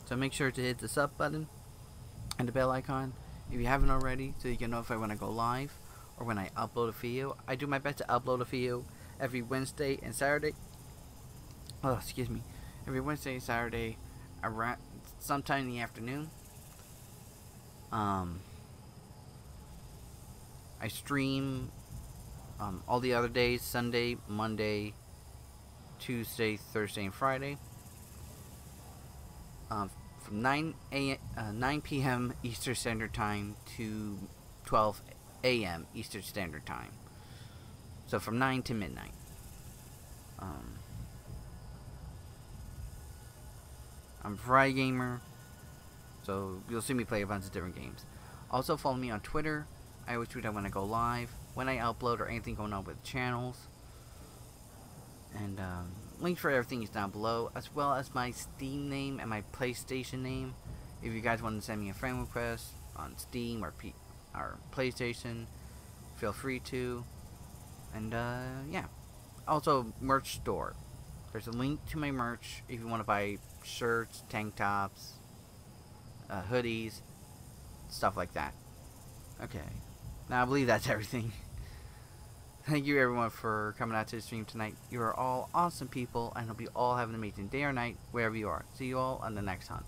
So make sure to hit the sub button and the bell icon if you haven't already, so you can notify when I go live or when I upload a video. I do my best to upload a video every Wednesday and Saturday. Oh, excuse me. Every Wednesday and Saturday around sometime in the afternoon. I stream all the other days: Sunday, Monday, Tuesday, Thursday, and Friday. From 9 p.m. Eastern Standard Time to 12 a.m. Eastern Standard Time. So from 9 to midnight. I'm a variety gamer, so you'll see me play a bunch of different games. Also follow me on Twitter. I always tweet out when I go live, when I upload, or anything going on with channels. And link for everything is down below, as well as my Steam name and my PlayStation name. If you guys want to send me a friend request on Steam or PlayStation, feel free to. And yeah. Also, merch store. There's a link to my merch if you want to buy shirts, tank tops, hoodies, stuff like that. Okay. Now I believe that's everything. Thank you everyone for coming out to the stream tonight. You are all awesome people, and hope you all have an amazing day or night wherever you are. See you all on the next hunt.